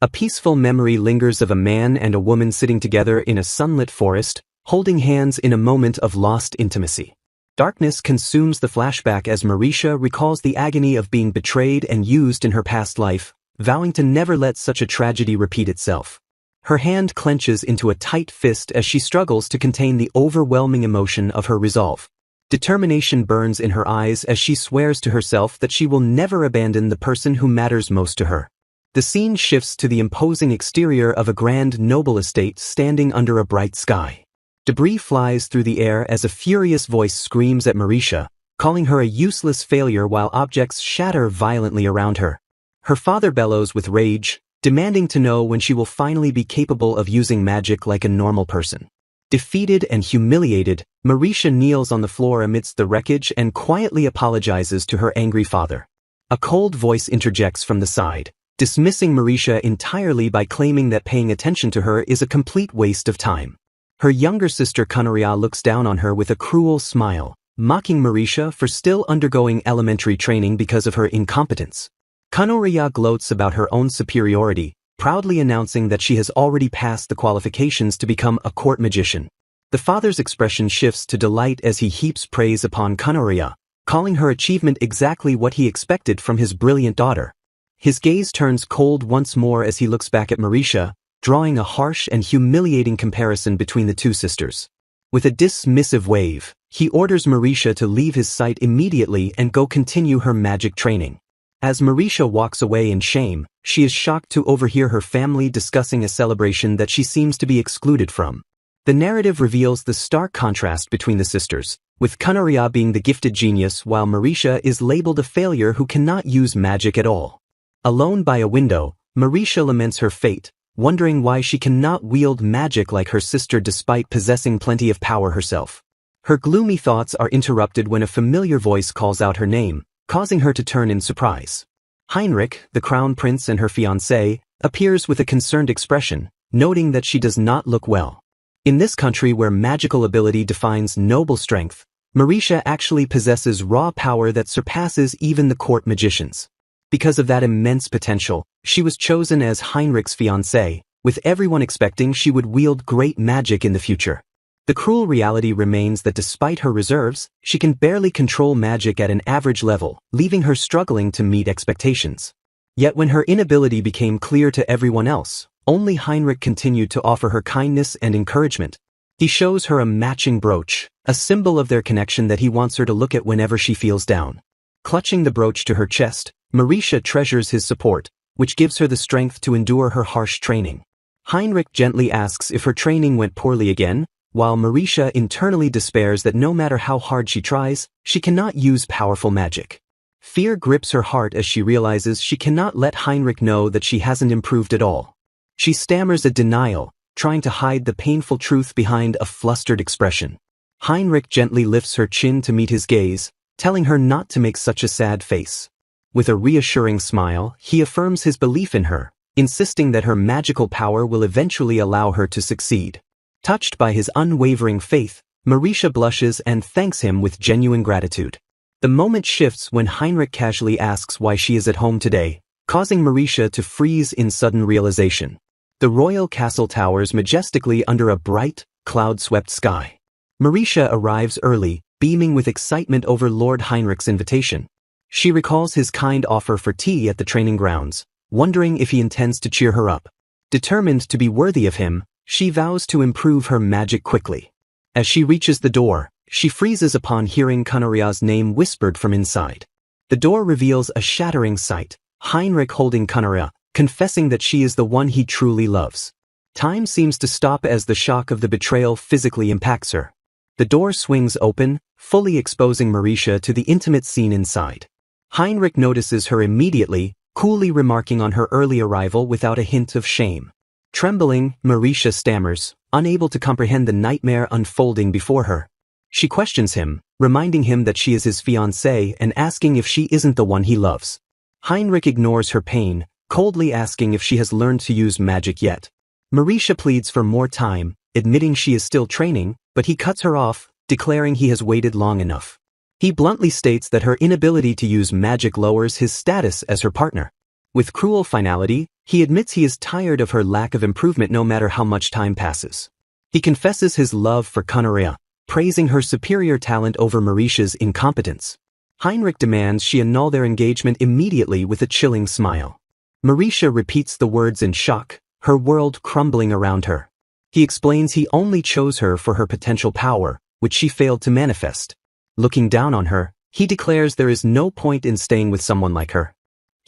A peaceful memory lingers of a man and a woman sitting together in a sunlit forest, holding hands in a moment of lost intimacy. Darkness consumes the flashback as Marisha recalls the agony of being betrayed and used in her past life, vowing to never let such a tragedy repeat itself. Her hand clenches into a tight fist as she struggles to contain the overwhelming emotion of her resolve. Determination burns in her eyes as she swears to herself that she will never abandon the person who matters most to her. The scene shifts to the imposing exterior of a grand noble estate standing under a bright sky. Debris flies through the air as a furious voice screams at Marisha, calling her a useless failure while objects shatter violently around her. Her father bellows with rage, demanding to know when she will finally be capable of using magic like a normal person. Defeated and humiliated, Marisha kneels on the floor amidst the wreckage and quietly apologizes to her angry father. A cold voice interjects from the side, dismissing Marisha entirely by claiming that paying attention to her is a complete waste of time. Her younger sister Kanaria looks down on her with a cruel smile, mocking Marisha for still undergoing elementary training because of her incompetence. Kanaria gloats about her own superiority, proudly announcing that she has already passed the qualifications to become a court magician. The father's expression shifts to delight as he heaps praise upon Kanaria, calling her achievement exactly what he expected from his brilliant daughter. His gaze turns cold once more as he looks back at Marisha, drawing a harsh and humiliating comparison between the two sisters. With a dismissive wave, he orders Marisha to leave his sight immediately and go continue her magic training. As Marisha walks away in shame, she is shocked to overhear her family discussing a celebration that she seems to be excluded from. The narrative reveals the stark contrast between the sisters, with Kanaria being the gifted genius while Marisha is labeled a failure who cannot use magic at all. Alone by a window, Marisha laments her fate, wondering why she cannot wield magic like her sister despite possessing plenty of power herself. Her gloomy thoughts are interrupted when a familiar voice calls out her name, causing her to turn in surprise. Heinrich, the crown prince and her fiancé, appears with a concerned expression, noting that she does not look well. In this country where magical ability defines noble strength, Marisha actually possesses raw power that surpasses even the court magicians. Because of that immense potential, she was chosen as Heinrich's fiancé, with everyone expecting she would wield great magic in the future. The cruel reality remains that despite her reserves, she can barely control magic at an average level, leaving her struggling to meet expectations. Yet when her inability became clear to everyone else, only Heinrich continued to offer her kindness and encouragement. He shows her a matching brooch, a symbol of their connection that he wants her to look at whenever she feels down. Clutching the brooch to her chest, Marisha treasures his support, which gives her the strength to endure her harsh training. Heinrich gently asks if her training went poorly again, while Marisha internally despairs that no matter how hard she tries, she cannot use powerful magic. Fear grips her heart as she realizes she cannot let Heinrich know that she hasn't improved at all. She stammers a denial, trying to hide the painful truth behind a flustered expression. Heinrich gently lifts her chin to meet his gaze, telling her not to make such a sad face. With a reassuring smile, he affirms his belief in her, insisting that her magical power will eventually allow her to succeed. Touched by his unwavering faith, Marisha blushes and thanks him with genuine gratitude. The moment shifts when Heinrich casually asks why she is at home today, causing Marisha to freeze in sudden realization. The royal castle towers majestically under a bright, cloud-swept sky. Marisha arrives early, beaming with excitement over Lord Heinrich's invitation. She recalls his kind offer for tea at the training grounds, wondering if he intends to cheer her up. Determined to be worthy of him, she vows to improve her magic quickly. As she reaches the door, she freezes upon hearing Kanaria's name whispered from inside. The door reveals a shattering sight, Heinrich holding Kanaria, confessing that she is the one he truly loves. Time seems to stop as the shock of the betrayal physically impacts her. The door swings open, fully exposing Marisha to the intimate scene inside. Heinrich notices her immediately, coolly remarking on her early arrival without a hint of shame. Trembling, Marisha stammers, unable to comprehend the nightmare unfolding before her. She questions him, reminding him that she is his fiancée and asking if she isn't the one he loves. Heinrich ignores her pain, coldly asking if she has learned to use magic yet. Marisha pleads for more time, admitting she is still training, but he cuts her off, declaring he has waited long enough. He bluntly states that her inability to use magic lowers his status as her partner. With cruel finality, he admits he is tired of her lack of improvement no matter how much time passes. He confesses his love for Kanoria, praising her superior talent over Mauritia's incompetence. Heinrich demands she annul their engagement immediately with a chilling smile. Mauritia repeats the words in shock, her world crumbling around her. He explains he only chose her for her potential power, which she failed to manifest. Looking down on her, he declares there is no point in staying with someone like her.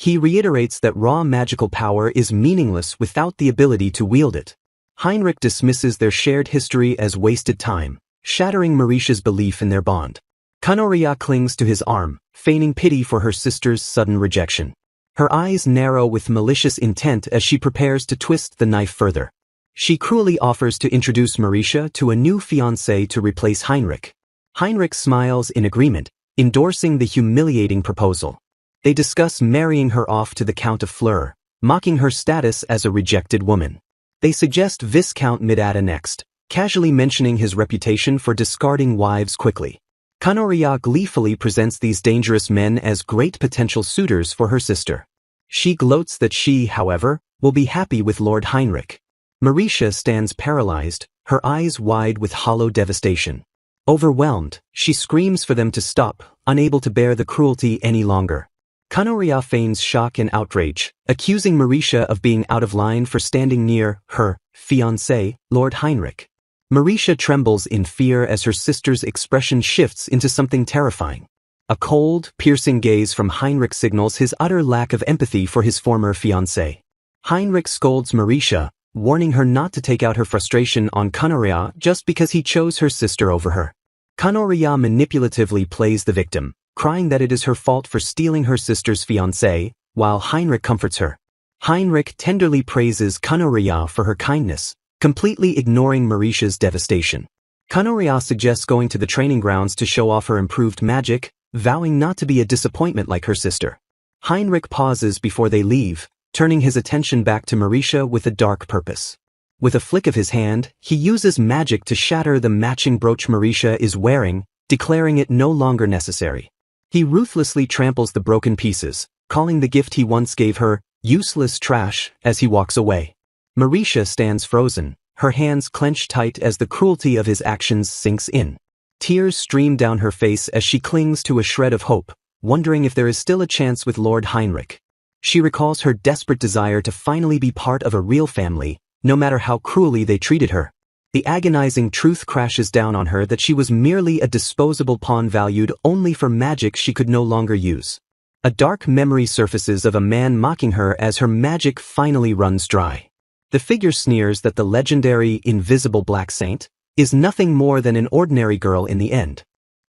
He reiterates that raw magical power is meaningless without the ability to wield it. Heinrich dismisses their shared history as wasted time, shattering Mauritia's belief in their bond. Kanoria clings to his arm, feigning pity for her sister's sudden rejection. Her eyes narrow with malicious intent as she prepares to twist the knife further. She cruelly offers to introduce Mauritia to a new fiancé to replace Heinrich. Heinrich smiles in agreement, endorsing the humiliating proposal. They discuss marrying her off to the Count of Fleur, mocking her status as a rejected woman. They suggest Viscount Midada next, casually mentioning his reputation for discarding wives quickly. Kanoria gleefully presents these dangerous men as great potential suitors for her sister. She gloats that she, however, will be happy with Lord Heinrich. Mauritia stands paralyzed, her eyes wide with hollow devastation. Overwhelmed, she screams for them to stop, unable to bear the cruelty any longer. Kanoria feigns shock and outrage, accusing Mauritia of being out of line for standing near her fiancé, Lord Heinrich. Mauritia trembles in fear as her sister's expression shifts into something terrifying. A cold, piercing gaze from Heinrich signals his utter lack of empathy for his former fiancé. Heinrich scolds Mauritia, warning her not to take out her frustration on Kanoria just because he chose her sister over her. Kanoria manipulatively plays the victim, crying that it is her fault for stealing her sister's fiancé, while Heinrich comforts her. Heinrich tenderly praises Kanoria for her kindness, completely ignoring Mauritia's devastation. Kanoria suggests going to the training grounds to show off her improved magic, vowing not to be a disappointment like her sister. Heinrich pauses before they leave, turning his attention back to Mauritia with a dark purpose. With a flick of his hand, he uses magic to shatter the matching brooch Mauritia is wearing, declaring it no longer necessary. He ruthlessly tramples the broken pieces, calling the gift he once gave her useless trash as he walks away. Mauritia stands frozen, her hands clenched tight as the cruelty of his actions sinks in. Tears stream down her face as she clings to a shred of hope, wondering if there is still a chance with Lord Heinrich. She recalls her desperate desire to finally be part of a real family, no matter how cruelly they treated her. The agonizing truth crashes down on her that she was merely a disposable pawn valued only for magic she could no longer use. A dark memory surfaces of a man mocking her as her magic finally runs dry. The figure sneers that the legendary invisible Black Saint is nothing more than an ordinary girl in the end.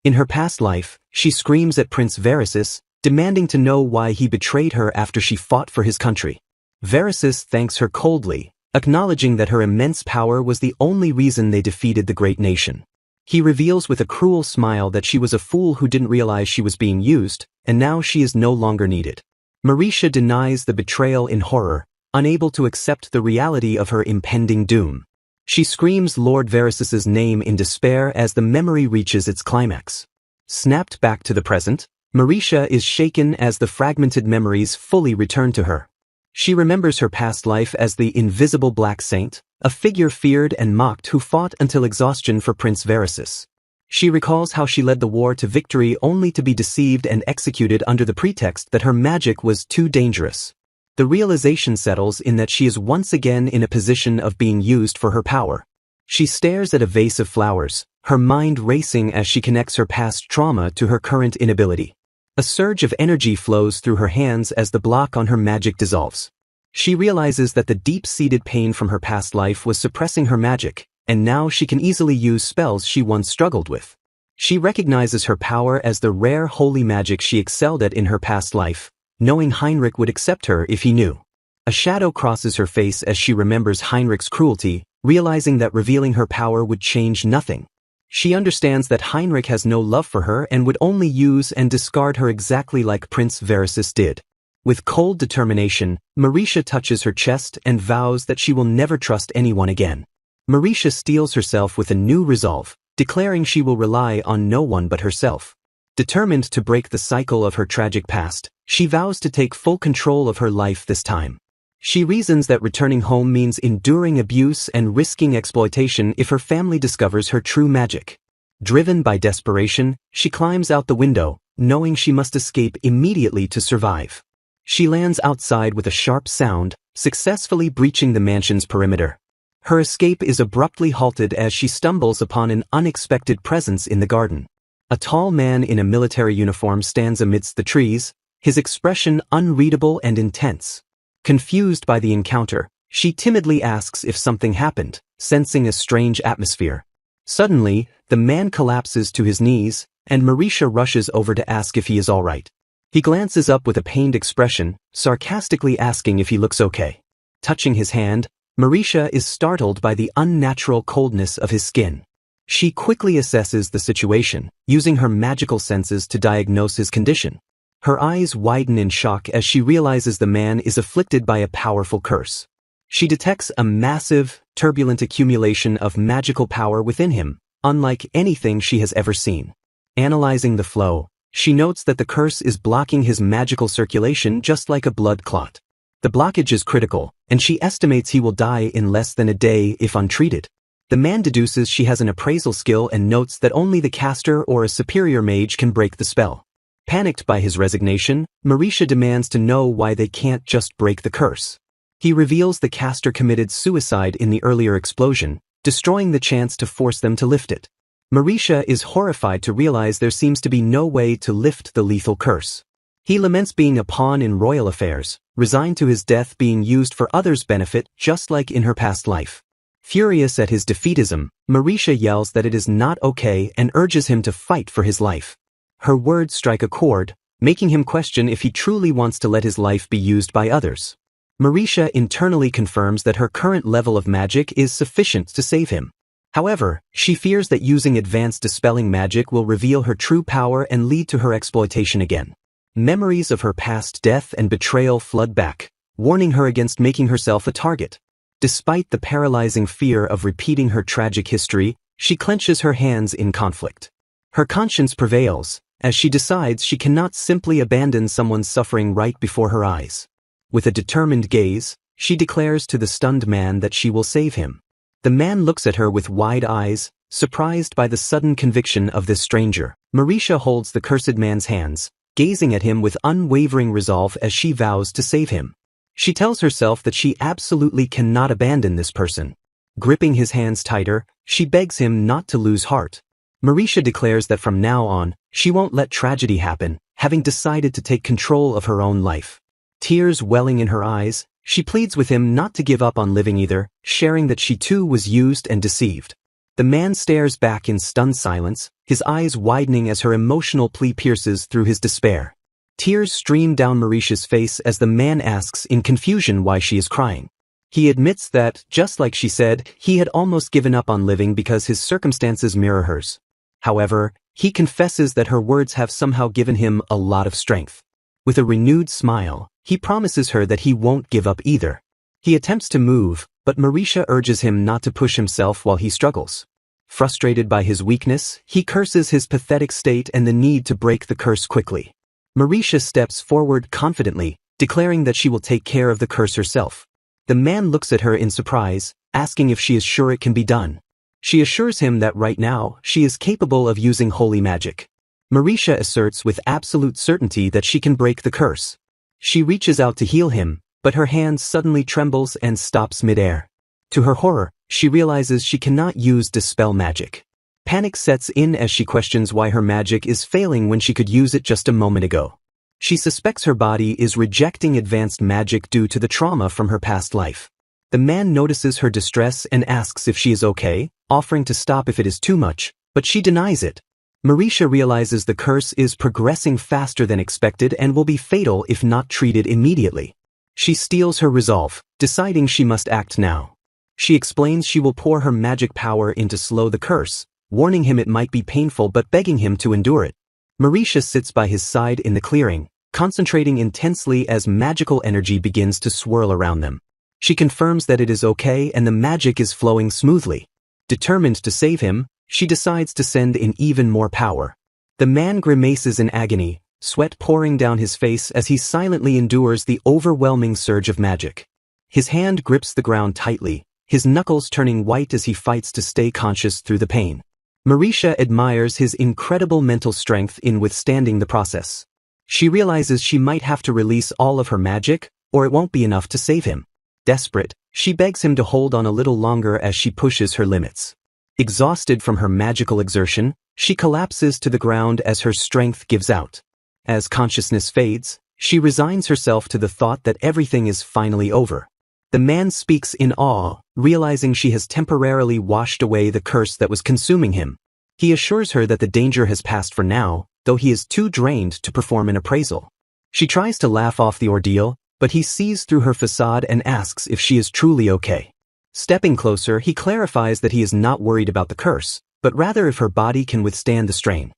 In her past life, she screams at Prince Verisis, demanding to know why he betrayed her after she fought for his country. Verisis thanks her coldly, acknowledging that her immense power was the only reason they defeated the great nation. He reveals with a cruel smile that she was a fool who didn't realize she was being used, and now she is no longer needed. Mauritia denies the betrayal in horror, unable to accept the reality of her impending doom. She screams Lord Verisis's name in despair as the memory reaches its climax. Snapped back to the present, Mauritia is shaken as the fragmented memories fully return to her. She remembers her past life as the invisible Black Saint, a figure feared and mocked who fought until exhaustion for Prince Verisis. She recalls how she led the war to victory only to be deceived and executed under the pretext that her magic was too dangerous. The realization settles in that she is once again in a position of being used for her power. She stares at a vase of flowers, her mind racing as she connects her past trauma to her current inability. A surge of energy flows through her hands as the block on her magic dissolves. She realizes that the deep-seated pain from her past life was suppressing her magic, and now she can easily use spells she once struggled with. She recognizes her power as the rare holy magic she excelled at in her past life, knowing Heinrich would accept her if he knew. A shadow crosses her face as she remembers Heinrich's cruelty, realizing that revealing her power would change nothing. She understands that Heinrich has no love for her and would only use and discard her exactly like Prince Verisis did. With cold determination, Mauritia touches her chest and vows that she will never trust anyone again. Mauritia steels herself with a new resolve, declaring she will rely on no one but herself. Determined to break the cycle of her tragic past, she vows to take full control of her life this time. She reasons that returning home means enduring abuse and risking exploitation if her family discovers her true magic. Driven by desperation, she climbs out the window, knowing she must escape immediately to survive. She lands outside with a sharp sound, successfully breaching the mansion's perimeter. Her escape is abruptly halted as she stumbles upon an unexpected presence in the garden. A tall man in a military uniform stands amidst the trees, his expression unreadable and intense. Confused by the encounter, she timidly asks if something happened, sensing a strange atmosphere. Suddenly, the man collapses to his knees, and Marisha rushes over to ask if he is all right. He glances up with a pained expression, sarcastically asking if he looks okay. Touching his hand, Marisha is startled by the unnatural coldness of his skin. She quickly assesses the situation, using her magical senses to diagnose his condition. Her eyes widen in shock as she realizes the man is afflicted by a powerful curse. She detects a massive, turbulent accumulation of magical power within him, unlike anything she has ever seen. Analyzing the flow, she notes that the curse is blocking his magical circulation just like a blood clot. The blockage is critical, and she estimates he will die in less than a day if untreated. The man deduces she has an appraisal skill and notes that only the caster or a superior mage can break the spell. Panicked by his resignation, Marisha demands to know why they can't just break the curse. He reveals the caster committed suicide in the earlier explosion, destroying the chance to force them to lift it. Marisha is horrified to realize there seems to be no way to lift the lethal curse. He laments being a pawn in royal affairs, resigned to his death being used for others' benefit just like in her past life. Furious at his defeatism, Marisha yells that it is not okay and urges him to fight for his life. Her words strike a chord, making him question if he truly wants to let his life be used by others. Marisha internally confirms that her current level of magic is sufficient to save him. However, she fears that using advanced dispelling magic will reveal her true power and lead to her exploitation again. Memories of her past death and betrayal flood back, warning her against making herself a target. Despite the paralyzing fear of repeating her tragic history, she clenches her hands in conflict. Her conscience prevails, as she decides she cannot simply abandon someone suffering right before her eyes. With a determined gaze, she declares to the stunned man that she will save him. The man looks at her with wide eyes, surprised by the sudden conviction of this stranger. Marisha holds the cursed man's hands, gazing at him with unwavering resolve as she vows to save him. She tells herself that she absolutely cannot abandon this person. Gripping his hands tighter, she begs him not to lose heart. Marisha declares that from now on, she won't let tragedy happen, having decided to take control of her own life. Tears welling in her eyes, she pleads with him not to give up on living either, sharing that she too was used and deceived. The man stares back in stunned silence, his eyes widening as her emotional plea pierces through his despair. Tears stream down Marisha's face as the man asks in confusion why she is crying. He admits that, just like she said, he had almost given up on living because his circumstances mirror hers. However, he confesses that her words have somehow given him a lot of strength. With a renewed smile, he promises her that he won't give up either. He attempts to move, but Marisha urges him not to push himself while he struggles. Frustrated by his weakness, he curses his pathetic state and the need to break the curse quickly. Marisha steps forward confidently, declaring that she will take care of the curse herself. The man looks at her in surprise, asking if she is sure it can be done. She assures him that right now, she is capable of using holy magic. Marisha asserts with absolute certainty that she can break the curse. She reaches out to heal him, but her hand suddenly trembles and stops midair. To her horror, she realizes she cannot use dispel magic. Panic sets in as she questions why her magic is failing when she could use it just a moment ago. She suspects her body is rejecting advanced magic due to the trauma from her past life. The man notices her distress and asks if she is okay, offering to stop if it is too much, but she denies it. Marisha realizes the curse is progressing faster than expected and will be fatal if not treated immediately. She steels her resolve, deciding she must act now. She explains she will pour her magic power in to slow the curse, warning him it might be painful but begging him to endure it. Marisha sits by his side in the clearing, concentrating intensely as magical energy begins to swirl around them. She confirms that it is okay and the magic is flowing smoothly. Determined to save him, she decides to send in even more power. The man grimaces in agony, sweat pouring down his face as he silently endures the overwhelming surge of magic. His hand grips the ground tightly, his knuckles turning white as he fights to stay conscious through the pain. Marisha admires his incredible mental strength in withstanding the process. She realizes she might have to release all of her magic, or it won't be enough to save him. Desperate, she begs him to hold on a little longer as she pushes her limits. Exhausted from her magical exertion, she collapses to the ground as her strength gives out. As consciousness fades, she resigns herself to the thought that everything is finally over. The man speaks in awe, realizing she has temporarily washed away the curse that was consuming him. He assures her that the danger has passed for now, though he is too drained to perform an appraisal. She tries to laugh off the ordeal, but he sees through her facade and asks if she is truly okay. Stepping closer, he clarifies that he is not worried about the curse, but rather if her body can withstand the strain.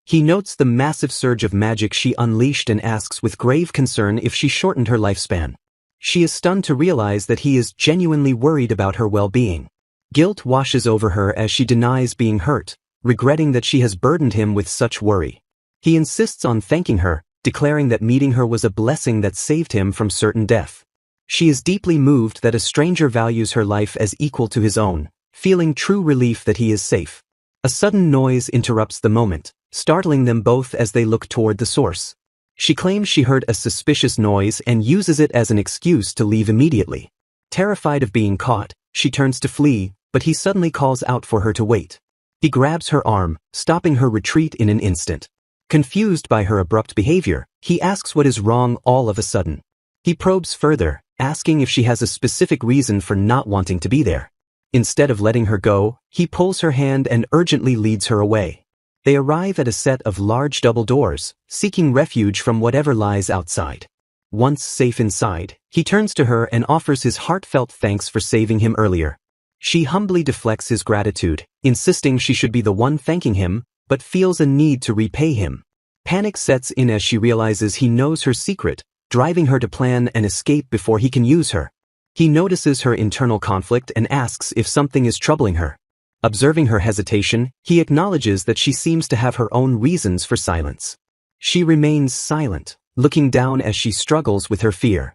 He notes the massive surge of magic she unleashed and asks with grave concern if she shortened her lifespan. She is stunned to realize that he is genuinely worried about her well-being. Guilt washes over her as she denies being hurt, regretting that she has burdened him with such worry. He insists on thanking her, declaring that meeting her was a blessing that saved him from certain death. She is deeply moved that a stranger values her life as equal to his own, feeling true relief that he is safe. A sudden noise interrupts the moment, startling them both as they look toward the source. She claims she heard a suspicious noise and uses it as an excuse to leave immediately. Terrified of being caught, she turns to flee, but he suddenly calls out for her to wait. He grabs her arm, stopping her retreat in an instant. Confused by her abrupt behavior, he asks what is wrong all of a sudden. He probes further, asking if she has a specific reason for not wanting to be there. Instead of letting her go, he pulls her hand and urgently leads her away. They arrive at a set of large double doors, seeking refuge from whatever lies outside. Once safe inside, he turns to her and offers his heartfelt thanks for saving him earlier. She humbly deflects his gratitude, insisting she should be the one thanking him, but feels a need to repay him. Panic sets in as she realizes he knows her secret, driving her to plan an escape before he can use her. He notices her internal conflict and asks if something is troubling her. Observing her hesitation, he acknowledges that she seems to have her own reasons for silence. She remains silent, looking down as she struggles with her fear.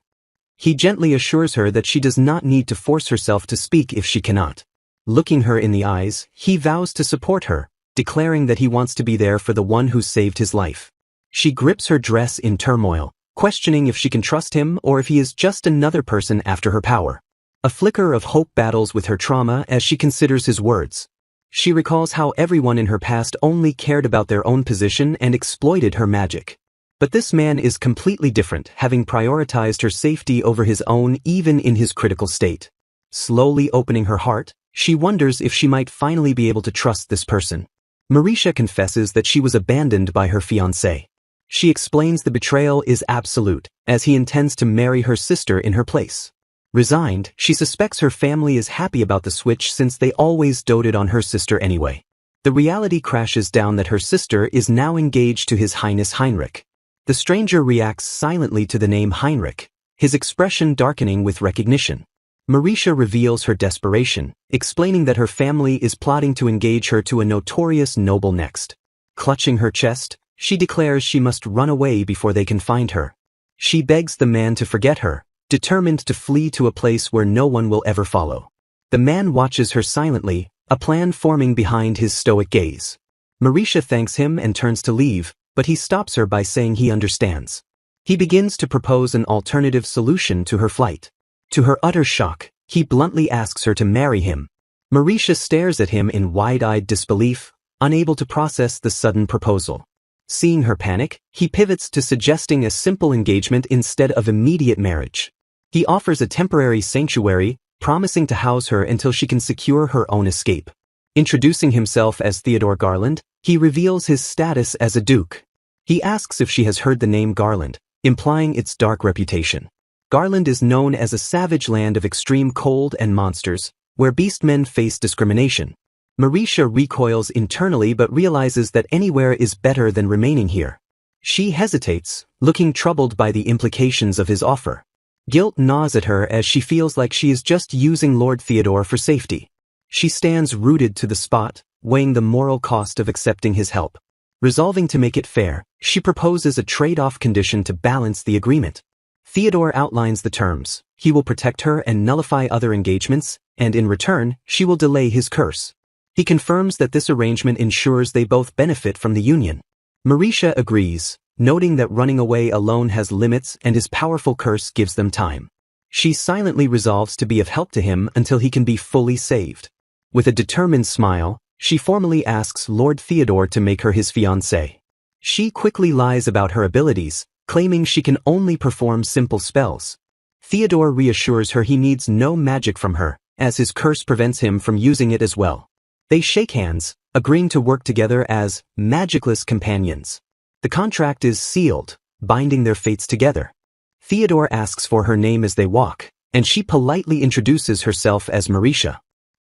He gently assures her that she does not need to force herself to speak if she cannot. Looking her in the eyes, he vows to support her, declaring that he wants to be there for the one who saved his life. She grips her dress in turmoil, questioning if she can trust him or if he is just another person after her power. A flicker of hope battles with her trauma as she considers his words. She recalls how everyone in her past only cared about their own position and exploited her magic. But this man is completely different, having prioritized her safety over his own even in his critical state. Slowly opening her heart, she wonders if she might finally be able to trust this person. Marisha confesses that she was abandoned by her fiancé. She explains the betrayal is absolute, as he intends to marry her sister in her place. Resigned, she suspects her family is happy about the switch since they always doted on her sister anyway. The reality crashes down that her sister is now engaged to His Highness Heinrich. The stranger reacts silently to the name Heinrich, his expression darkening with recognition. Marisha reveals her desperation, explaining that her family is plotting to engage her to a notorious noble next. Clutching her chest, she declares she must run away before they can find her. She begs the man to forget her, determined to flee to a place where no one will ever follow. The man watches her silently, a plan forming behind his stoic gaze. Marisha thanks him and turns to leave, but he stops her by saying he understands. He begins to propose an alternative solution to her flight. To her utter shock, he bluntly asks her to marry him. Marisha stares at him in wide-eyed disbelief, unable to process the sudden proposal. Seeing her panic, he pivots to suggesting a simple engagement instead of immediate marriage. He offers a temporary sanctuary, promising to house her until she can secure her own escape. Introducing himself as Theodore Garland, he reveals his status as a duke. He asks if she has heard the name Garland, implying its dark reputation. Garland is known as a savage land of extreme cold and monsters, where beastmen face discrimination. Marisha recoils internally but realizes that anywhere is better than remaining here. She hesitates, looking troubled by the implications of his offer. Guilt gnaws at her as she feels like she is just using Lord Theodore for safety. She stands rooted to the spot, weighing the moral cost of accepting his help. Resolving to make it fair, she proposes a trade-off condition to balance the agreement. Theodore outlines the terms. He will protect her and nullify other engagements, and in return, she will delay his curse. He confirms that this arrangement ensures they both benefit from the union. Marisha agrees, noting that running away alone has limits and his powerful curse gives them time. She silently resolves to be of help to him until he can be fully saved. With a determined smile, she formally asks Lord Theodore to make her his fiancé. She quickly lies about her abilities, claiming she can only perform simple spells. Theodore reassures her he needs no magic from her, as his curse prevents him from using it as well. They shake hands, agreeing to work together as magicless companions. The contract is sealed, binding their fates together. Theodore asks for her name as they walk, and she politely introduces herself as Marisha.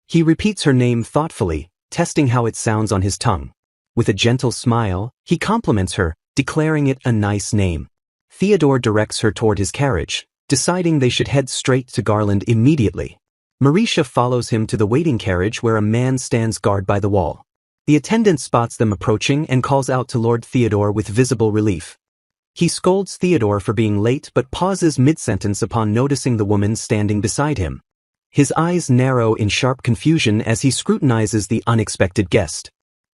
He repeats her name thoughtfully, testing how it sounds on his tongue. With a gentle smile, he compliments her, declaring it a nice name. Theodore directs her toward his carriage, deciding they should head straight to Garland immediately. Marisha follows him to the waiting carriage where a man stands guard by the wall. The attendant spots them approaching and calls out to Lord Theodore with visible relief. He scolds Theodore for being late but pauses mid-sentence upon noticing the woman standing beside him. His eyes narrow in sharp confusion as he scrutinizes the unexpected guest.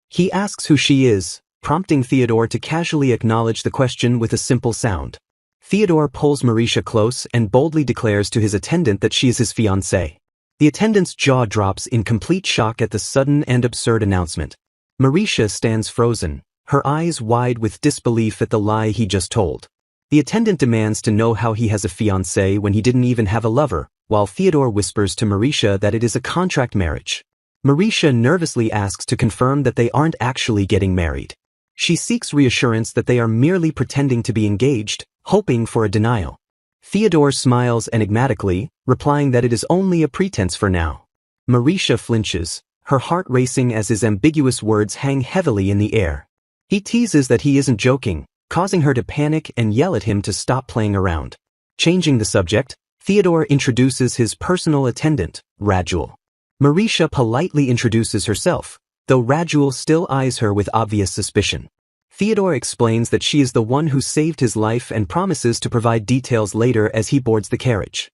He asks who she is, prompting Theodore to casually acknowledge the question with a simple sound. Theodore pulls Marisha close and boldly declares to his attendant that she is his fiancée. The attendant's jaw drops in complete shock at the sudden and absurd announcement. Marisha stands frozen, her eyes wide with disbelief at the lie he just told. The attendant demands to know how he has a fiancée when he didn't even have a lover, while Theodore whispers to Marisha that it is a contract marriage. Marisha nervously asks to confirm that they aren't actually getting married. She seeks reassurance that they are merely pretending to be engaged, hoping for a denial. Theodore smiles enigmatically, replying that it is only a pretense for now. Marisha flinches, her heart racing as his ambiguous words hang heavily in the air. He teases that he isn't joking, causing her to panic and yell at him to stop playing around. Changing the subject, Theodore introduces his personal attendant, Rajul. Marisha politely introduces herself, though Rajul still eyes her with obvious suspicion. Theodore explains that she is the one who saved his life and promises to provide details later as he boards the carriage.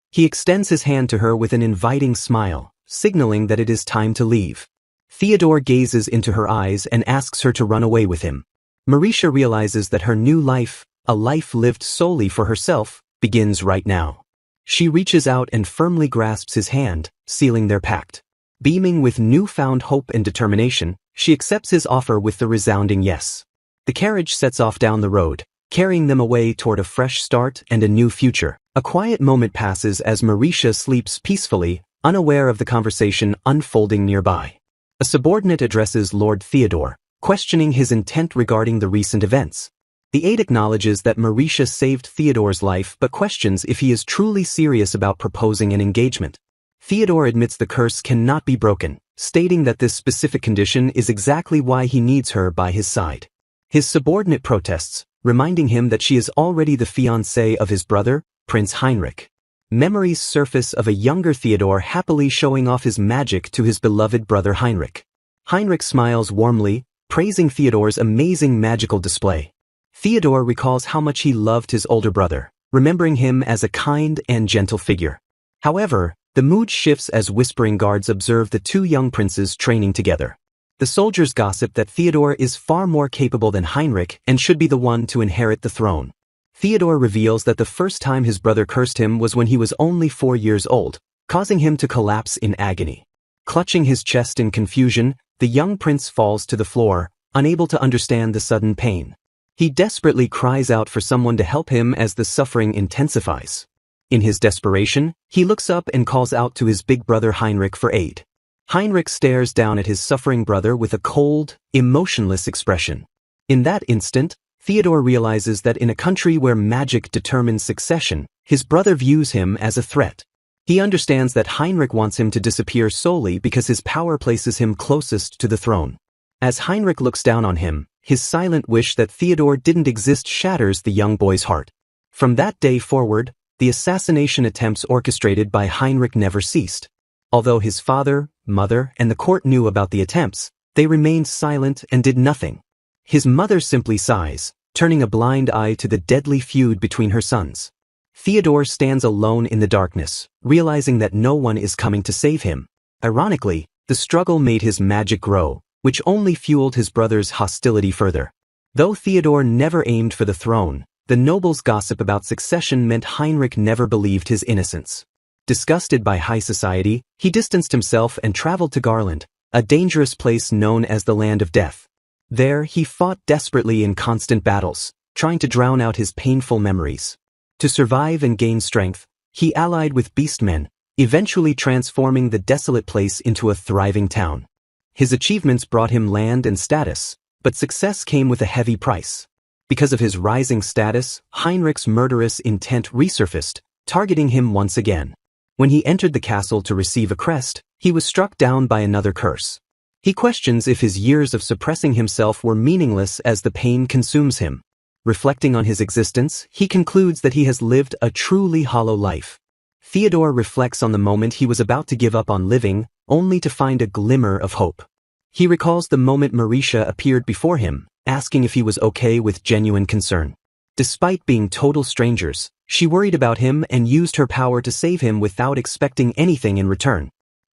He extends his hand to her with an inviting smile, signaling that it is time to leave. Theodore gazes into her eyes and asks her to run away with him. Marisha realizes that her new life, a life lived solely for herself, begins right now. She reaches out and firmly grasps his hand, sealing their pact. Beaming with newfound hope and determination, she accepts his offer with the resounding yes. The carriage sets off down the road, carrying them away toward a fresh start and a new future. A quiet moment passes as Marisha sleeps peacefully, unaware of the conversation unfolding nearby. A subordinate addresses Lord Theodore, questioning his intent regarding the recent events. The aide acknowledges that Marisha saved Theodore's life but questions if he is truly serious about proposing an engagement. Theodore admits the curse cannot be broken, stating that this specific condition is exactly why he needs her by his side. His subordinate protests, reminding him that she is already the fiancée of his brother, Prince Heinrich. Memories surface of a younger Theodore happily showing off his magic to his beloved brother Heinrich. Heinrich smiles warmly, praising Theodore's amazing magical display. Theodore recalls how much he loved his older brother, remembering him as a kind and gentle figure. However, the mood shifts as whispering guards observe the two young princes training together. The soldiers gossip that Theodore is far more capable than Heinrich and should be the one to inherit the throne. Theodore reveals that the first time his brother cursed him was when he was only 4 years old, causing him to collapse in agony. Clutching his chest in confusion, the young prince falls to the floor, unable to understand the sudden pain. He desperately cries out for someone to help him as the suffering intensifies. In his desperation, he looks up and calls out to his big brother Heinrich for aid. Heinrich stares down at his suffering brother with a cold, emotionless expression. In that instant, Theodore realizes that in a country where magic determines succession, his brother views him as a threat. He understands that Heinrich wants him to disappear solely because his power places him closest to the throne. As Heinrich looks down on him, his silent wish that Theodore didn't exist shatters the young boy's heart. From that day forward, the assassination attempts orchestrated by Heinrich never ceased. Although his father, mother, and the court knew about the attempts, they remained silent and did nothing. His mother simply sighs, turning a blind eye to the deadly feud between her sons. Theodore stands alone in the darkness, realizing that no one is coming to save him. Ironically, the struggle made his magic grow, which only fueled his brother's hostility further. Though Theodore never aimed for the throne, the nobles' gossip about succession meant Heinrich never believed his innocence. Disgusted by high society, he distanced himself and traveled to Garland, a dangerous place known as the Land of Death. There, he fought desperately in constant battles, trying to drown out his painful memories. To survive and gain strength, he allied with beastmen, eventually transforming the desolate place into a thriving town. His achievements brought him land and status, but success came with a heavy price. Because of his rising status, Heinrich's murderous intent resurfaced, targeting him once again. When he entered the castle to receive a crest, he was struck down by another curse. He questions if his years of suppressing himself were meaningless as the pain consumes him. Reflecting on his existence, he concludes that he has lived a truly hollow life. Theodore reflects on the moment he was about to give up on living, only to find a glimmer of hope. He recalls the moment Mauricia appeared before him, asking if he was okay with genuine concern. Despite being total strangers, she worried about him and used her power to save him without expecting anything in return.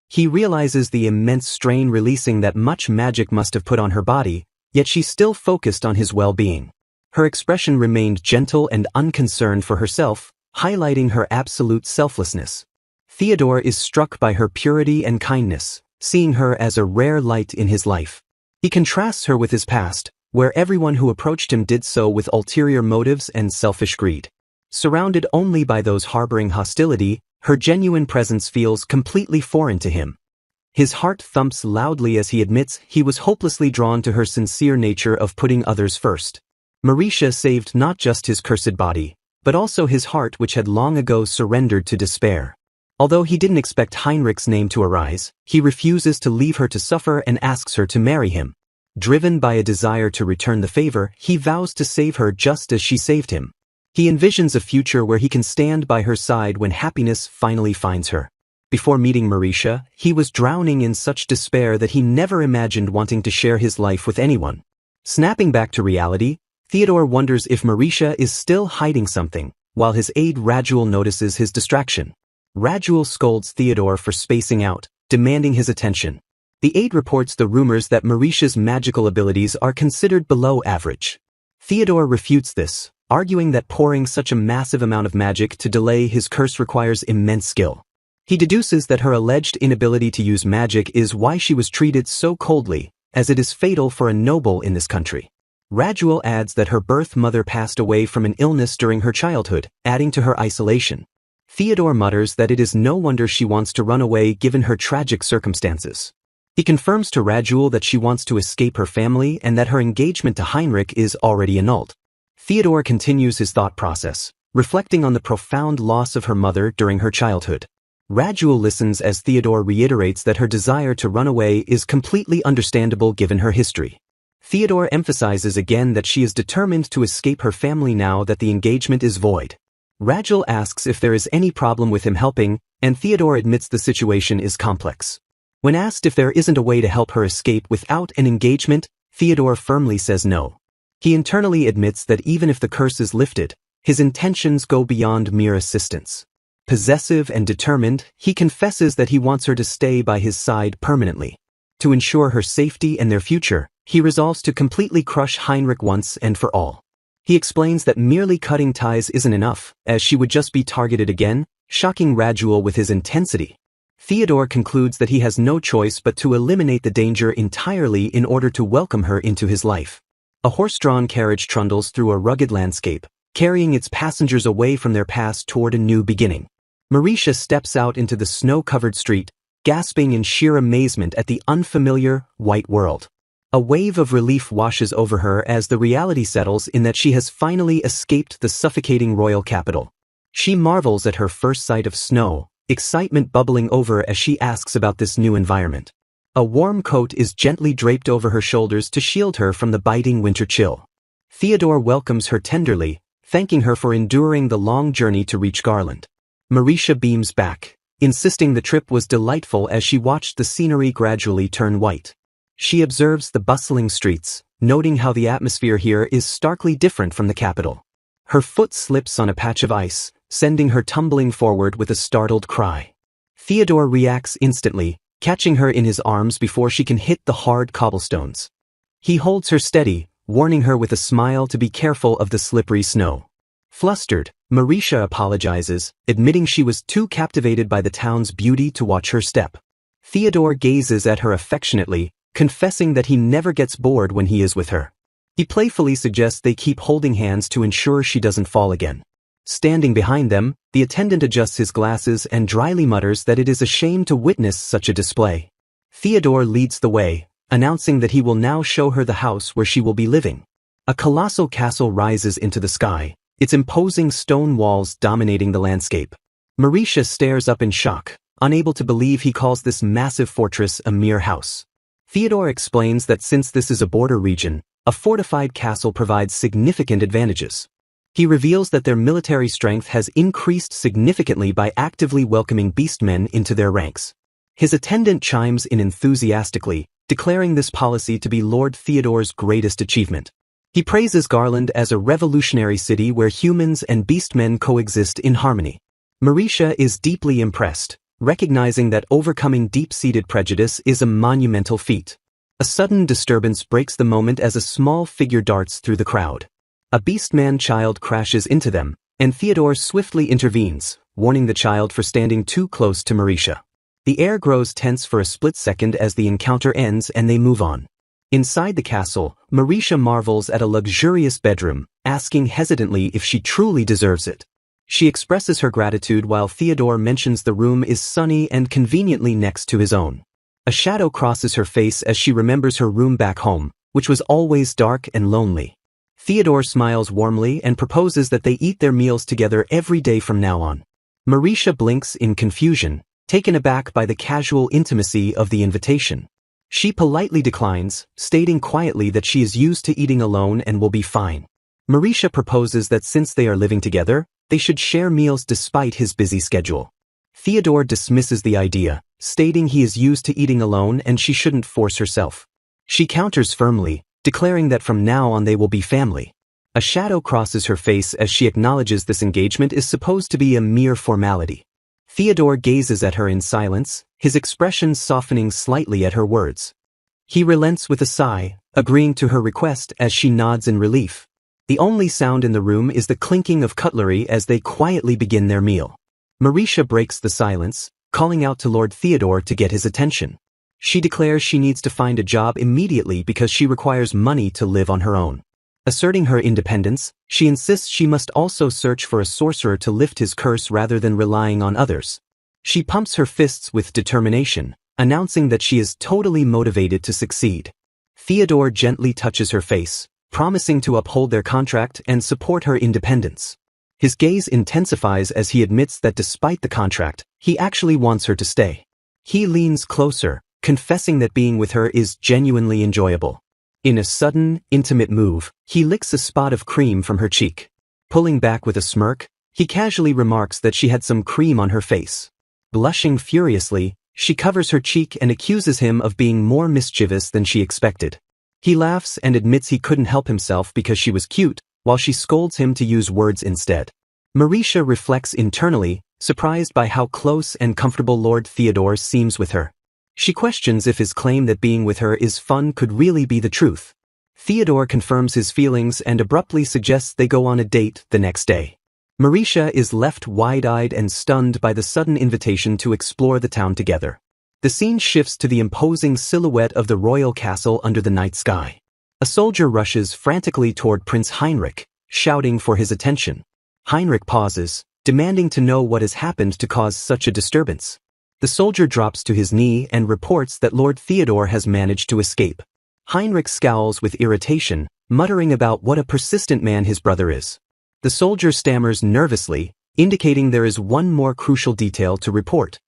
He realizes the immense strain releasing that much magic must have put on her body, yet she still focused on his well-being. Her expression remained gentle and unconcerned for herself, highlighting her absolute selflessness. Theodore is struck by her purity and kindness, seeing her as a rare light in his life. He contrasts her with his past, where everyone who approached him did so with ulterior motives and selfish greed. Surrounded only by those harboring hostility, her genuine presence feels completely foreign to him. His heart thumps loudly as he admits he was hopelessly drawn to her sincere nature of putting others first. Mauricia saved not just his cursed body, but also his heart, which had long ago surrendered to despair. Although he didn't expect Heinrich's name to arise, he refuses to leave her to suffer and asks her to marry him. Driven by a desire to return the favor, he vows to save her just as she saved him. He envisions a future where he can stand by her side when happiness finally finds her. Before meeting Mauricia, he was drowning in such despair that he never imagined wanting to share his life with anyone. Snapping back to reality, Theodore wonders if Mauricia is still hiding something, while his aide Raduel notices his distraction. Raduel scolds Theodore for spacing out, demanding his attention. The aide reports the rumors that Mauricia's magical abilities are considered below average. Theodore refutes this, arguing that pouring such a massive amount of magic to delay his curse requires immense skill. He deduces that her alleged inability to use magic is why she was treated so coldly, as it is fatal for a noble in this country. Raduel adds that her birth mother passed away from an illness during her childhood, adding to her isolation. Theodore mutters that it is no wonder she wants to run away given her tragic circumstances. He confirms to Raduel that she wants to escape her family and that her engagement to Heinrich is already annulled. Theodore continues his thought process, reflecting on the profound loss of her mother during her childhood. Raduel listens as Theodore reiterates that her desire to run away is completely understandable given her history. Theodore emphasizes again that she is determined to escape her family now that the engagement is void. Raduel asks if there is any problem with him helping, and Theodore admits the situation is complex. When asked if there isn't a way to help her escape without an engagement, Theodore firmly says no. He internally admits that even if the curse is lifted, his intentions go beyond mere assistance. Possessive and determined, he confesses that he wants her to stay by his side permanently. To ensure her safety and their future, he resolves to completely crush Heinrich once and for all. He explains that merely cutting ties isn't enough, as she would just be targeted again, shocking Raduel with his intensity. Theodore concludes that he has no choice but to eliminate the danger entirely in order to welcome her into his life. A horse-drawn carriage trundles through a rugged landscape, carrying its passengers away from their past toward a new beginning. Mauricia steps out into the snow-covered street, gasping in sheer amazement at the unfamiliar, white world. A wave of relief washes over her as the reality settles in that she has finally escaped the suffocating royal capital. She marvels at her first sight of snow, excitement bubbling over as she asks about this new environment. A warm coat is gently draped over her shoulders to shield her from the biting winter chill. Theodore welcomes her tenderly, thanking her for enduring the long journey to reach Garland. Mauricia beams back, insisting the trip was delightful as she watched the scenery gradually turn white. She observes the bustling streets, noting how the atmosphere here is starkly different from the capital. Her foot slips on a patch of ice, sending her tumbling forward with a startled cry. Theodore reacts instantly, catching her in his arms before she can hit the hard cobblestones. He holds her steady, warning her with a smile to be careful of the slippery snow. Flustered, Marisha apologizes, admitting she was too captivated by the town's beauty to watch her step. Theodore gazes at her affectionately, confessing that he never gets bored when he is with her. He playfully suggests they keep holding hands to ensure she doesn't fall again. Standing behind them, the attendant adjusts his glasses and dryly mutters that it is a shame to witness such a display. Theodore leads the way, announcing that he will now show her the house where she will be living. A colossal castle rises into the sky, its imposing stone walls dominating the landscape. Marisha stares up in shock, unable to believe he calls this massive fortress a mere house. Theodore explains that since this is a border region, a fortified castle provides significant advantages. He reveals that their military strength has increased significantly by actively welcoming beastmen into their ranks. His attendant chimes in enthusiastically, declaring this policy to be Lord Theodore's greatest achievement. He praises Garland as a revolutionary city where humans and beastmen coexist in harmony. Marisha is deeply impressed, recognizing that overcoming deep-seated prejudice is a monumental feat. A sudden disturbance breaks the moment as a small figure darts through the crowd. A beastman child crashes into them, and Theodore swiftly intervenes, warning the child for standing too close to Marisha. The air grows tense for a split second as the encounter ends and they move on. Inside the castle, Marisha marvels at a luxurious bedroom, asking hesitantly if she truly deserves it. She expresses her gratitude while Theodore mentions the room is sunny and conveniently next to his own. A shadow crosses her face as she remembers her room back home, which was always dark and lonely. Theodore smiles warmly and proposes that they eat their meals together every day from now on. Marisha blinks in confusion, taken aback by the casual intimacy of the invitation. She politely declines, stating quietly that she is used to eating alone and will be fine. Marisha proposes that since they are living together, they should share meals despite his busy schedule. Theodore dismisses the idea, stating he is used to eating alone and she shouldn't force herself. She counters firmly, declaring that from now on they will be family. A shadow crosses her face as she acknowledges this engagement is supposed to be a mere formality. Theodore gazes at her in silence, his expression softening slightly at her words. He relents with a sigh, agreeing to her request as she nods in relief. The only sound in the room is the clinking of cutlery as they quietly begin their meal. Marisha breaks the silence, calling out to Lord Theodore to get his attention. She declares she needs to find a job immediately because she requires money to live on her own. Asserting her independence, she insists she must also search for a sorcerer to lift his curse rather than relying on others. She pumps her fists with determination, announcing that she is totally motivated to succeed. Theodore gently touches her face, promising to uphold their contract and support her independence. His gaze intensifies as he admits that despite the contract, he actually wants her to stay. He leans closer, confessing that being with her is genuinely enjoyable. In a sudden, intimate move, he licks a spot of cream from her cheek. Pulling back with a smirk, he casually remarks that she had some cream on her face. Blushing furiously, she covers her cheek and accuses him of being more mischievous than she expected. He laughs and admits he couldn't help himself because she was cute, while she scolds him to use words instead. Marisha reflects internally, surprised by how close and comfortable Lord Theodore seems with her. She questions if his claim that being with her is fun could really be the truth. Theodore confirms his feelings and abruptly suggests they go on a date the next day. Marisha is left wide-eyed and stunned by the sudden invitation to explore the town together. The scene shifts to the imposing silhouette of the royal castle under the night sky. A soldier rushes frantically toward Prince Heinrich, shouting for his attention. Heinrich pauses, demanding to know what has happened to cause such a disturbance. The soldier drops to his knee and reports that Lord Theodore has managed to escape. Heinrich scowls with irritation, muttering about what a persistent man his brother is. The soldier stammers nervously, indicating there is one more crucial detail to report.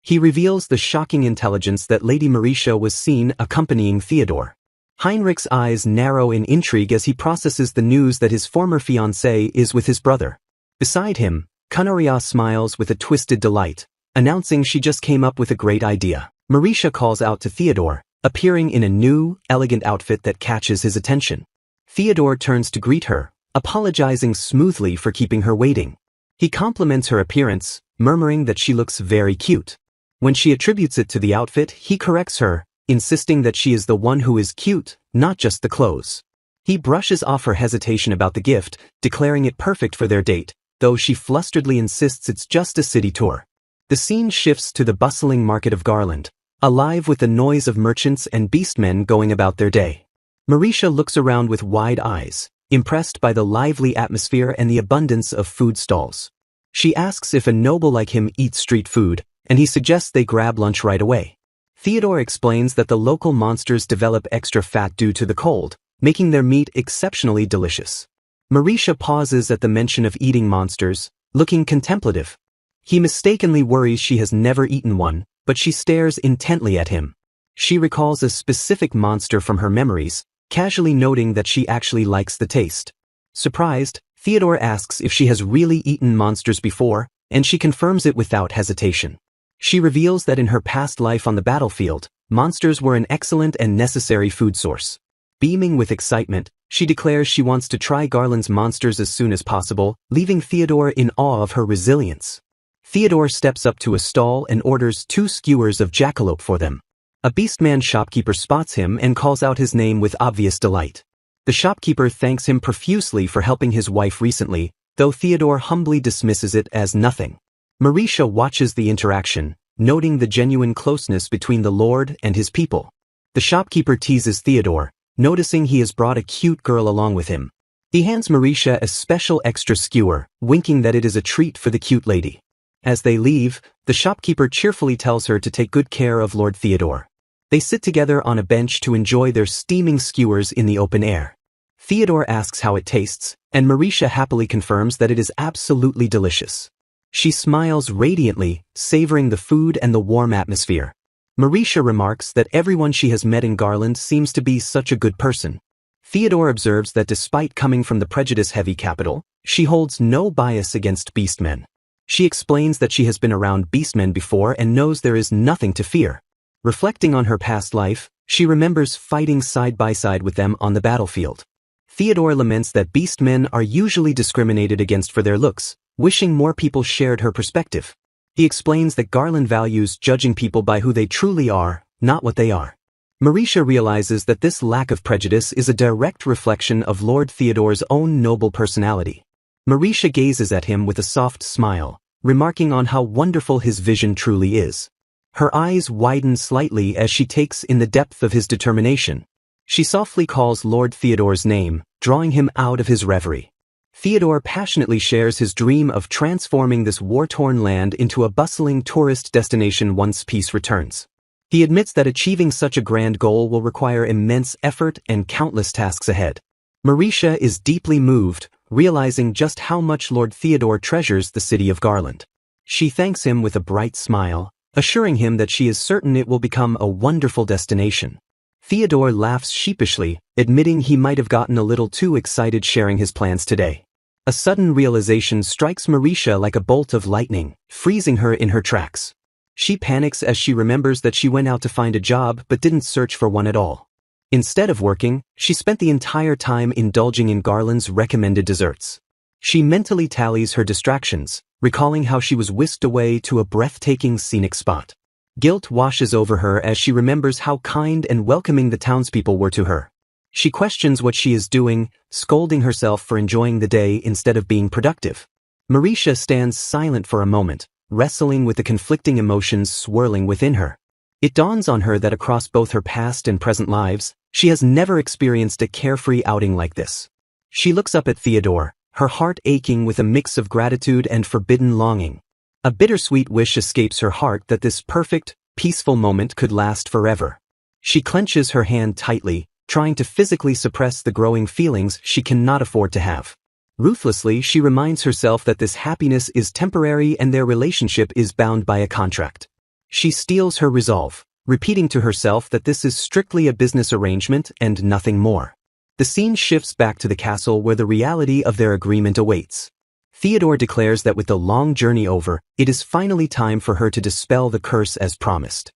He reveals the shocking intelligence that Lady Marisha was seen accompanying Theodore. Heinrich's eyes narrow in intrigue as he processes the news that his former fiancée is with his brother. Beside him, Kanaria smiles with a twisted delight, announcing she just came up with a great idea. Marisha calls out to Theodore, appearing in a new, elegant outfit that catches his attention. Theodore turns to greet her, apologizing smoothly for keeping her waiting. He compliments her appearance, murmuring that she looks very cute. When she attributes it to the outfit, he corrects her, insisting that she is the one who is cute, not just the clothes. He brushes off her hesitation about the gift, declaring it perfect for their date, though she flusteredly insists it's just a city tour. The scene shifts to the bustling market of Garland, alive with the noise of merchants and beastmen going about their day. Marisha looks around with wide eyes, impressed by the lively atmosphere and the abundance of food stalls. She asks if a noble like him eats street food, and he suggests they grab lunch right away. Theodore explains that the local monsters develop extra fat due to the cold, making their meat exceptionally delicious. Marisha pauses at the mention of eating monsters, looking contemplative. He mistakenly worries she has never eaten one, but she stares intently at him. She recalls a specific monster from her memories, casually noting that she actually likes the taste. Surprised, Theodore asks if she has really eaten monsters before, and she confirms it without hesitation. She reveals that in her past life on the battlefield, monsters were an excellent and necessary food source. Beaming with excitement, she declares she wants to try Garland's monsters as soon as possible, leaving Theodore in awe of her resilience. Theodore steps up to a stall and orders 2 skewers of jackalope for them. A beastman shopkeeper spots him and calls out his name with obvious delight. The shopkeeper thanks him profusely for helping his wife recently, though Theodore humbly dismisses it as nothing. Marisha watches the interaction, noting the genuine closeness between the Lord and his people. The shopkeeper teases Theodore, noticing he has brought a cute girl along with him. He hands Marisha a special extra skewer, winking that it is a treat for the cute lady. As they leave, the shopkeeper cheerfully tells her to take good care of Lord Theodore. They sit together on a bench to enjoy their steaming skewers in the open air. Theodore asks how it tastes, and Marisha happily confirms that it is absolutely delicious. She smiles radiantly, savoring the food and the warm atmosphere. Marisha remarks that everyone she has met in Garland seems to be such a good person. Theodore observes that despite coming from the prejudice-heavy capital, she holds no bias against beastmen. She explains that she has been around beastmen before and knows there is nothing to fear. Reflecting on her past life, she remembers fighting side by side with them on the battlefield. Theodore laments that beastmen are usually discriminated against for their looks, wishing more people shared her perspective. He explains that Garland values judging people by who they truly are, not what they are. Marisha realizes that this lack of prejudice is a direct reflection of Lord Theodore's own noble personality. Marisha gazes at him with a soft smile, remarking on how wonderful his vision truly is. Her eyes widen slightly as she takes in the depth of his determination. She softly calls Lord Theodore's name, drawing him out of his reverie. Theodore passionately shares his dream of transforming this war-torn land into a bustling tourist destination once peace returns. He admits that achieving such a grand goal will require immense effort and countless tasks ahead. Marisha is deeply moved, realizing just how much Lord Theodore treasures the city of Garland. She thanks him with a bright smile, assuring him that she is certain it will become a wonderful destination. Theodore laughs sheepishly, admitting he might have gotten a little too excited sharing his plans today. A sudden realization strikes Marisha like a bolt of lightning, freezing her in her tracks. She panics as she remembers that she went out to find a job but didn't search for one at all. Instead of working, she spent the entire time indulging in Garland's recommended desserts. She mentally tallies her distractions, recalling how she was whisked away to a breathtaking scenic spot. Guilt washes over her as she remembers how kind and welcoming the townspeople were to her. She questions what she is doing, scolding herself for enjoying the day instead of being productive. Marisha stands silent for a moment, wrestling with the conflicting emotions swirling within her. It dawns on her that across both her past and present lives, she has never experienced a carefree outing like this. She looks up at Theodore, her heart aching with a mix of gratitude and forbidden longing. A bittersweet wish escapes her heart that this perfect, peaceful moment could last forever. She clenches her hand tightly, trying to physically suppress the growing feelings she cannot afford to have. Ruthlessly, she reminds herself that this happiness is temporary and their relationship is bound by a contract. She steels her resolve, repeating to herself that this is strictly a business arrangement and nothing more. The scene shifts back to the castle where the reality of their agreement awaits. Theodore declares that with the long journey over, it is finally time for her to dispel the curse as promised.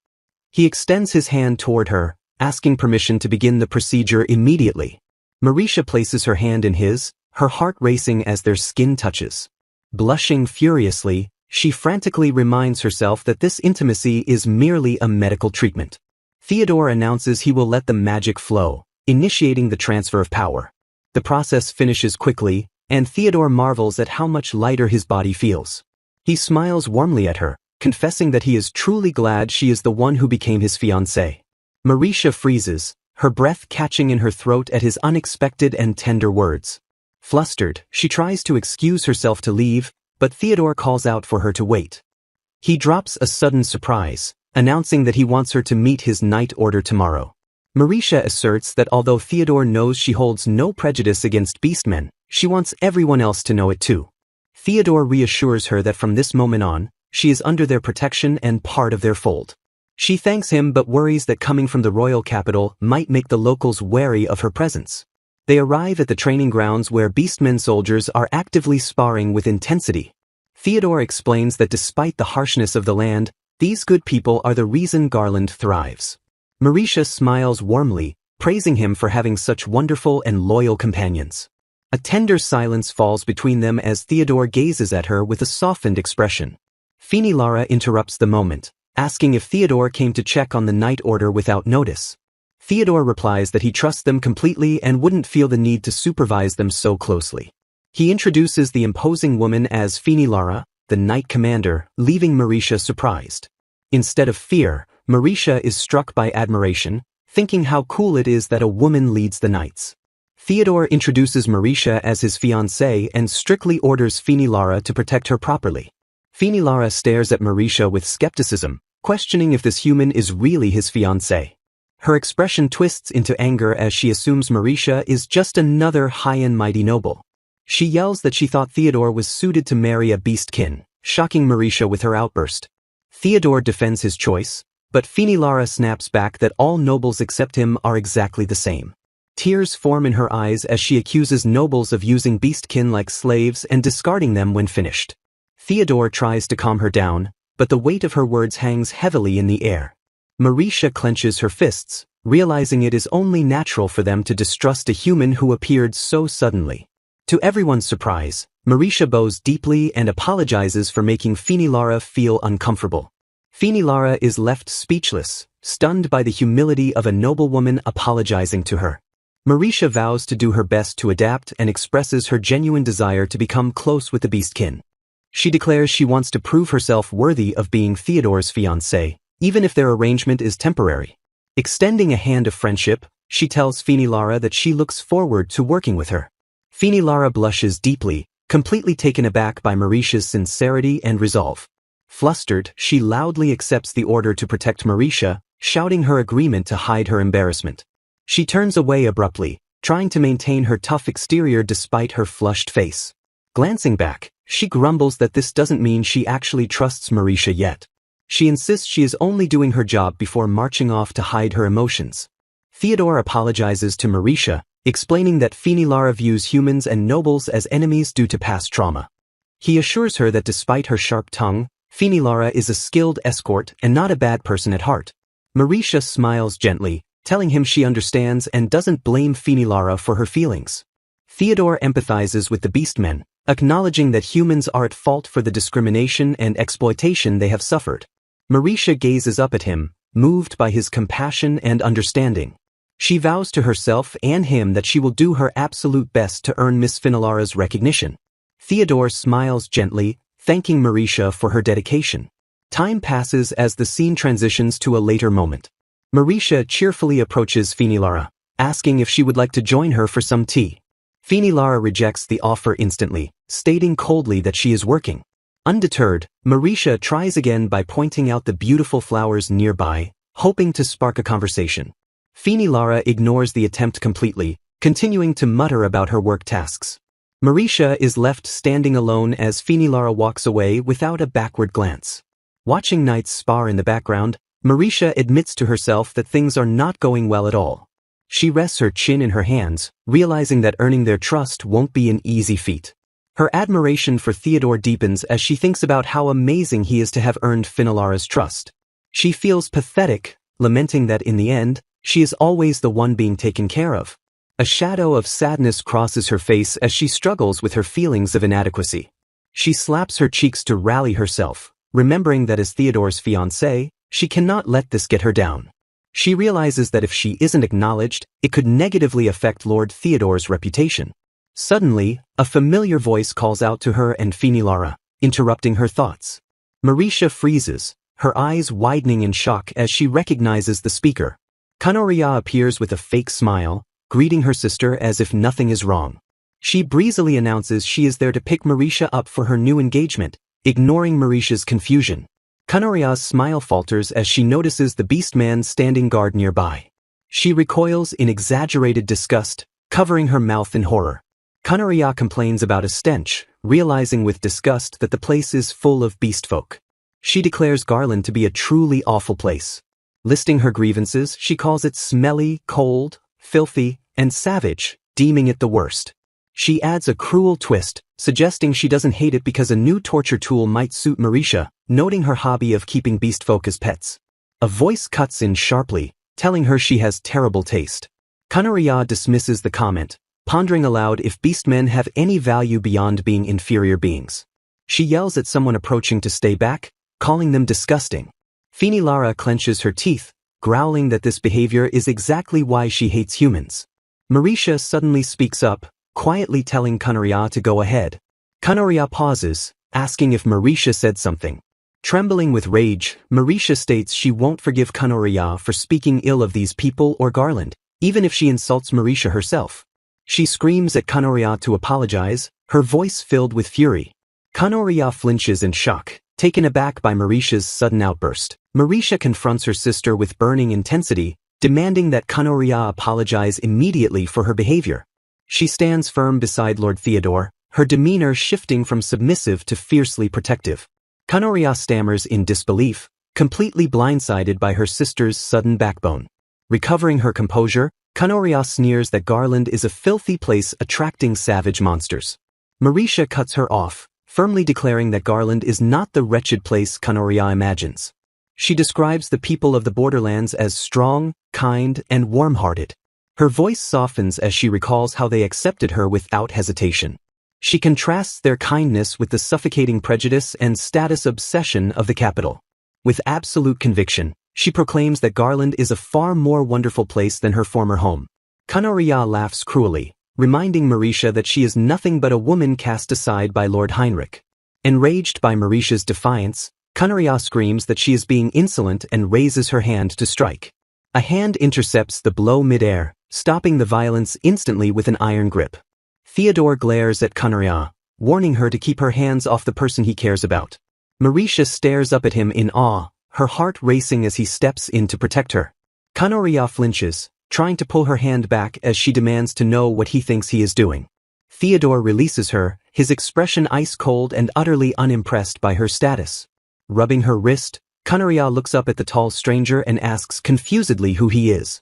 He extends his hand toward her, asking permission to begin the procedure immediately. Marisha places her hand in his, her heart racing as their skin touches. Blushing furiously, she frantically reminds herself that this intimacy is merely a medical treatment. Theodore announces he will let the magic flow, initiating the transfer of power. The process finishes quickly, and Theodore marvels at how much lighter his body feels. He smiles warmly at her, confessing that he is truly glad she is the one who became his fiancée. Marisha freezes, her breath catching in her throat at his unexpected and tender words. Flustered, she tries to excuse herself to leave, but Theodore calls out for her to wait. He drops a sudden surprise, announcing that he wants her to meet his night order tomorrow. Marisha asserts that although Theodore knows she holds no prejudice against beastmen, she wants everyone else to know it too. Theodore reassures her that from this moment on, she is under their protection and part of their fold. She thanks him but worries that coming from the royal capital might make the locals wary of her presence. They arrive at the training grounds where beastmen soldiers are actively sparring with intensity. Theodore explains that despite the harshness of the land, these good people are the reason Garland thrives. Marisha smiles warmly, praising him for having such wonderful and loyal companions. A tender silence falls between them as Theodore gazes at her with a softened expression. Finilara interrupts the moment, asking if Theodore came to check on the night order without notice. Theodore replies that he trusts them completely and wouldn't feel the need to supervise them so closely. He introduces the imposing woman as Finilara, the Knight Commander, leaving Marisha surprised. Instead of fear, Marisha is struck by admiration, thinking how cool it is that a woman leads the knights. Theodore introduces Marisha as his fiancée and strictly orders Finilara to protect her properly. Finilara stares at Marisha with skepticism, questioning if this human is really his fiancée. Her expression twists into anger as she assumes Marisha is just another high and mighty noble. She yells that she thought Theodore was suited to marry a beastkin, shocking Marisha with her outburst. Theodore defends his choice, but Finilara snaps back that all nobles except him are exactly the same. Tears form in her eyes as she accuses nobles of using beastkin like slaves and discarding them when finished. Theodore tries to calm her down, but the weight of her words hangs heavily in the air. Marisha clenches her fists, realizing it is only natural for them to distrust a human who appeared so suddenly. To everyone's surprise, Marisha bows deeply and apologizes for making Finilara feel uncomfortable. Finilara is left speechless, stunned by the humility of a noblewoman apologizing to her. Marisha vows to do her best to adapt and expresses her genuine desire to become close with the beastkin. She declares she wants to prove herself worthy of being Theodore's fiancée, even if their arrangement is temporary. Extending a hand of friendship, she tells Finilara that she looks forward to working with her. Finilara blushes deeply, completely taken aback by Marisha's sincerity and resolve. Flustered, she loudly accepts the order to protect Marisha, shouting her agreement to hide her embarrassment. She turns away abruptly, trying to maintain her tough exterior despite her flushed face. Glancing back, she grumbles that this doesn't mean she actually trusts Marisha yet. She insists she is only doing her job before marching off to hide her emotions. Theodore apologizes to Marisha, explaining that Finilara views humans and nobles as enemies due to past trauma. He assures her that despite her sharp tongue, Finilara is a skilled escort and not a bad person at heart. Marisha smiles gently, telling him she understands and doesn't blame Finilara for her feelings. Theodore empathizes with the beastmen, acknowledging that humans are at fault for the discrimination and exploitation they have suffered. Marisha gazes up at him, moved by his compassion and understanding. She vows to herself and him that she will do her absolute best to earn Miss Finilara's recognition. Theodore smiles gently, thanking Marisha for her dedication. Time passes as the scene transitions to a later moment. Marisha cheerfully approaches Finilara, asking if she would like to join her for some tea. Finilara rejects the offer instantly, stating coldly that she is working. Undeterred, Marisha tries again by pointing out the beautiful flowers nearby, hoping to spark a conversation. Finilara ignores the attempt completely, continuing to mutter about her work tasks. Marisha is left standing alone as Finilara walks away without a backward glance. Watching knights spar in the background, Marisha admits to herself that things are not going well at all. She rests her chin in her hands, realizing that earning their trust won't be an easy feat. Her admiration for Theodore deepens as she thinks about how amazing he is to have earned Finilara's trust. She feels pathetic, lamenting that in the end, She is always the one being taken care of. A shadow of sadness crosses her face as she struggles with her feelings of inadequacy. She slaps her cheeks to rally herself, remembering that as Theodore's fiancée, she cannot let this get her down. She realizes that if she isn't acknowledged, it could negatively affect Lord Theodore's reputation. Suddenly, a familiar voice calls out to her and Finilara, interrupting her thoughts. Marisha freezes, her eyes widening in shock as she recognizes the speaker. Kanoria appears with a fake smile, greeting her sister as if nothing is wrong. She breezily announces she is there to pick Marisha up for her new engagement, ignoring Marisha's confusion. Kanoria's smile falters as she notices the beastman standing guard nearby. She recoils in exaggerated disgust, covering her mouth in horror. Kanoria complains about a stench, realizing with disgust that the place is full of beastfolk. She declares Garland to be a truly awful place. Listing her grievances, she calls it smelly, cold, filthy, and savage, deeming it the worst. She adds a cruel twist, suggesting she doesn't hate it because a new torture tool might suit Marisha, noting her hobby of keeping beastfolk as pets. A voice cuts in sharply, telling her she has terrible taste. Kanoria dismisses the comment, pondering aloud if beastmen have any value beyond being inferior beings. She yells at someone approaching to stay back, calling them disgusting. Finilara clenches her teeth, growling that this behavior is exactly why she hates humans. Marisha suddenly speaks up, quietly telling Kanoria to go ahead. Kanoria pauses, asking if Marisha said something. Trembling with rage, Marisha states she won't forgive Kanoria for speaking ill of these people or Garland, even if she insults Marisha herself. She screams at Kanoria to apologize, her voice filled with fury. Kanoria flinches in shock, taken aback by Marisha's sudden outburst. Marisha confronts her sister with burning intensity, demanding that Kanoria apologize immediately for her behavior. She stands firm beside Lord Theodore, her demeanor shifting from submissive to fiercely protective. Kanoria stammers in disbelief, completely blindsided by her sister's sudden backbone. Recovering her composure, Kanoria sneers that Garland is a filthy place attracting savage monsters. Marisha cuts her off, firmly declaring that Garland is not the wretched place Kanoria imagines. She describes the people of the borderlands as strong, kind, and warm-hearted. Her voice softens as she recalls how they accepted her without hesitation. She contrasts their kindness with the suffocating prejudice and status obsession of the capital. With absolute conviction, she proclaims that Garland is a far more wonderful place than her former home. Kanoria laughs cruelly, reminding Marisha that she is nothing but a woman cast aside by Lord Heinrich. Enraged by Marisha's defiance, Kanoria screams that she is being insolent and raises her hand to strike. A hand intercepts the blow mid-air, stopping the violence instantly with an iron grip. Theodore glares at Kanoria, warning her to keep her hands off the person he cares about. Marisha stares up at him in awe, her heart racing as he steps in to protect her. Kanoria flinches, trying to pull her hand back as she demands to know what he thinks he is doing. Theodore releases her, his expression ice-cold and utterly unimpressed by her status. Rubbing her wrist, Kanoria looks up at the tall stranger and asks confusedly who he is.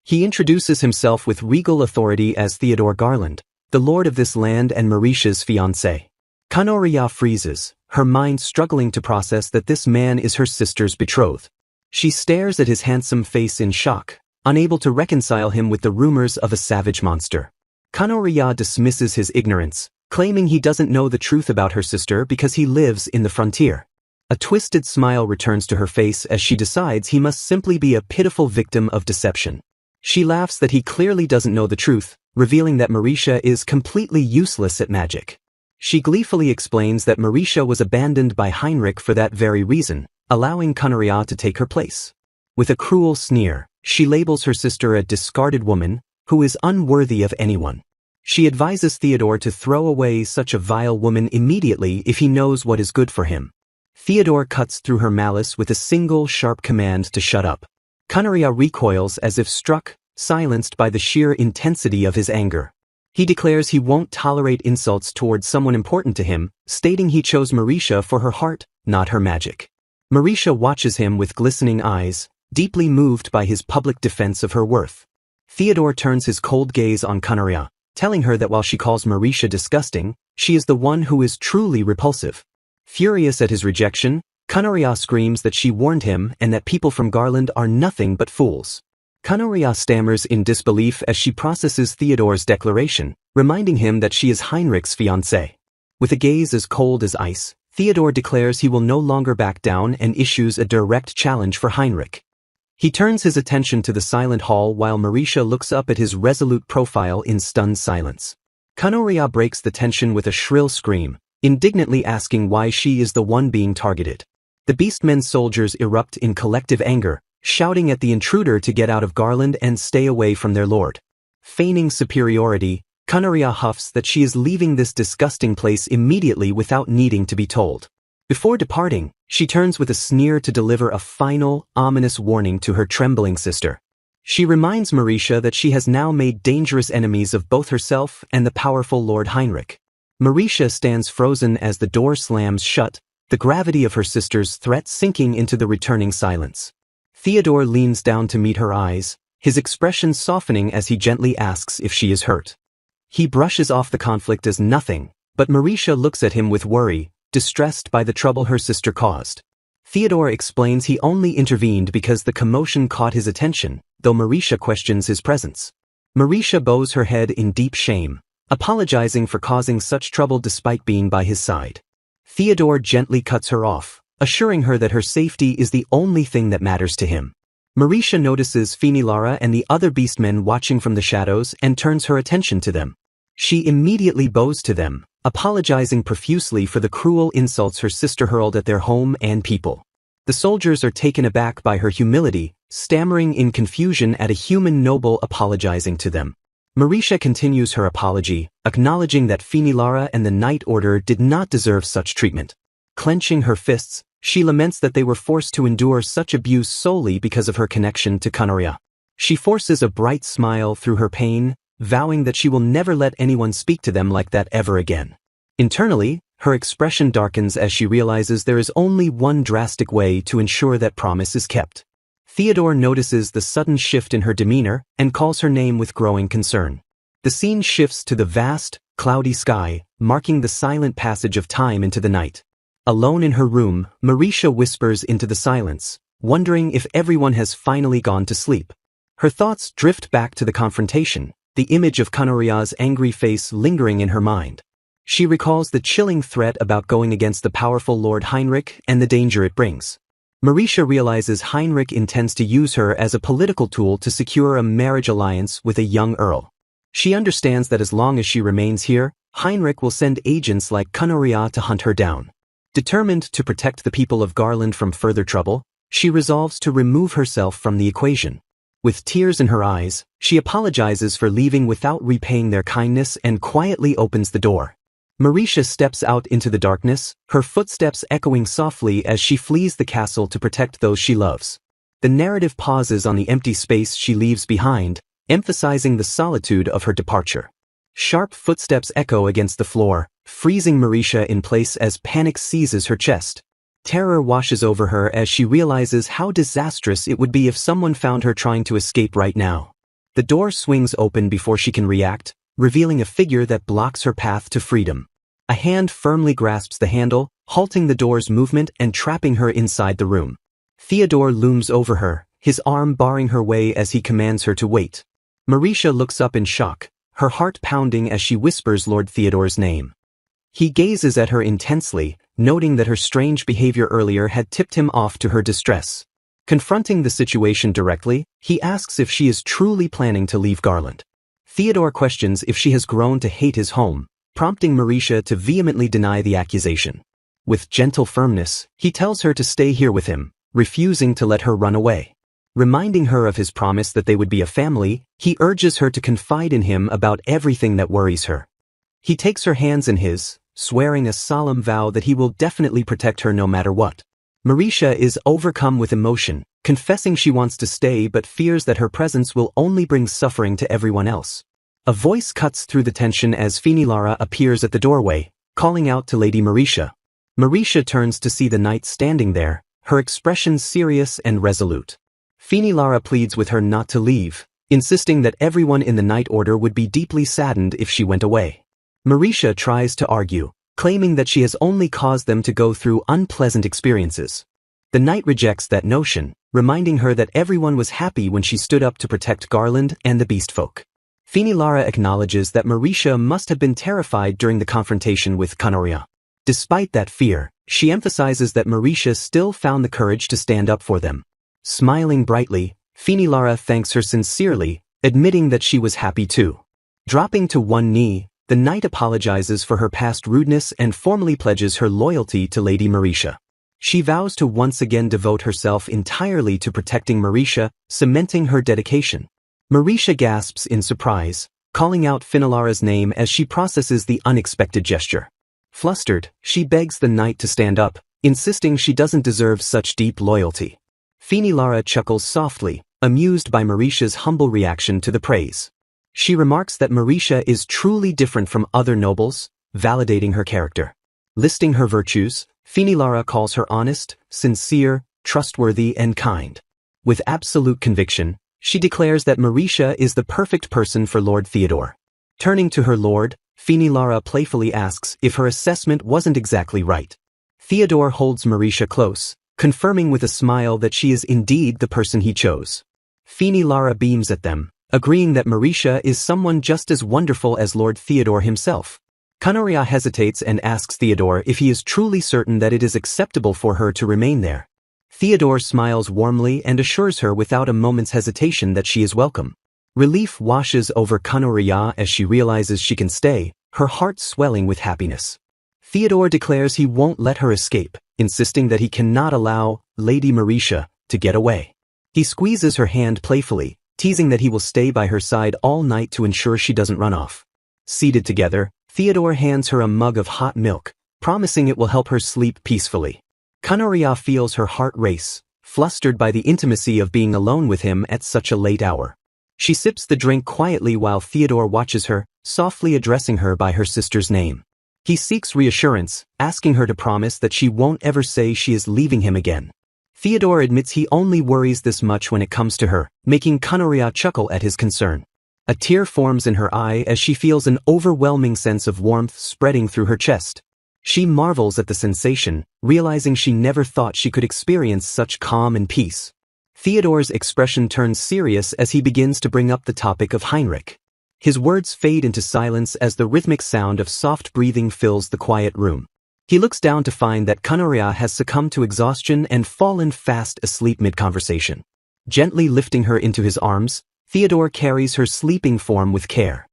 He introduces himself with regal authority as Theodore Garland, the lord of this land and Marisha's fiancé. Kanoria freezes, her mind struggling to process that this man is her sister's betrothed. She stares at his handsome face in shock, unable to reconcile him with the rumors of a savage monster. Kanoria dismisses his ignorance, claiming he doesn't know the truth about her sister because he lives in the frontier. A twisted smile returns to her face as she decides he must simply be a pitiful victim of deception. She laughs that he clearly doesn't know the truth, revealing that Marisha is completely useless at magic. She gleefully explains that Marisha was abandoned by Heinrich for that very reason, allowing Kanoria to take her place. With a cruel sneer, she labels her sister a discarded woman, who is unworthy of anyone. She advises Theodore to throw away such a vile woman immediately if he knows what is good for him. Theodore cuts through her malice with a single sharp command to shut up. Kanoria recoils as if struck, silenced by the sheer intensity of his anger. He declares he won't tolerate insults towards someone important to him, stating he chose Marisha for her heart, not her magic. Marisha watches him with glistening eyes, deeply moved by his public defense of her worth. Theodore turns his cold gaze on Kanoria, telling her that while she calls Marisha disgusting, she is the one who is truly repulsive. Furious at his rejection, Kanoria screams that she warned him and that people from Garland are nothing but fools. Kanoria stammers in disbelief as she processes Theodore's declaration, reminding him that she is Heinrich's fiancée. With a gaze as cold as ice, Theodore declares he will no longer back down and issues a direct challenge for Heinrich. He turns his attention to the silent hall while Mauricia looks up at his resolute profile in stunned silence. Kanoria breaks the tension with a shrill scream, indignantly asking why she is the one being targeted. The Beastmen's soldiers erupt in collective anger, shouting at the intruder to get out of Garland and stay away from their lord. Feigning superiority, Kanoria huffs that she is leaving this disgusting place immediately without needing to be told. Before departing, she turns with a sneer to deliver a final, ominous warning to her trembling sister. She reminds Mauricia that she has now made dangerous enemies of both herself and the powerful Lord Heinrich. Mauricia stands frozen as the door slams shut, the gravity of her sister's threat sinking into the returning silence. Theodore leans down to meet her eyes, his expression softening as he gently asks if she is hurt. He brushes off the conflict as nothing, but Mauricia looks at him with worry, distressed by the trouble her sister caused. Theodore explains he only intervened because the commotion caught his attention, though Mauricia questions his presence. Mauricia bows her head in deep shame, apologizing for causing such trouble despite being by his side. Theodore gently cuts her off, assuring her that her safety is the only thing that matters to him. Mauricia notices Finilara and the other beastmen watching from the shadows and turns her attention to them. She immediately bows to them, apologizing profusely for the cruel insults her sister hurled at their home and people. The soldiers are taken aback by her humility, stammering in confusion at a human noble apologizing to them. Mauricia continues her apology, acknowledging that Finilara and the Night Order did not deserve such treatment. Clenching her fists, she laments that they were forced to endure such abuse solely because of her connection to Kanoria. She forces a bright smile through her pain, vowing that she will never let anyone speak to them like that ever again. Internally, her expression darkens as she realizes there is only one drastic way to ensure that promise is kept. Theodore notices the sudden shift in her demeanor and calls her name with growing concern. The scene shifts to the vast, cloudy sky, marking the silent passage of time into the night. Alone in her room, Mauricia whispers into the silence, wondering if everyone has finally gone to sleep. Her thoughts drift back to the confrontation, the image of Kanoria's angry face lingering in her mind. She recalls the chilling threat about going against the powerful Lord Heinrich and the danger it brings. Mauricia realizes Heinrich intends to use her as a political tool to secure a marriage alliance with a young earl. She understands that as long as she remains here, Heinrich will send agents like Kanoria to hunt her down. Determined to protect the people of Garland from further trouble, she resolves to remove herself from the equation. With tears in her eyes, she apologizes for leaving without repaying their kindness and quietly opens the door. Mauricia steps out into the darkness, her footsteps echoing softly as she flees the castle to protect those she loves. The narrative pauses on the empty space she leaves behind, emphasizing the solitude of her departure. Sharp footsteps echo against the floor, freezing Mauricia in place as panic seizes her chest. Terror washes over her as she realizes how disastrous it would be if someone found her trying to escape right now. The door swings open before she can react, revealing a figure that blocks her path to freedom. A hand firmly grasps the handle, halting the door's movement and trapping her inside the room. Theodore looms over her, his arm barring her way as he commands her to wait. Mauricia looks up in shock, her heart pounding as she whispers Lord Theodore's name. He gazes at her intensely, noting that her strange behavior earlier had tipped him off to her distress. Confronting the situation directly, he asks if she is truly planning to leave Garland. Theodore questions if she has grown to hate his home, prompting Mauricia to vehemently deny the accusation. With gentle firmness, he tells her to stay here with him, refusing to let her run away. Reminding her of his promise that they would be a family, he urges her to confide in him about everything that worries her. He takes her hands in his, swearing a solemn vow that he will definitely protect her no matter what. Mauricia is overcome with emotion, confessing she wants to stay but fears that her presence will only bring suffering to everyone else. A voice cuts through the tension as Finilara appears at the doorway, calling out to Lady Mauricia. Mauricia turns to see the knight standing there, her expression serious and resolute. Finilara pleads with her not to leave, insisting that everyone in the Night Order would be deeply saddened if she went away. Mauricia tries to argue, claiming that she has only caused them to go through unpleasant experiences. The knight rejects that notion, reminding her that everyone was happy when she stood up to protect Garland and the Beastfolk. Finilara acknowledges that Marisha must have been terrified during the confrontation with Kanoria. Despite that fear, she emphasizes that Marisha still found the courage to stand up for them. Smiling brightly, Finilara thanks her sincerely, admitting that she was happy too. Dropping to one knee, the knight apologizes for her past rudeness and formally pledges her loyalty to Lady Marisha. She vows to once again devote herself entirely to protecting Marisha, cementing her dedication. Marisha gasps in surprise, calling out Finilara's name as she processes the unexpected gesture. Flustered, she begs the knight to stand up, insisting she doesn't deserve such deep loyalty. Finilara chuckles softly, amused by Marisha's humble reaction to the praise. She remarks that Marisha is truly different from other nobles, validating her character. Listing her virtues, Finilara calls her honest, sincere, trustworthy, and kind. With absolute conviction, she declares that Marisha is the perfect person for Lord Theodore. Turning to her lord, Finilara playfully asks if her assessment wasn't exactly right. Theodore holds Marisha close, confirming with a smile that she is indeed the person he chose. Finilara beams at them, agreeing that Marisha is someone just as wonderful as Lord Theodore himself. Kanoria hesitates and asks Theodore if he is truly certain that it is acceptable for her to remain there. Theodore smiles warmly and assures her without a moment's hesitation that she is welcome. Relief washes over Kanoria as she realizes she can stay, her heart swelling with happiness. Theodore declares he won't let her escape, insisting that he cannot allow Lady Marisha to get away. He squeezes her hand playfully, teasing that he will stay by her side all night to ensure she doesn't run off. Seated together, Theodore hands her a mug of hot milk, promising it will help her sleep peacefully. Kanoria feels her heart race, flustered by the intimacy of being alone with him at such a late hour. She sips the drink quietly while Theodore watches her, softly addressing her by her sister's name. He seeks reassurance, asking her to promise that she won't ever say she is leaving him again. Theodore admits he only worries this much when it comes to her, making Kanoria chuckle at his concern. A tear forms in her eye as she feels an overwhelming sense of warmth spreading through her chest. She marvels at the sensation, realizing she never thought she could experience such calm and peace. Theodore's expression turns serious as he begins to bring up the topic of Heinrich. His words fade into silence as the rhythmic sound of soft breathing fills the quiet room. He looks down to find that Kanoria has succumbed to exhaustion and fallen fast asleep mid-conversation. Gently lifting her into his arms, Theodore carries her sleeping form with care.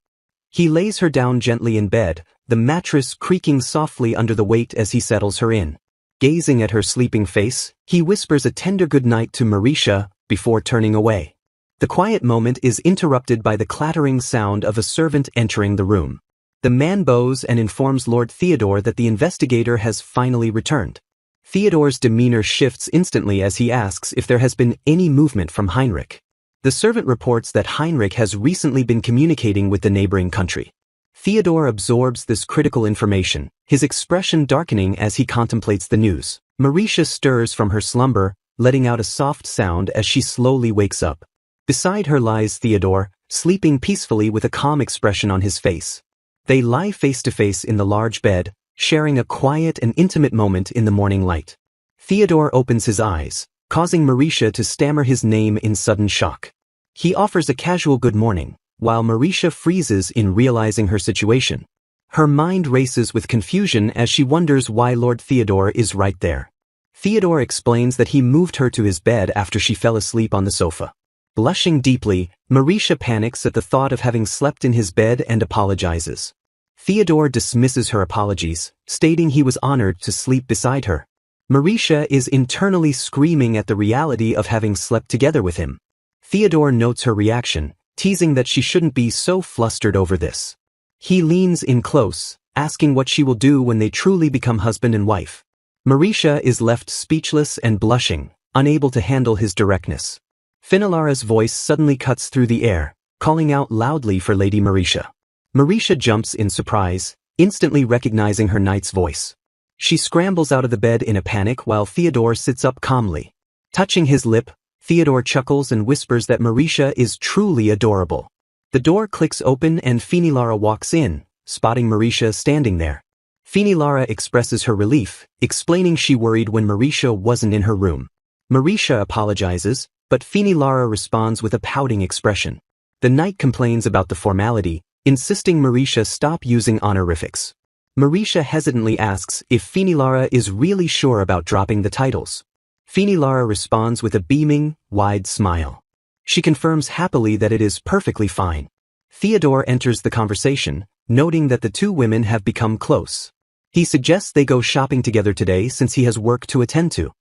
He lays her down gently in bed, the mattress creaking softly under the weight as he settles her in. Gazing at her sleeping face, he whispers a tender goodnight to Marisha before turning away. The quiet moment is interrupted by the clattering sound of a servant entering the room. The man bows and informs Lord Theodore that the investigator has finally returned. Theodore's demeanor shifts instantly as he asks if there has been any movement from Heinrich. The servant reports that Heinrich has recently been communicating with the neighboring country. Theodore absorbs this critical information, his expression darkening as he contemplates the news. Marisha stirs from her slumber, letting out a soft sound as she slowly wakes up. Beside her lies Theodore, sleeping peacefully with a calm expression on his face. They lie face to face in the large bed, sharing a quiet and intimate moment in the morning light. Theodore opens his eyes, causing Marisha to stammer his name in sudden shock. He offers a casual good morning, while Marisha freezes in realizing her situation. Her mind races with confusion as she wonders why Lord Theodore is right there. Theodore explains that he moved her to his bed after she fell asleep on the sofa. Blushing deeply, Marisha panics at the thought of having slept in his bed and apologizes. Theodore dismisses her apologies, stating he was honored to sleep beside her. Marisha is internally screaming at the reality of having slept together with him. Theodore notes her reaction, teasing that she shouldn't be so flustered over this. He leans in close, asking what she will do when they truly become husband and wife. Marisha is left speechless and blushing, unable to handle his directness. Finilara's voice suddenly cuts through the air, calling out loudly for Lady Marisha. Marisha jumps in surprise, instantly recognizing her knight's voice. She scrambles out of the bed in a panic while Theodore sits up calmly. Touching his lip, Theodore chuckles and whispers that Marisha is truly adorable. The door clicks open and Finilara walks in, spotting Marisha standing there. Finilara expresses her relief, explaining she worried when Marisha wasn't in her room. Marisha apologizes, but Lara responds with a pouting expression. The knight complains about the formality, insisting Marisha stop using honorifics. Marisha hesitantly asks if Lara is really sure about dropping the titles. Lara responds with a beaming, wide smile. She confirms happily that it is perfectly fine. Theodore enters the conversation, noting that the two women have become close. He suggests they go shopping together today since he has work to attend to.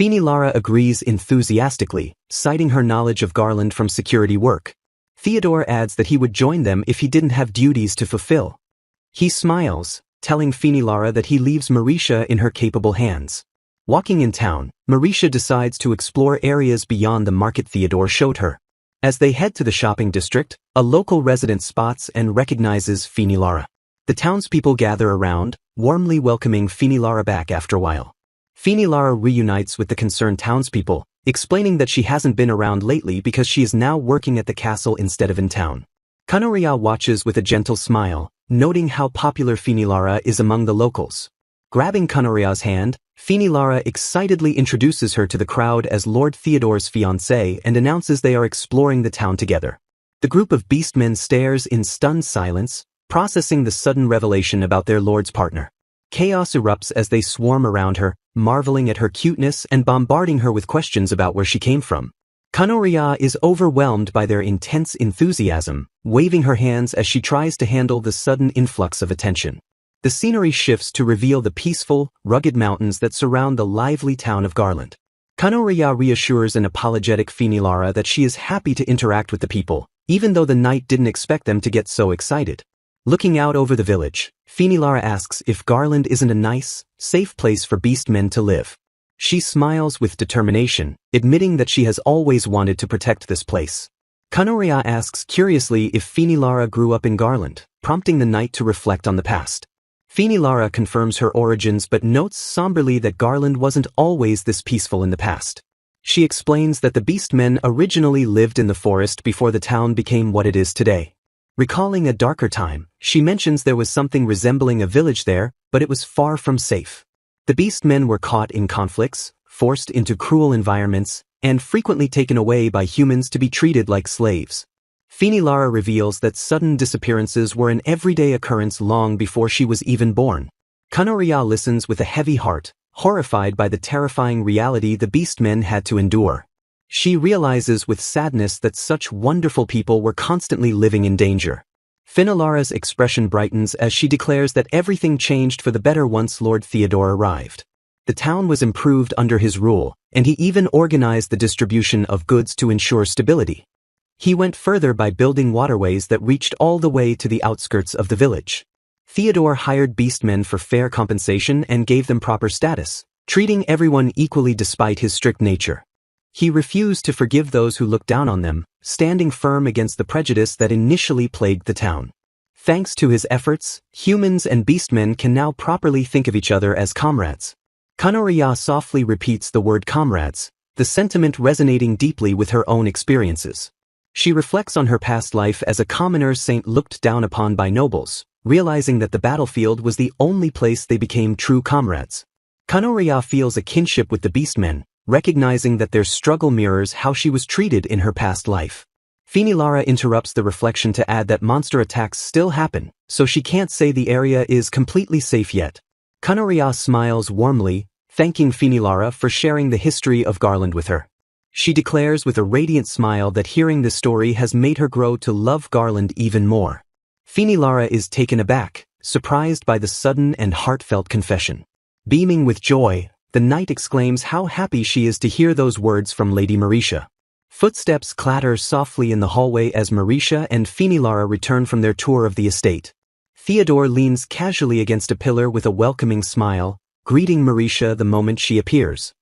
Lara agrees enthusiastically, citing her knowledge of Garland from security work. Theodore adds that he would join them if he didn't have duties to fulfill. He smiles, telling Lara that he leaves Marisha in her capable hands. Walking in town, Marisha decides to explore areas beyond the market Theodore showed her. As they head to the shopping district, a local resident spots and recognizes Lara. The townspeople gather around, warmly welcoming Lara back after a while. Lara reunites with the concerned townspeople, explaining that she hasn't been around lately because she is now working at the castle instead of in town. Kanoria watches with a gentle smile, noting how popular Lara is among the locals. Grabbing Kanoria's hand, Lara excitedly introduces her to the crowd as Lord Theodore's fiancée and announces they are exploring the town together. The group of beastmen stares in stunned silence, processing the sudden revelation about their lord's partner. Chaos erupts as they swarm around her, marveling at her cuteness and bombarding her with questions about where she came from. Kanoria is overwhelmed by their intense enthusiasm, waving her hands as she tries to handle the sudden influx of attention. The scenery shifts to reveal the peaceful, rugged mountains that surround the lively town of Garland. Kanoria reassures an apologetic Lara that she is happy to interact with the people, even though the knight didn't expect them to get so excited. Looking out over the village, Lara asks if Garland isn't a nice, safe place for beastmen to live. She smiles with determination, admitting that she has always wanted to protect this place. Kanoria asks curiously if Lara grew up in Garland, prompting the knight to reflect on the past. Lara confirms her origins but notes somberly that Garland wasn't always this peaceful in the past. She explains that the beastmen originally lived in the forest before the town became what it is today. Recalling a darker time, she mentions there was something resembling a village there, but it was far from safe. The beastmen were caught in conflicts, forced into cruel environments, and frequently taken away by humans to be treated like slaves. Lara reveals that sudden disappearances were an everyday occurrence long before she was even born. Kanoria listens with a heavy heart, horrified by the terrifying reality the beastmen had to endure. She realizes with sadness that such wonderful people were constantly living in danger. Lara's expression brightens as she declares that everything changed for the better once Lord Theodore arrived. The town was improved under his rule, and he even organized the distribution of goods to ensure stability. He went further by building waterways that reached all the way to the outskirts of the village. Theodore hired beastmen for fair compensation and gave them proper status, treating everyone equally despite his strict nature. He refused to forgive those who looked down on them, standing firm against the prejudice that initially plagued the town. Thanks to his efforts, humans and beastmen can now properly think of each other as comrades. Kanoria softly repeats the word comrades, the sentiment resonating deeply with her own experiences. She reflects on her past life as a commoner saint looked down upon by nobles, realizing that the battlefield was the only place they became true comrades. Kanoria feels a kinship with the beastmen, recognizing that their struggle mirrors how she was treated in her past life. Lara interrupts the reflection to add that monster attacks still happen, so she can't say the area is completely safe yet. Kanoria smiles warmly, thanking Lara for sharing the history of Garland with her. She declares with a radiant smile that hearing this story has made her grow to love Garland even more. Lara is taken aback, surprised by the sudden and heartfelt confession. Beaming with joy, the knight exclaims how happy she is to hear those words from Lady Marisha. Footsteps clatter softly in the hallway as Marisha and Lara return from their tour of the estate. Theodore leans casually against a pillar with a welcoming smile, greeting Marisha the moment she appears.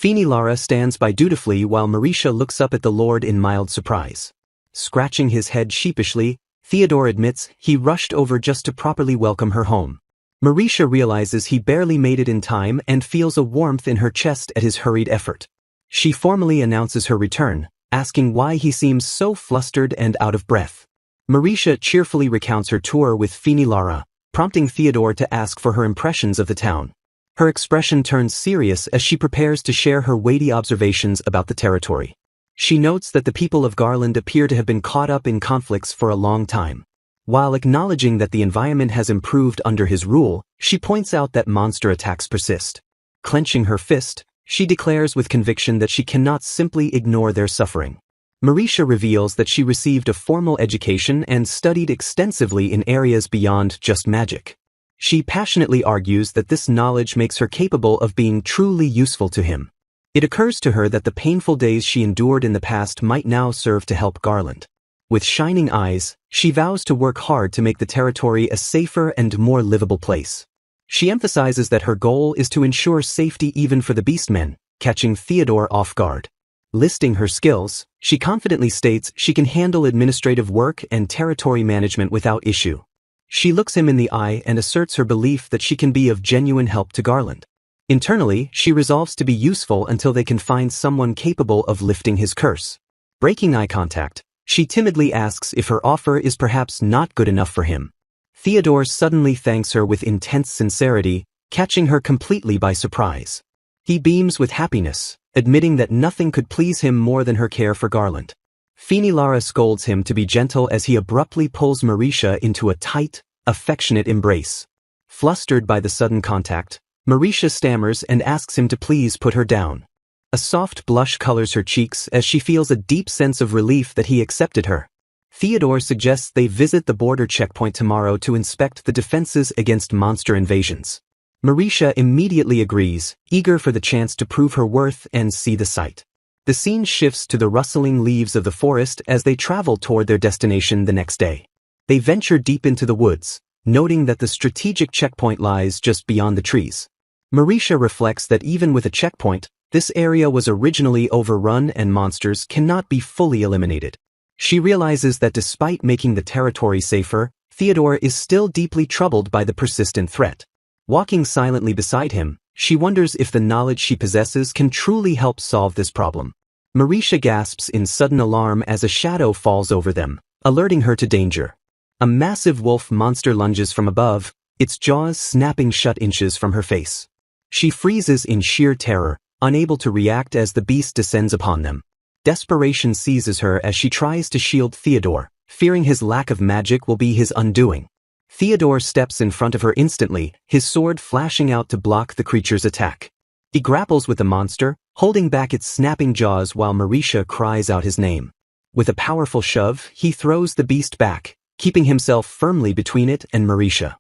Lara stands by dutifully while Marisha looks up at the lord in mild surprise. Scratching his head sheepishly, Theodore admits he rushed over just to properly welcome her home. Marisha realizes he barely made it in time and feels a warmth in her chest at his hurried effort. She formally announces her return, asking why he seems so flustered and out of breath. Marisha cheerfully recounts her tour with Lara, prompting Theodore to ask for her impressions of the town. Her expression turns serious as she prepares to share her weighty observations about the territory. She notes that the people of Garland appear to have been caught up in conflicts for a long time. While acknowledging that the environment has improved under his rule, she points out that monster attacks persist. Clenching her fist, she declares with conviction that she cannot simply ignore their suffering. Marisha reveals that she received a formal education and studied extensively in areas beyond just magic. She passionately argues that this knowledge makes her capable of being truly useful to him. It occurs to her that the painful days she endured in the past might now serve to help Garland. With shining eyes, she vows to work hard to make the territory a safer and more livable place. She emphasizes that her goal is to ensure safety even for the Beastmen, catching Theodore off guard. Listing her skills, she confidently states she can handle administrative work and territory management without issue. She looks him in the eye and asserts her belief that she can be of genuine help to Garland. Internally, she resolves to be useful until they can find someone capable of lifting his curse. Breaking eye contact, she timidly asks if her offer is perhaps not good enough for him. Theodore suddenly thanks her with intense sincerity, catching her completely by surprise. He beams with happiness, admitting that nothing could please him more than her care for Garland. Finilara scolds him to be gentle as he abruptly pulls Marisha into a tight, affectionate embrace. Flustered by the sudden contact, Marisha stammers and asks him to please put her down. A soft blush colors her cheeks as she feels a deep sense of relief that he accepted her. Theodore suggests they visit the border checkpoint tomorrow to inspect the defenses against monster invasions. Marisha immediately agrees, eager for the chance to prove her worth and see the sight. The scene shifts to the rustling leaves of the forest as they travel toward their destination the next day. They venture deep into the woods, noting that the strategic checkpoint lies just beyond the trees. Marisha reflects that even with a checkpoint, this area was originally overrun and monsters cannot be fully eliminated. She realizes that despite making the territory safer, Theodore is still deeply troubled by the persistent threat. Walking silently beside him, she wonders if the knowledge she possesses can truly help solve this problem. Marisha gasps in sudden alarm as a shadow falls over them, alerting her to danger. A massive wolf monster lunges from above, its jaws snapping shut inches from her face. She freezes in sheer terror, unable to react as the beast descends upon them. Desperation seizes her as she tries to shield Theodore, fearing his lack of magic will be his undoing. Theodore steps in front of her instantly, his sword flashing out to block the creature's attack. He grapples with the monster, holding back its snapping jaws while Marisha cries out his name. With a powerful shove, he throws the beast back, keeping himself firmly between it and Marisha.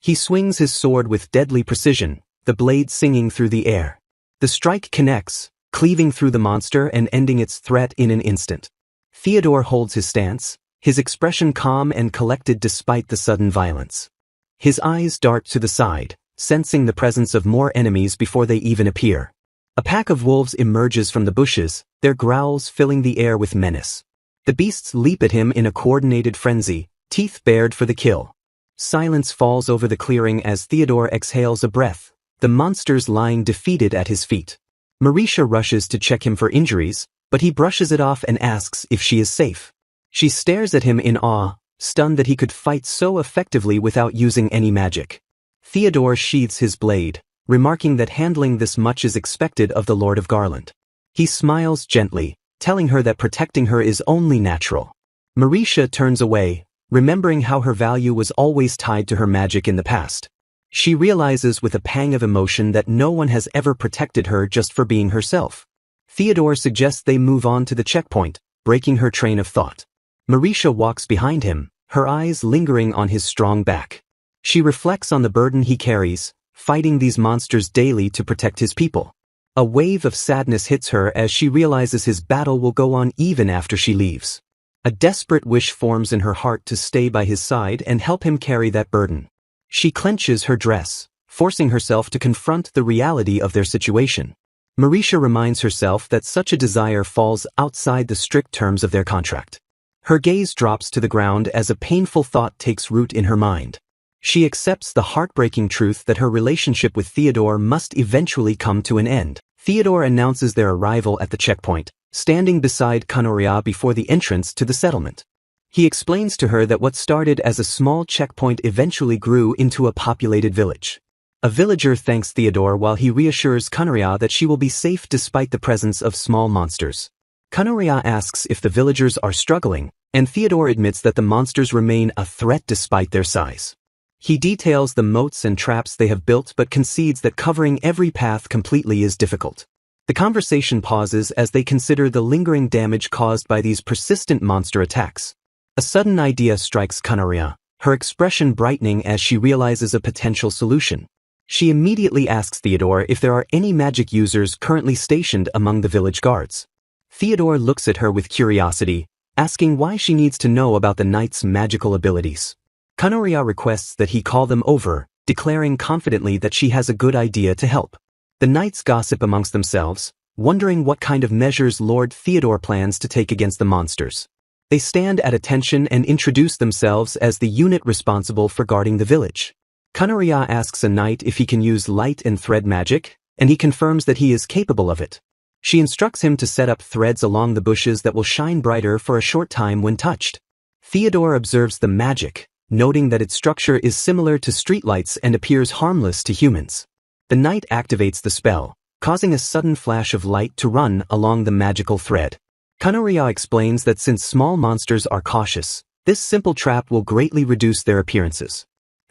He swings his sword with deadly precision, the blade singing through the air. The strike connects, cleaving through the monster and ending its threat in an instant. Theodore holds his stance, his expression calm and collected despite the sudden violence. His eyes dart to the side, sensing the presence of more enemies before they even appear. A pack of wolves emerges from the bushes, their growls filling the air with menace. The beasts leap at him in a coordinated frenzy, teeth bared for the kill. Silence falls over the clearing as Theodore exhales a breath, the monsters lying defeated at his feet. Marisha rushes to check him for injuries, but he brushes it off and asks if she is safe. She stares at him in awe, stunned that he could fight so effectively without using any magic. Theodore sheathes his blade, remarking that handling this much is expected of the Lord of Garland. He smiles gently, telling her that protecting her is only natural. Marisha turns away, remembering how her value was always tied to her magic in the past. She realizes with a pang of emotion that no one has ever protected her just for being herself. Theodore suggests they move on to the checkpoint, breaking her train of thought. Marisha walks behind him, her eyes lingering on his strong back. She reflects on the burden he carries, fighting these monsters daily to protect his people. A wave of sadness hits her as she realizes his battle will go on even after she leaves. A desperate wish forms in her heart to stay by his side and help him carry that burden. She clenches her dress, forcing herself to confront the reality of their situation. Marisha reminds herself that such a desire falls outside the strict terms of their contract. Her gaze drops to the ground as a painful thought takes root in her mind. She accepts the heartbreaking truth that her relationship with Theodore must eventually come to an end. Theodore announces their arrival at the checkpoint, standing beside Kanoria before the entrance to the settlement. He explains to her that what started as a small checkpoint eventually grew into a populated village. A villager thanks Theodore while he reassures Kanaria that she will be safe despite the presence of small monsters. Kanaria asks if the villagers are struggling, and Theodore admits that the monsters remain a threat despite their size. He details the moats and traps they have built but concedes that covering every path completely is difficult. The conversation pauses as they consider the lingering damage caused by these persistent monster attacks. A sudden idea strikes Kanaria, her expression brightening as she realizes a potential solution. She immediately asks Theodore if there are any magic users currently stationed among the village guards. Theodore looks at her with curiosity, asking why she needs to know about the knight's magical abilities. Kanaria requests that he call them over, declaring confidently that she has a good idea to help. The knights gossip amongst themselves, wondering what kind of measures Lord Theodore plans to take against the monsters. They stand at attention and introduce themselves as the unit responsible for guarding the village. Kanaria asks a knight if he can use light and thread magic, and he confirms that he is capable of it. She instructs him to set up threads along the bushes that will shine brighter for a short time when touched. Theodore observes the magic, noting that its structure is similar to streetlights and appears harmless to humans. The knight activates the spell, causing a sudden flash of light to run along the magical thread. Kanaria explains that since small monsters are cautious, this simple trap will greatly reduce their appearances.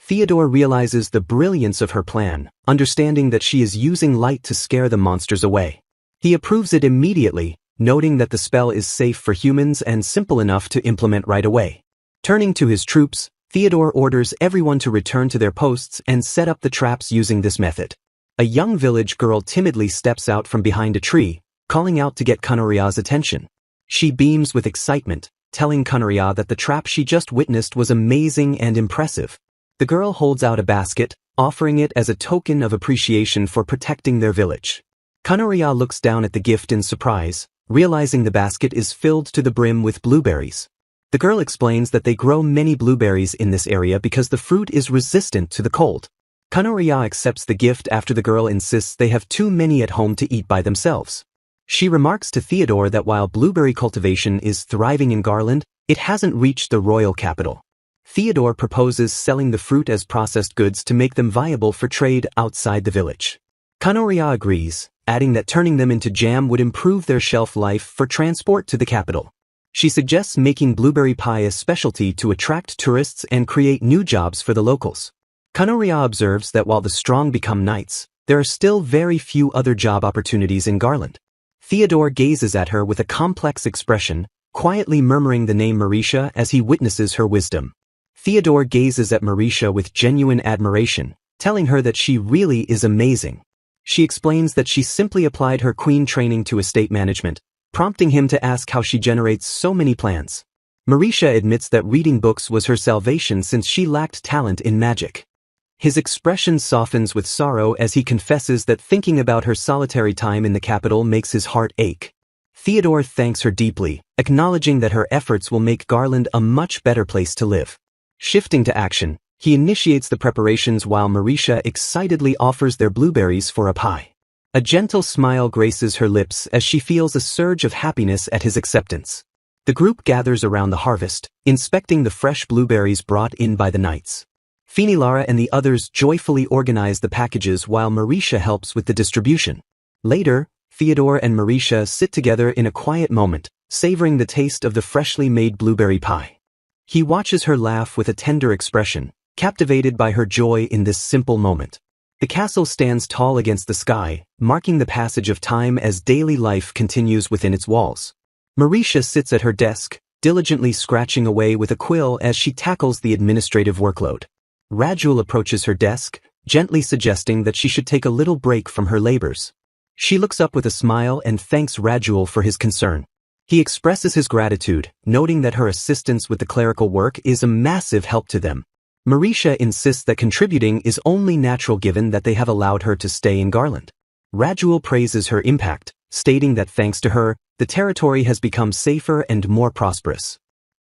Theodore realizes the brilliance of her plan, understanding that she is using light to scare the monsters away. He approves it immediately, noting that the spell is safe for humans and simple enough to implement right away. Turning to his troops, Theodore orders everyone to return to their posts and set up the traps using this method. A young village girl timidly steps out from behind a tree, calling out to get Kanaria's attention. She beams with excitement, telling Kanaria that the trap she just witnessed was amazing and impressive. The girl holds out a basket, offering it as a token of appreciation for protecting their village. Kanaria looks down at the gift in surprise, realizing the basket is filled to the brim with blueberries. The girl explains that they grow many blueberries in this area because the fruit is resistant to the cold. Kanaria accepts the gift after the girl insists they have too many at home to eat by themselves. She remarks to Theodore that while blueberry cultivation is thriving in Garland, it hasn't reached the royal capital. Theodore proposes selling the fruit as processed goods to make them viable for trade outside the village. Kanaria agrees, adding that turning them into jam would improve their shelf life for transport to the capital. She suggests making blueberry pie a specialty to attract tourists and create new jobs for the locals. Kanaria observes that while the strong become knights, there are still very few other job opportunities in Garland. Theodore gazes at her with a complex expression, quietly murmuring the name Marisha as he witnesses her wisdom. Theodore gazes at Marisha with genuine admiration, telling her that she really is amazing. She explains that she simply applied her queen training to estate management, prompting him to ask how she generates so many plans. Marisha admits that reading books was her salvation since she lacked talent in magic. His expression softens with sorrow as he confesses that thinking about her solitary time in the capital makes his heart ache. Theodore thanks her deeply, acknowledging that her efforts will make Garland a much better place to live. Shifting to action, he initiates the preparations while Marisha excitedly offers their blueberries for a pie. A gentle smile graces her lips as she feels a surge of happiness at his acceptance. The group gathers around the harvest, inspecting the fresh blueberries brought in by the knights. Finilara and the others joyfully organize the packages while Marisha helps with the distribution. Later, Theodore and Marisha sit together in a quiet moment, savoring the taste of the freshly made blueberry pie. He watches her laugh with a tender expression, captivated by her joy in this simple moment. The castle stands tall against the sky, marking the passage of time as daily life continues within its walls. Marisha sits at her desk, diligently scratching away with a quill as she tackles the administrative workload. Rajul approaches her desk, gently suggesting that she should take a little break from her labors. She looks up with a smile and thanks Rajul for his concern. He expresses his gratitude, noting that her assistance with the clerical work is a massive help to them. Marisha insists that contributing is only natural given that they have allowed her to stay in Garland. Rajul praises her impact, stating that thanks to her, the territory has become safer and more prosperous.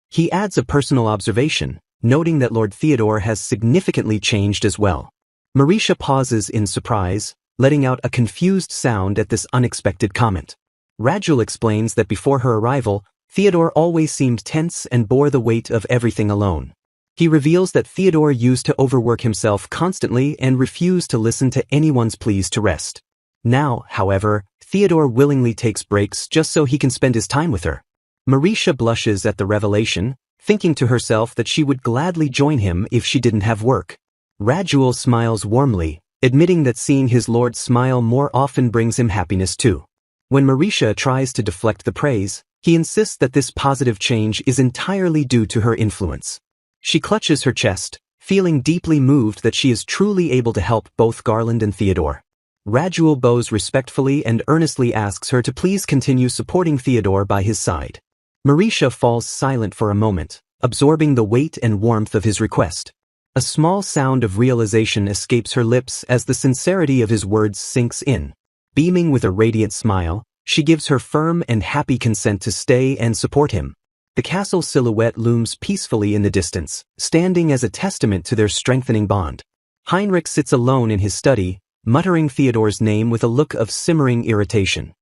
He adds a personal observation, noting that Lord Theodore has significantly changed as well. Marisha pauses in surprise, letting out a confused sound at this unexpected comment. Rajul explains that before her arrival, Theodore always seemed tense and bore the weight of everything alone. He reveals that Theodore used to overwork himself constantly and refused to listen to anyone's pleas to rest. Now, however, Theodore willingly takes breaks just so he can spend his time with her. Marisha blushes at the revelation, thinking to herself that she would gladly join him if she didn't have work. Rajuel smiles warmly, admitting that seeing his lord smile more often brings him happiness too. When Marisha tries to deflect the praise, he insists that this positive change is entirely due to her influence. She clutches her chest, feeling deeply moved that she is truly able to help both Garland and Theodore. Rajuel bows respectfully and earnestly asks her to please continue supporting Theodore by his side. Marisha falls silent for a moment, absorbing the weight and warmth of his request. A small sound of realization escapes her lips as the sincerity of his words sinks in. Beaming with a radiant smile, she gives her firm and happy consent to stay and support him. The castle silhouette looms peacefully in the distance, standing as a testament to their strengthening bond. Heinrich sits alone in his study, muttering Theodore's name with a look of simmering irritation.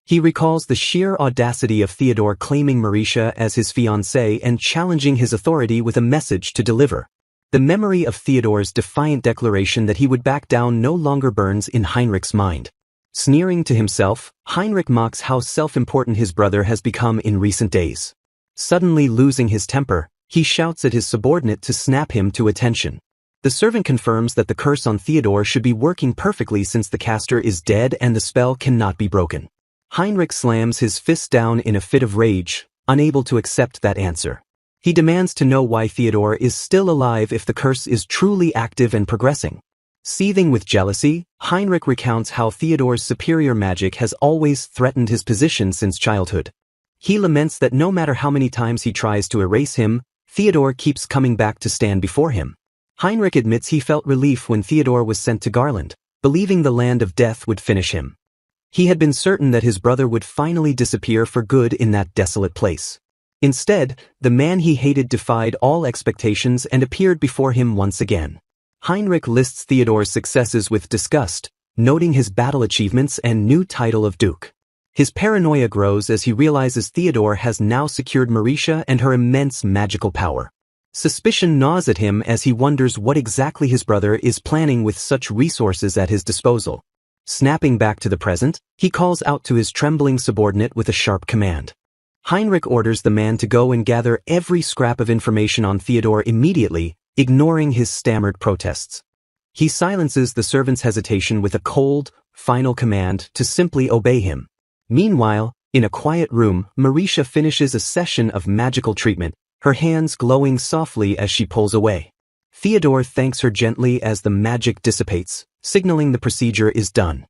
He recalls the sheer audacity of Theodore claiming Marisha as his fiancée and challenging his authority with a message to deliver. The memory of Theodore's defiant declaration that he would back down no longer burns in Heinrich's mind. Sneering to himself, Heinrich mocks how self-important his brother has become in recent days. Suddenly losing his temper, he shouts at his subordinate to snap him to attention. The servant confirms that the curse on Theodore should be working perfectly since the caster is dead and the spell cannot be broken. Heinrich slams his fist down in a fit of rage, unable to accept that answer. He demands to know why Theodore is still alive if the curse is truly active and progressing. Seething with jealousy, Heinrich recounts how Theodore's superior magic has always threatened his position since childhood. He laments that no matter how many times he tries to erase him, Theodore keeps coming back to stand before him. Heinrich admits he felt relief when Theodore was sent to Garland, believing the land of death would finish him. He had been certain that his brother would finally disappear for good in that desolate place. Instead, the man he hated defied all expectations and appeared before him once again. Heinrich lists Theodore's successes with disgust, noting his battle achievements and new title of Duke. His paranoia grows as he realizes Theodore has now secured Marisha and her immense magical power. Suspicion gnaws at him as he wonders what exactly his brother is planning with such resources at his disposal. Snapping back to the present, he calls out to his trembling subordinate with a sharp command. Heinrich orders the man to go and gather every scrap of information on Theodore immediately, ignoring his stammered protests. He silences the servant's hesitation with a cold, final command to simply obey him. Meanwhile, in a quiet room, Marisha finishes a session of magical treatment, her hands glowing softly as she pulls away. Theodore thanks her gently as the magic dissipates, signaling the procedure is done.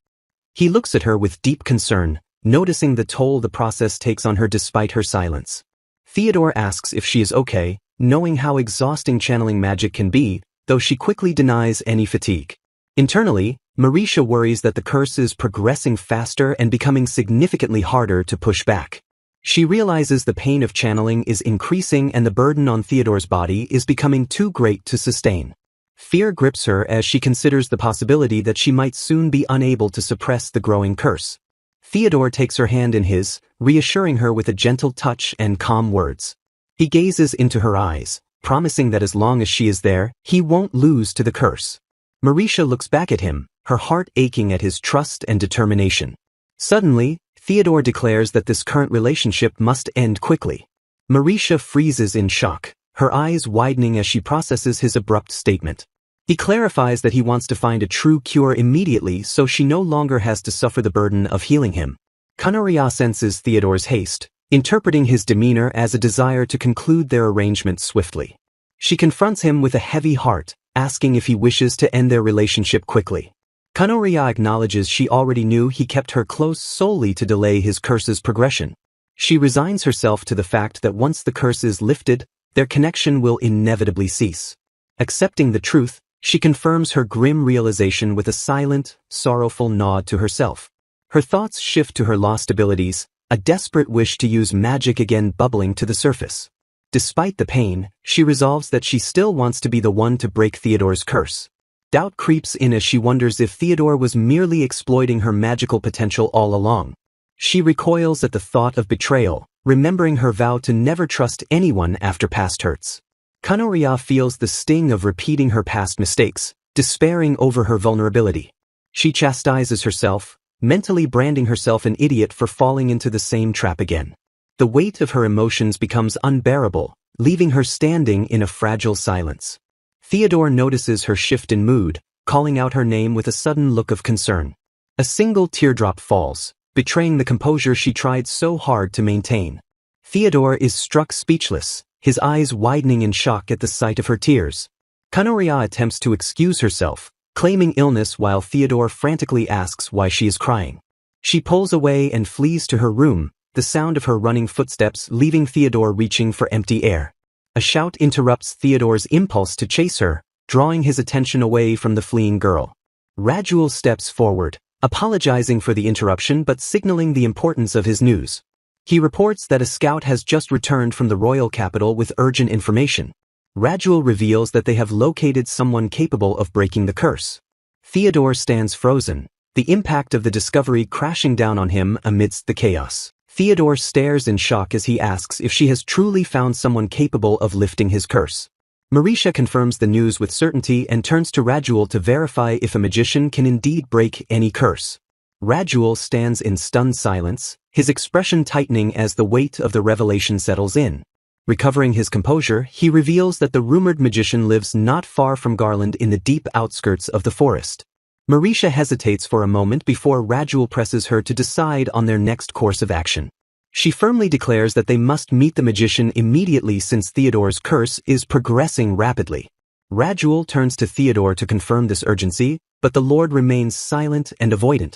He looks at her with deep concern, noticing the toll the process takes on her despite her silence. Theodore asks if she is okay, knowing how exhausting channeling magic can be, though she quickly denies any fatigue. Internally, Marisha worries that the curse is progressing faster and becoming significantly harder to push back. She realizes the pain of channeling is increasing and the burden on Theodore's body is becoming too great to sustain. Fear grips her as she considers the possibility that she might soon be unable to suppress the growing curse. Theodore takes her hand in his, reassuring her with a gentle touch and calm words. He gazes into her eyes, promising that as long as she is there, he won't lose to the curse. Marisha looks back at him, her heart aching at his trust and determination. Suddenly, Theodore declares that this current relationship must end quickly. Marisha freezes in shock, her eyes widening as she processes his abrupt statement. He clarifies that he wants to find a true cure immediately so she no longer has to suffer the burden of healing him. Kanoria senses Theodore's haste, interpreting his demeanor as a desire to conclude their arrangement swiftly. She confronts him with a heavy heart, asking if he wishes to end their relationship quickly. Kanoria acknowledges she already knew he kept her close solely to delay his curse's progression. She resigns herself to the fact that once the curse is lifted, their connection will inevitably cease. Accepting the truth, she confirms her grim realization with a silent, sorrowful nod to herself. Her thoughts shift to her lost abilities, a desperate wish to use magic again bubbling to the surface. Despite the pain, she resolves that she still wants to be the one to break Theodore's curse. Doubt creeps in as she wonders if Theodore was merely exploiting her magical potential all along. She recoils at the thought of betrayal, remembering her vow to never trust anyone after past hurts. Kanoria feels the sting of repeating her past mistakes, despairing over her vulnerability. She chastises herself, mentally branding herself an idiot for falling into the same trap again. The weight of her emotions becomes unbearable, leaving her standing in a fragile silence. Theodore notices her shift in mood, calling out her name with a sudden look of concern. A single teardrop falls, betraying the composure she tried so hard to maintain. Theodore is struck speechless, his eyes widening in shock at the sight of her tears. Kanoria attempts to excuse herself, claiming illness while Theodore frantically asks why she is crying. She pulls away and flees to her room, the sound of her running footsteps leaving Theodore reaching for empty air. A shout interrupts Theodore's impulse to chase her, drawing his attention away from the fleeing girl. Rajuel steps forward, apologizing for the interruption but signaling the importance of his news. He reports that a scout has just returned from the royal capital with urgent information. Rajuel reveals that they have located someone capable of breaking the curse. Theodore stands frozen, the impact of the discovery crashing down on him amidst the chaos. Theodore stares in shock as he asks if she has truly found someone capable of lifting his curse. Marisha confirms the news with certainty and turns to Rajuel to verify if a magician can indeed break any curse. Rajuel stands in stunned silence, his expression tightening as the weight of the revelation settles in. Recovering his composure, he reveals that the rumored magician lives not far from Garland in the deep outskirts of the forest. Marisha hesitates for a moment before Rajuel presses her to decide on their next course of action. She firmly declares that they must meet the magician immediately since Theodore's curse is progressing rapidly. Rajuel turns to Theodore to confirm this urgency, but the Lord remains silent and avoidant.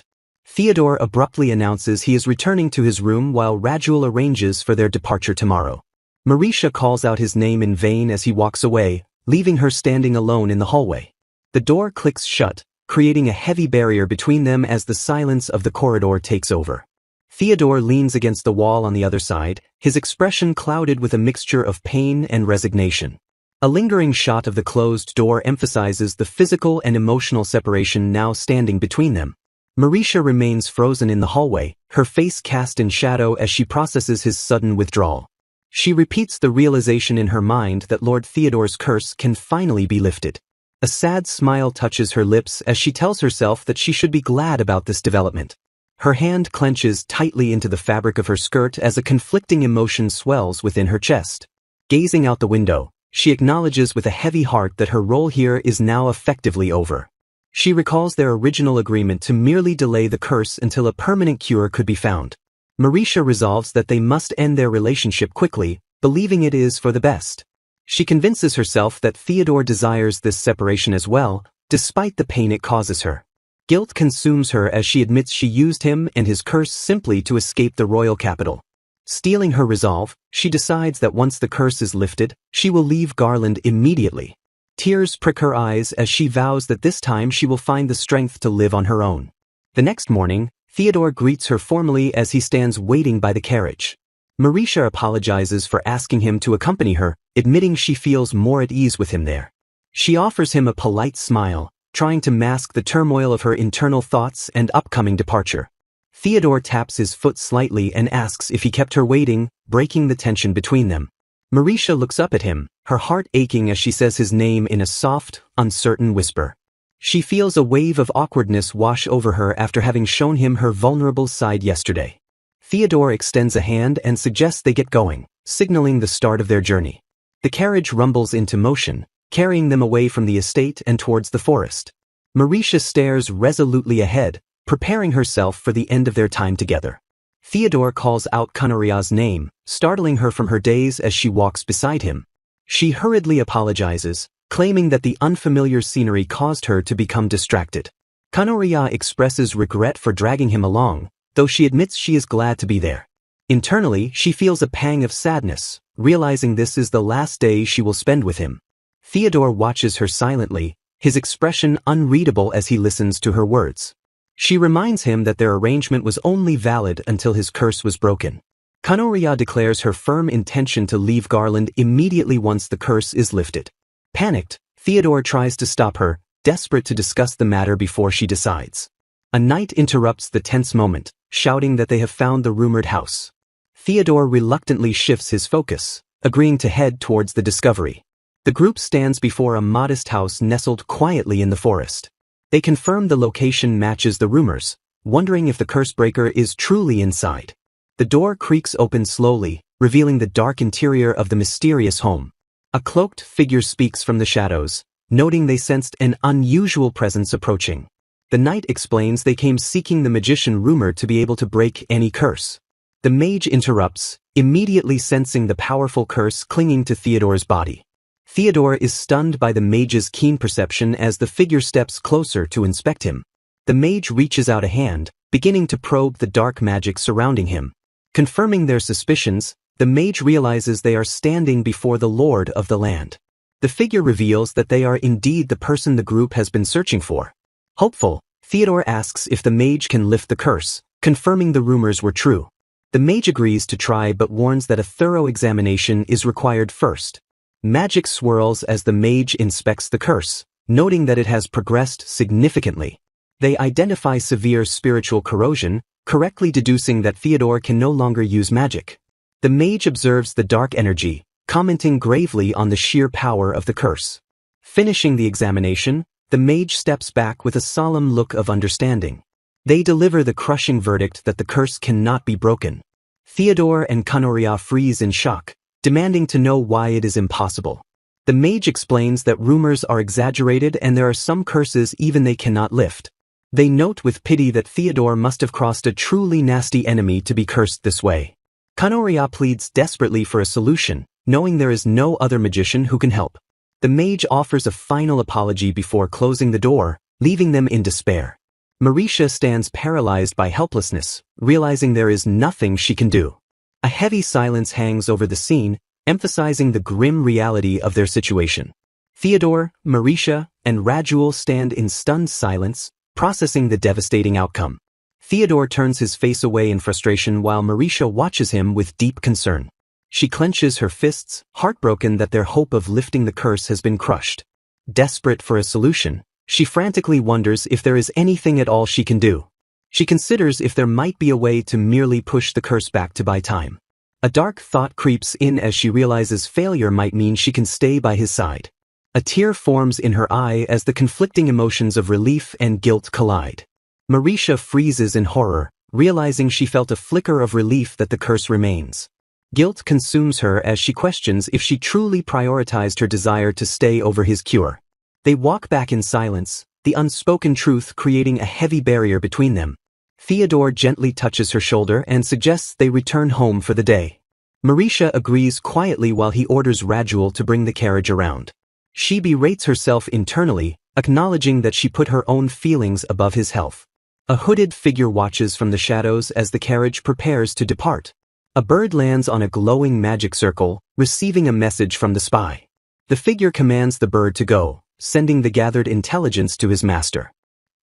Theodore abruptly announces he is returning to his room while Rajuel arranges for their departure tomorrow. Marisha calls out his name in vain as he walks away, leaving her standing alone in the hallway. The door clicks shut, creating a heavy barrier between them as the silence of the corridor takes over. Theodore leans against the wall on the other side, his expression clouded with a mixture of pain and resignation. A lingering shot of the closed door emphasizes the physical and emotional separation now standing between them. Marisha remains frozen in the hallway, her face cast in shadow as she processes his sudden withdrawal. She repeats the realization in her mind that Lord Theodore's curse can finally be lifted. A sad smile touches her lips as she tells herself that she should be glad about this development. Her hand clenches tightly into the fabric of her skirt as a conflicting emotion swells within her chest. Gazing out the window, she acknowledges with a heavy heart that her role here is now effectively over. She recalls their original agreement to merely delay the curse until a permanent cure could be found. Marisha resolves that they must end their relationship quickly, believing it is for the best. She convinces herself that Theodore desires this separation as well, despite the pain it causes her. Guilt consumes her as she admits she used him and his curse simply to escape the royal capital. Steeling her resolve, she decides that once the curse is lifted, she will leave Garland immediately. Tears prick her eyes as she vows that this time she will find the strength to live on her own. The next morning, Theodore greets her formally as he stands waiting by the carriage. Marisha apologizes for asking him to accompany her, admitting she feels more at ease with him there. She offers him a polite smile, trying to mask the turmoil of her internal thoughts and upcoming departure. Theodore taps his foot slightly and asks if he kept her waiting, breaking the tension between them. Marisha looks up at him, her heart aching as she says his name in a soft, uncertain whisper. She feels a wave of awkwardness wash over her after having shown him her vulnerable side yesterday. Theodore extends a hand and suggests they get going, signaling the start of their journey. The carriage rumbles into motion, carrying them away from the estate and towards the forest. Marisha stares resolutely ahead, preparing herself for the end of their time together. Theodore calls out Kanoria's name, startling her from her daze as she walks beside him. She hurriedly apologizes, claiming that the unfamiliar scenery caused her to become distracted. Kanoria expresses regret for dragging him along, though she admits she is glad to be there. Internally, she feels a pang of sadness, realizing this is the last day she will spend with him. Theodore watches her silently, his expression unreadable as he listens to her words. She reminds him that their arrangement was only valid until his curse was broken. Kanoria declares her firm intention to leave Garland immediately once the curse is lifted. Panicked, Theodore tries to stop her, desperate to discuss the matter before she decides. A knight interrupts the tense moment, shouting that they have found the rumored house. Theodore reluctantly shifts his focus, agreeing to head towards the discovery. The group stands before a modest house nestled quietly in the forest. They confirm the location matches the rumors, wondering if the curse breaker is truly inside. The door creaks open slowly, revealing the dark interior of the mysterious home. A cloaked figure speaks from the shadows, noting they sensed an unusual presence approaching. The knight explains they came seeking the magician rumored to be able to break any curse. The mage interrupts, immediately sensing the powerful curse clinging to Theodore's body. Theodore is stunned by the mage's keen perception as the figure steps closer to inspect him. The mage reaches out a hand, beginning to probe the dark magic surrounding him. Confirming their suspicions, the mage realizes they are standing before the lord of the land. The figure reveals that they are indeed the person the group has been searching for. Hopeful, Theodore asks if the mage can lift the curse, confirming the rumors were true. The mage agrees to try but warns that a thorough examination is required first. Magic swirls as the mage inspects the curse, noting that it has progressed significantly. They identify severe spiritual corrosion, correctly deducing that Theodore can no longer use magic. The mage observes the dark energy, commenting gravely on the sheer power of the curse. Finishing the examination, the mage steps back with a solemn look of understanding. They deliver the crushing verdict that the curse cannot be broken. Theodore and Kanoria freeze in shock, demanding to know why it is impossible. The mage explains that rumors are exaggerated and there are some curses even they cannot lift. They note with pity that Theodore must have crossed a truly nasty enemy to be cursed this way. Kanoria pleads desperately for a solution, knowing there is no other magician who can help. The mage offers a final apology before closing the door, leaving them in despair. Marisha stands paralyzed by helplessness, realizing there is nothing she can do. A heavy silence hangs over the scene, emphasizing the grim reality of their situation. Theodore, Marisha, and Rajul stand in stunned silence, processing the devastating outcome. Theodore turns his face away in frustration while Marisha watches him with deep concern. She clenches her fists, heartbroken that their hope of lifting the curse has been crushed. Desperate for a solution, she frantically wonders if there is anything at all she can do. She considers if there might be a way to merely push the curse back to buy time. A dark thought creeps in as she realizes failure might mean she can stay by his side. A tear forms in her eye as the conflicting emotions of relief and guilt collide. Marisha freezes in horror, realizing she felt a flicker of relief that the curse remains. Guilt consumes her as she questions if she truly prioritized her desire to stay over his cure. They walk back in silence, the unspoken truth creating a heavy barrier between them. Theodore gently touches her shoulder and suggests they return home for the day. Marisha agrees quietly while he orders Rajul to bring the carriage around. She berates herself internally, acknowledging that she put her own feelings above his health. A hooded figure watches from the shadows as the carriage prepares to depart. A bird lands on a glowing magic circle, receiving a message from the spy. The figure commands the bird to go, sending the gathered intelligence to his master.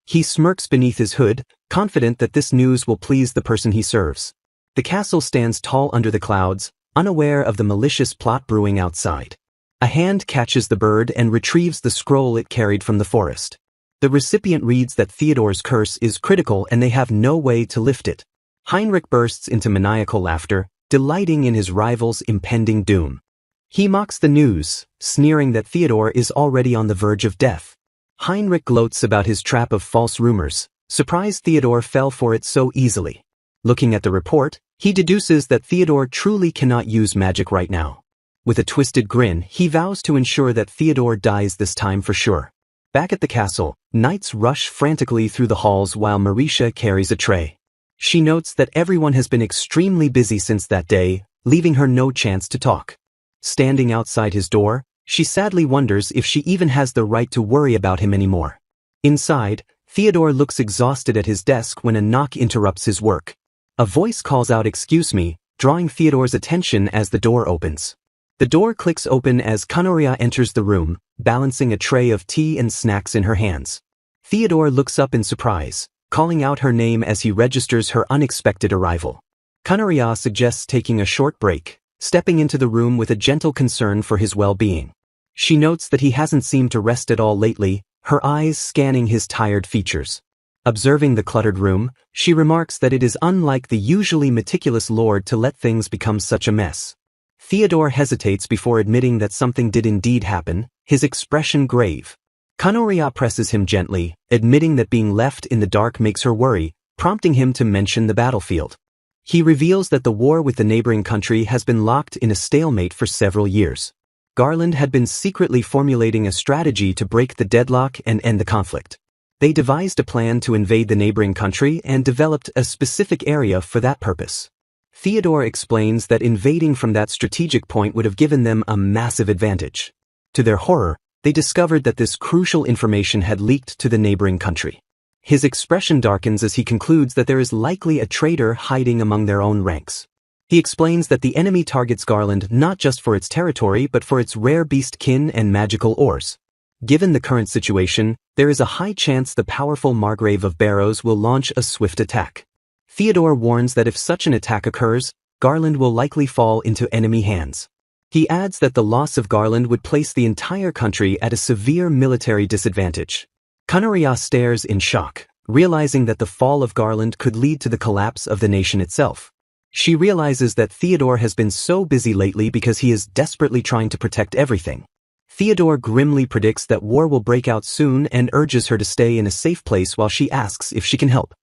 He smirks beneath his hood, confident that this news will please the person he serves. The castle stands tall under the clouds, unaware of the malicious plot brewing outside. A hand catches the bird and retrieves the scroll it carried from the forest. The recipient reads that Theodore's curse is critical and they have no way to lift it. Heinrich bursts into maniacal laughter, delighting in his rival's impending doom. He mocks the news, sneering that Theodore is already on the verge of death. Heinrich gloats about his trap of false rumors, surprised Theodore fell for it so easily. Looking at the report, he deduces that Theodore truly cannot use magic right now. With a twisted grin, he vows to ensure that Theodore dies this time for sure. Back at the castle, knights rush frantically through the halls while Marisha carries a tray. She notes that everyone has been extremely busy since that day, leaving her no chance to talk. Standing outside his door, she sadly wonders if she even has the right to worry about him anymore. Inside, Theodore looks exhausted at his desk when a knock interrupts his work. A voice calls out "Excuse me," drawing Theodore's attention as the door opens. The door clicks open as Kanoria enters the room, balancing a tray of tea and snacks in her hands. Theodore looks up in surprise, calling out her name as he registers her unexpected arrival. Kanoria suggests taking a short break, stepping into the room with a gentle concern for his well-being. She notes that he hasn't seemed to rest at all lately, her eyes scanning his tired features. Observing the cluttered room, she remarks that it is unlike the usually meticulous lord to let things become such a mess. Theodore hesitates before admitting that something did indeed happen, his expression grave. Kanoria presses him gently, admitting that being left in the dark makes her worry, prompting him to mention the battlefield. He reveals that the war with the neighboring country has been locked in a stalemate for several years. Garland had been secretly formulating a strategy to break the deadlock and end the conflict. They devised a plan to invade the neighboring country and developed a specific area for that purpose. Theodore explains that invading from that strategic point would have given them a massive advantage. To their horror, they discovered that this crucial information had leaked to the neighboring country. His expression darkens as he concludes that there is likely a traitor hiding among their own ranks. He explains that the enemy targets Garland not just for its territory but for its rare beast kin and magical ores. Given the current situation, there is a high chance the powerful Margrave of Barrows will launch a swift attack. Theodore warns that if such an attack occurs, Garland will likely fall into enemy hands. He adds that the loss of Garland would place the entire country at a severe military disadvantage. Kanoria stares in shock, realizing that the fall of Garland could lead to the collapse of the nation itself. She realizes that Theodore has been so busy lately because he is desperately trying to protect everything. Theodore grimly predicts that war will break out soon and urges her to stay in a safe place while she asks if she can help.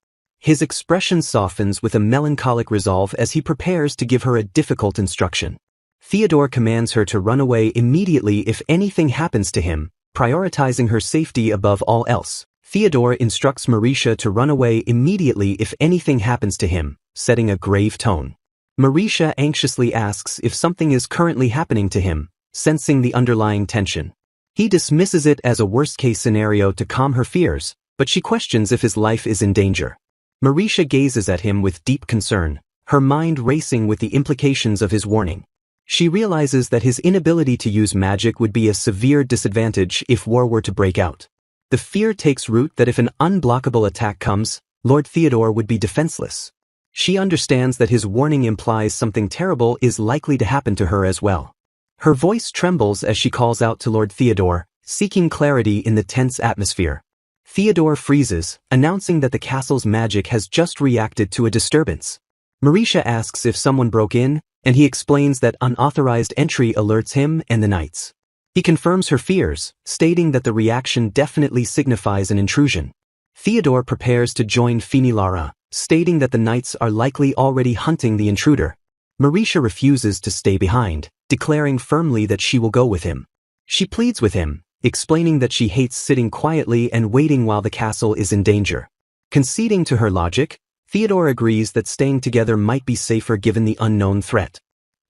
His expression softens with a melancholic resolve as he prepares to give her a difficult instruction. Theodore commands her to run away immediately if anything happens to him, prioritizing her safety above all else. Theodore instructs Marisha to run away immediately if anything happens to him, setting a grave tone. Marisha anxiously asks if something is currently happening to him, sensing the underlying tension. He dismisses it as a worst-case scenario to calm her fears, but she questions if his life is in danger. Marisha gazes at him with deep concern, her mind racing with the implications of his warning. She realizes that his inability to use magic would be a severe disadvantage if war were to break out. The fear takes root that if an unblockable attack comes, Lord Theodore would be defenseless. She understands that his warning implies something terrible is likely to happen to her as well. Her voice trembles as she calls out to Lord Theodore, seeking clarity in the tense atmosphere. Theodore freezes, announcing that the castle's magic has just reacted to a disturbance. Marisha asks if someone broke in, and he explains that unauthorized entry alerts him and the knights. He confirms her fears, stating that the reaction definitely signifies an intrusion. Theodore prepares to join Finilara, stating that the knights are likely already hunting the intruder. Marisha refuses to stay behind, declaring firmly that she will go with him. She pleads with him, explaining that she hates sitting quietly and waiting while the castle is in danger. Conceding to her logic, Theodore agrees that staying together might be safer given the unknown threat.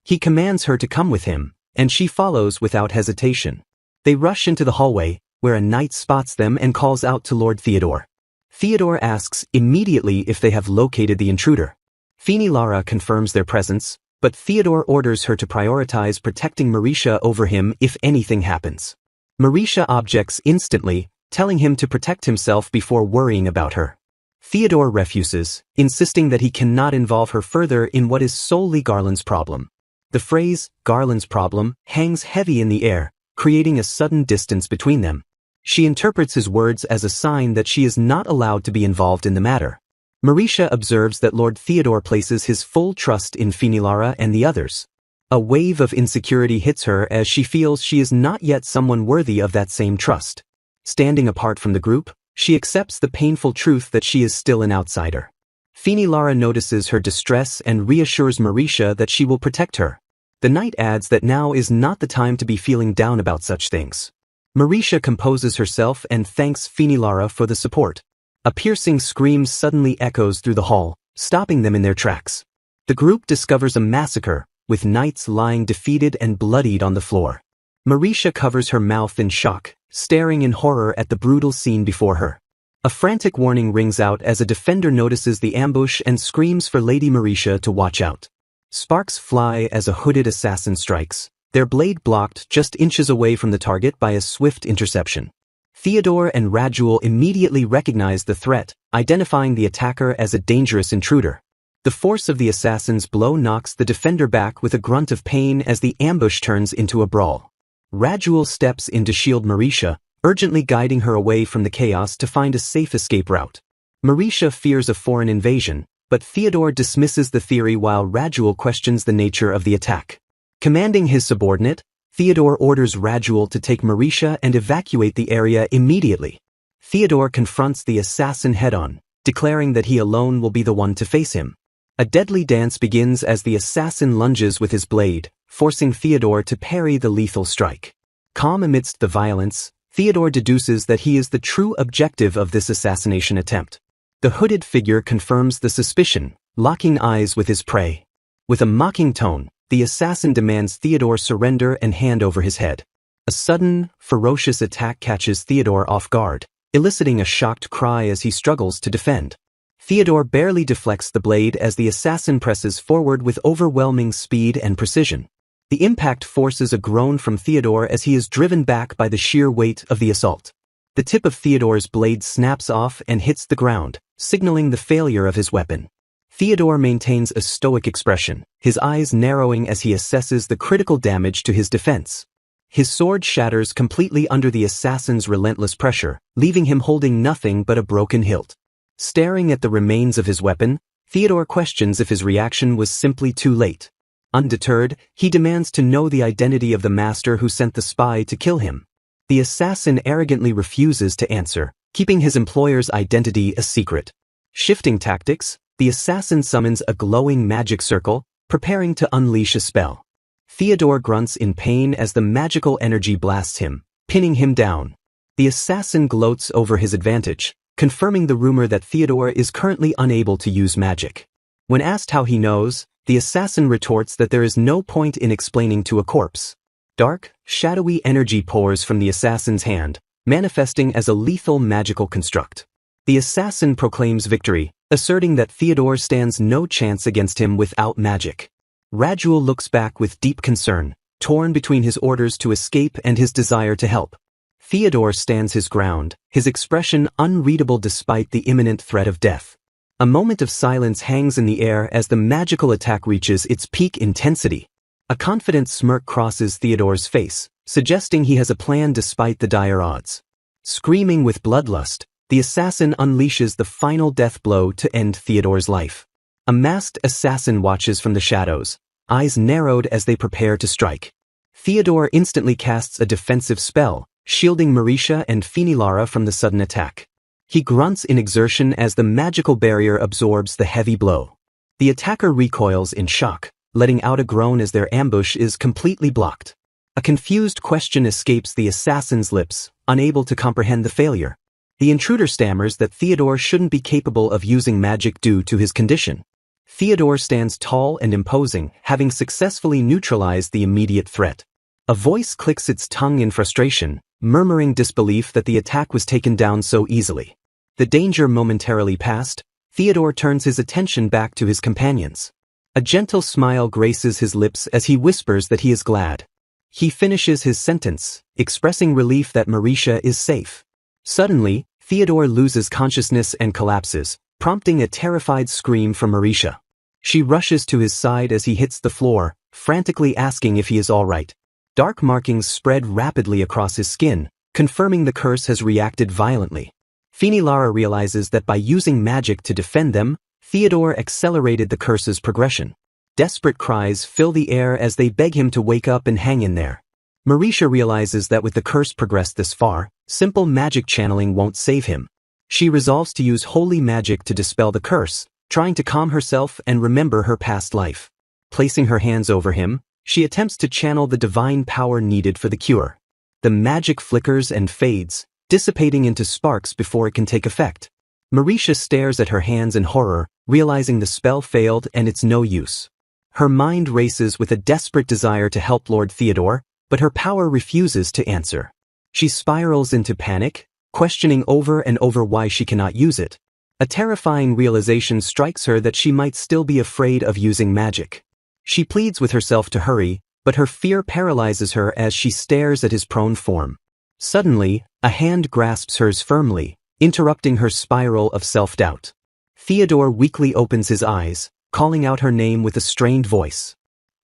He commands her to come with him, and she follows without hesitation. They rush into the hallway, where a knight spots them and calls out to Lord Theodore. Theodore asks immediately if they have located the intruder. Finilara confirms their presence, but Theodore orders her to prioritize protecting Marisha over him if anything happens. Marisha objects instantly, telling him to protect himself before worrying about her. Theodore refuses, insisting that he cannot involve her further in what is solely Garland's problem. The phrase, Garland's problem, hangs heavy in the air, creating a sudden distance between them. She interprets his words as a sign that she is not allowed to be involved in the matter. Marisha observes that Lord Theodore places his full trust in Finilara and the others. A wave of insecurity hits her as she feels she is not yet someone worthy of that same trust. Standing apart from the group, she accepts the painful truth that she is still an outsider. Finilara notices her distress and reassures Marisha that she will protect her. The knight adds that now is not the time to be feeling down about such things. Marisha composes herself and thanks Finilara for the support. A piercing scream suddenly echoes through the hall, stopping them in their tracks. The group discovers a massacre, with knights lying defeated and bloodied on the floor. Marisha covers her mouth in shock, staring in horror at the brutal scene before her. A frantic warning rings out as a defender notices the ambush and screams for Lady Marisha to watch out. Sparks fly as a hooded assassin strikes, their blade blocked just inches away from the target by a swift interception. Theodore and Radjuel immediately recognize the threat, identifying the attacker as a dangerous intruder. The force of the assassin's blow knocks the defender back with a grunt of pain as the ambush turns into a brawl. Radjuel steps in to shield Marisha, urgently guiding her away from the chaos to find a safe escape route. Marisha fears a foreign invasion, but Theodore dismisses the theory while Radjuel questions the nature of the attack. Commanding his subordinate, Theodore orders Raduel to take Marisha and evacuate the area immediately. Theodore confronts the assassin head-on, declaring that he alone will be the one to face him. A deadly dance begins as the assassin lunges with his blade, forcing Theodore to parry the lethal strike. Calm amidst the violence, Theodore deduces that he is the true objective of this assassination attempt. The hooded figure confirms the suspicion, locking eyes with his prey. With a mocking tone, the assassin demands Theodore surrender and hand over his head. A sudden, ferocious attack catches Theodore off guard, eliciting a shocked cry as he struggles to defend. Theodore barely deflects the blade as the assassin presses forward with overwhelming speed and precision. The impact forces a groan from Theodore as he is driven back by the sheer weight of the assault. The tip of Theodore's blade snaps off and hits the ground, signaling the failure of his weapon. Theodore maintains a stoic expression, his eyes narrowing as he assesses the critical damage to his defense. His sword shatters completely under the assassin's relentless pressure, leaving him holding nothing but a broken hilt. Staring at the remains of his weapon, Theodore questions if his reaction was simply too late. Undeterred, he demands to know the identity of the master who sent the spy to kill him. The assassin arrogantly refuses to answer, keeping his employer's identity a secret. Shifting tactics, the assassin summons a glowing magic circle, preparing to unleash a spell. Theodore grunts in pain as the magical energy blasts him, pinning him down. The assassin gloats over his advantage, confirming the rumor that Theodore is currently unable to use magic. When asked how he knows, the assassin retorts that there is no point in explaining to a corpse. Dark, shadowy energy pours from the assassin's hand, manifesting as a lethal magical construct. The assassin proclaims victory, asserting that Theodore stands no chance against him without magic. Raduel looks back with deep concern, torn between his orders to escape and his desire to help. Theodore stands his ground, his expression unreadable despite the imminent threat of death. A moment of silence hangs in the air as the magical attack reaches its peak intensity. A confident smirk crosses Theodore's face, suggesting he has a plan despite the dire odds. Screaming with bloodlust, the assassin unleashes the final death blow to end Theodore's life. A masked assassin watches from the shadows, eyes narrowed as they prepare to strike. Theodore instantly casts a defensive spell, shielding Marisha and Finilara from the sudden attack. He grunts in exertion as the magical barrier absorbs the heavy blow. The attacker recoils in shock, letting out a groan as their ambush is completely blocked. A confused question escapes the assassin's lips, unable to comprehend the failure. The intruder stammers that Theodore shouldn't be capable of using magic due to his condition. Theodore stands tall and imposing, having successfully neutralized the immediate threat. A voice clicks its tongue in frustration, murmuring disbelief that the attack was taken down so easily. The danger momentarily past, Theodore turns his attention back to his companions. A gentle smile graces his lips as he whispers that he is glad. He finishes his sentence, expressing relief that Marisha is safe. Suddenly, Theodore loses consciousness and collapses, prompting a terrified scream from Marisha. She rushes to his side as he hits the floor, frantically asking if he is all right. Dark markings spread rapidly across his skin, confirming the curse has reacted violently. Finilara realizes that by using magic to defend them, Theodore accelerated the curse's progression. Desperate cries fill the air as they beg him to wake up and hang in there. Marisha realizes that with the curse progressed this far, simple magic channeling won't save him. She resolves to use holy magic to dispel the curse, trying to calm herself and remember her past life. Placing her hands over him, she attempts to channel the divine power needed for the cure. The magic flickers and fades, dissipating into sparks before it can take effect. Marisha stares at her hands in horror, realizing the spell failed and it's no use. Her mind races with a desperate desire to help Lord Theodore, but her power refuses to answer. She spirals into panic, questioning over and over why she cannot use it. A terrifying realization strikes her that she might still be afraid of using magic. She pleads with herself to hurry, but her fear paralyzes her as she stares at his prone form. Suddenly, a hand grasps hers firmly, interrupting her spiral of self-doubt. Theodore weakly opens his eyes, calling out her name with a strained voice.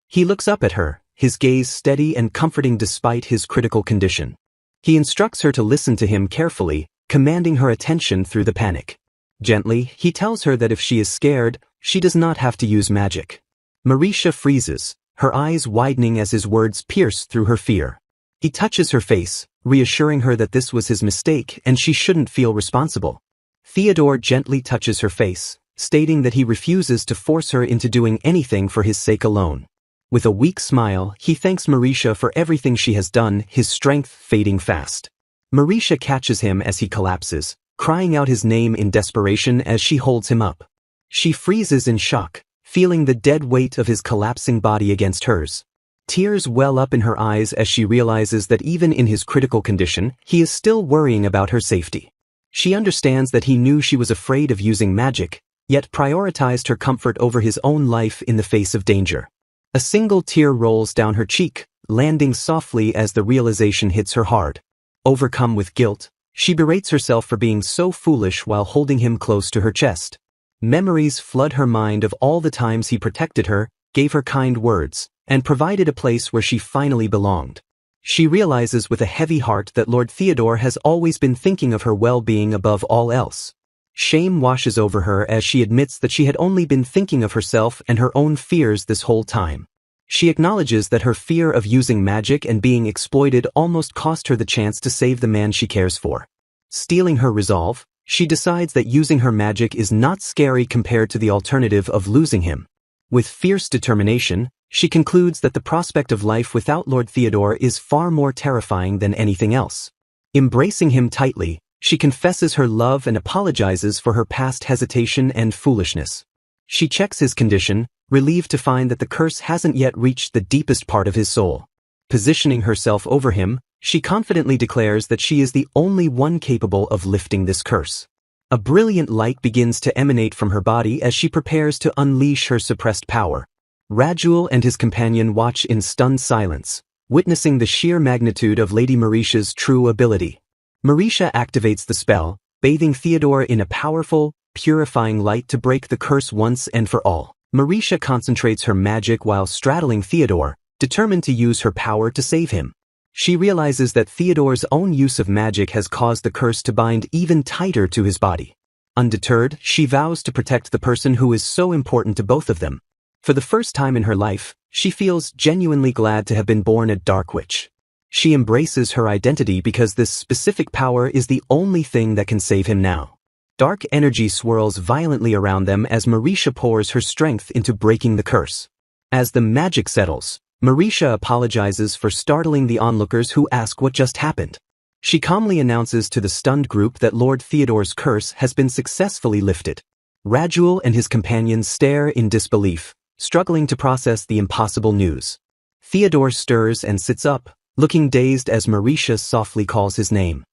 He looks up at her, his gaze steady and comforting despite his critical condition. He instructs her to listen to him carefully, commanding her attention through the panic. Gently, he tells her that if she is scared, she does not have to use magic. Marisha freezes, her eyes widening as his words pierce through her fear. He touches her face, reassuring her that this was his mistake and she shouldn't feel responsible. Theodore gently touches her face, stating that he refuses to force her into doing anything for his sake alone. With a weak smile, he thanks Marisha for everything she has done, his strength fading fast. Marisha catches him as he collapses, crying out his name in desperation as she holds him up. She freezes in shock, feeling the dead weight of his collapsing body against hers. Tears well up in her eyes as she realizes that even in his critical condition, he is still worrying about her safety. She understands that he knew she was afraid of using magic, yet prioritized her comfort over his own life in the face of danger. A single tear rolls down her cheek, landing softly as the realization hits her hard. Overcome with guilt, she berates herself for being so foolish while holding him close to her chest. Memories flood her mind of all the times he protected her, gave her kind words, and provided a place where she finally belonged. She realizes with a heavy heart that Lord Theodore has always been thinking of her well-being above all else. Shame washes over her as she admits that she had only been thinking of herself and her own fears this whole time. She acknowledges that her fear of using magic and being exploited almost cost her the chance to save the man she cares for. Steeling her resolve, she decides that using her magic is not scary compared to the alternative of losing him. With fierce determination, she concludes that the prospect of life without Lord Theodore is far more terrifying than anything else. Embracing him tightly, she confesses her love and apologizes for her past hesitation and foolishness. She checks his condition, relieved to find that the curse hasn't yet reached the deepest part of his soul. Positioning herself over him, she confidently declares that she is the only one capable of lifting this curse. A brilliant light begins to emanate from her body as she prepares to unleash her suppressed power. Rajul and his companion watch in stunned silence, witnessing the sheer magnitude of Lady Marisha's true ability. Marisha activates the spell, bathing Theodore in a powerful, purifying light to break the curse once and for all. Marisha concentrates her magic while straddling Theodore, determined to use her power to save him. She realizes that Theodore's own use of magic has caused the curse to bind even tighter to his body. Undeterred, she vows to protect the person who is so important to both of them. For the first time in her life, she feels genuinely glad to have been born a Dark Witch. She embraces her identity because this specific power is the only thing that can save him now. Dark energy swirls violently around them as Marisha pours her strength into breaking the curse. As the magic settles, Marisha apologizes for startling the onlookers who ask what just happened. She calmly announces to the stunned group that Lord Theodore's curse has been successfully lifted. Rajul and his companions stare in disbelief, struggling to process the impossible news. Theodore stirs and sits up, looking dazed as Marisha softly calls his name.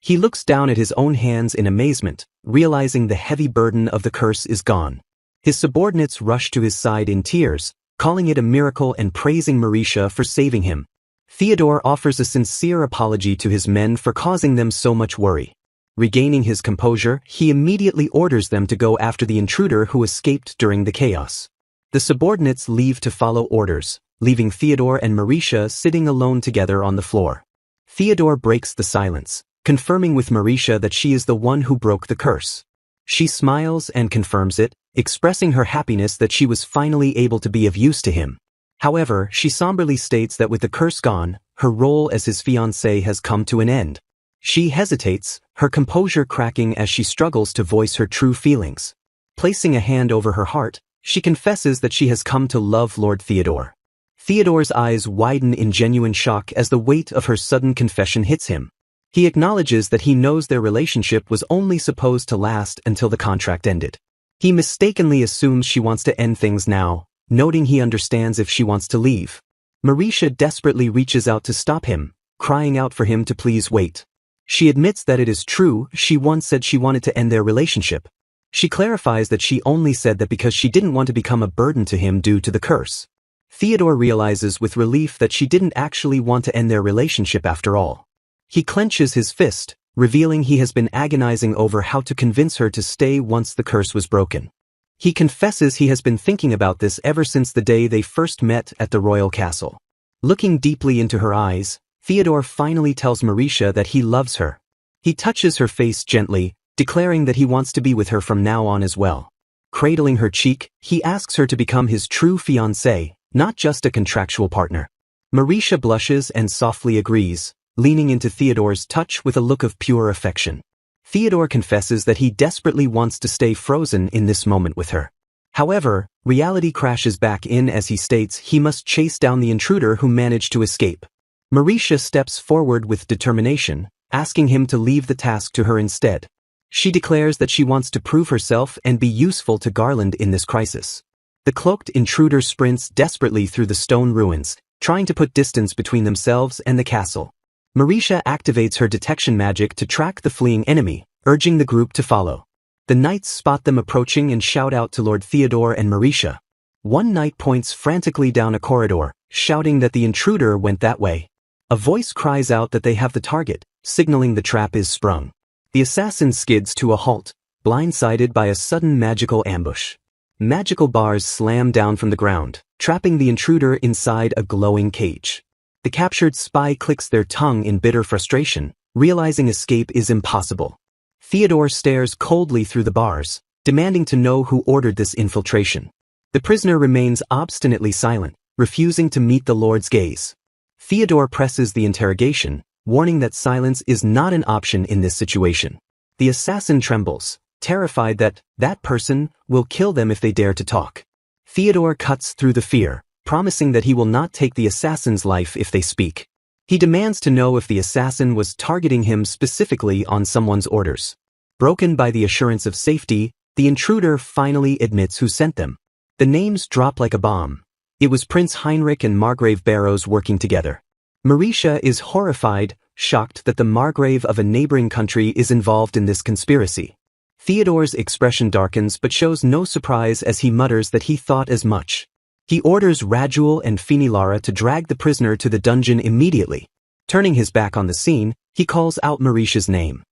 He looks down at his own hands in amazement, realizing the heavy burden of the curse is gone. His subordinates rush to his side in tears, calling it a miracle and praising Marisha for saving him. Theodore offers a sincere apology to his men for causing them so much worry. Regaining his composure, he immediately orders them to go after the intruder who escaped during the chaos. The subordinates leave to follow orders, leaving Theodore and Marisha sitting alone together on the floor. Theodore breaks the silence, confirming with Marisha that she is the one who broke the curse. She smiles and confirms it, expressing her happiness that she was finally able to be of use to him. However, she somberly states that with the curse gone, her role as his fiancée has come to an end. She hesitates, her composure cracking as she struggles to voice her true feelings. Placing a hand over her heart, she confesses that she has come to love Lord Theodore. Theodore's eyes widen in genuine shock as the weight of her sudden confession hits him. He acknowledges that he knows their relationship was only supposed to last until the contract ended. He mistakenly assumes she wants to end things now, noting he understands if she wants to leave. Marisha desperately reaches out to stop him, crying out for him to please wait. She admits that it is true, she once said she wanted to end their relationship. She clarifies that she only said that because she didn't want to become a burden to him due to the curse. Theodore realizes with relief that she didn't actually want to end their relationship after all. He clenches his fist, revealing he has been agonizing over how to convince her to stay once the curse was broken. He confesses he has been thinking about this ever since the day they first met at the royal castle. Looking deeply into her eyes, Theodore finally tells Marisha that he loves her. He touches her face gently, declaring that he wants to be with her from now on as well. Cradling her cheek, he asks her to become his true fiancée, not just a contractual partner. Marisha blushes and softly agrees, leaning into Theodore's touch with a look of pure affection. Theodore confesses that he desperately wants to stay frozen in this moment with her. However, reality crashes back in as he states he must chase down the intruder who managed to escape. Marisha steps forward with determination, asking him to leave the task to her instead. She declares that she wants to prove herself and be useful to Garland in this crisis. The cloaked intruder sprints desperately through the stone ruins, trying to put distance between themselves and the castle. Marisha activates her detection magic to track the fleeing enemy, urging the group to follow. The knights spot them approaching and shout out to Lord Theodore and Marisha. One knight points frantically down a corridor, shouting that the intruder went that way. A voice cries out that they have the target, signaling the trap is sprung. The assassin skids to a halt, blindsided by a sudden magical ambush. Magical bars slam down from the ground, trapping the intruder inside a glowing cage. The captured spy clicks their tongue in bitter frustration, realizing escape is impossible. Theodore stares coldly through the bars, demanding to know who ordered this infiltration. The prisoner remains obstinately silent, refusing to meet the Lord's gaze. Theodore presses the interrogation, warning that silence is not an option in this situation. The assassin trembles, terrified that person will kill them if they dare to talk. Theodore cuts through the fear, promising that he will not take the assassin's life if they speak. He demands to know if the assassin was targeting him specifically on someone's orders. Broken by the assurance of safety, the intruder finally admits who sent them. The names drop like a bomb. It was Prince Heinrich and Margrave Barrows working together. Marisha is horrified, shocked that the Margrave of a neighboring country is involved in this conspiracy. Theodore's expression darkens but shows no surprise as he mutters that he thought as much. He orders Raduel and Finilara to drag the prisoner to the dungeon immediately. Turning his back on the scene, he calls out Marisha's name.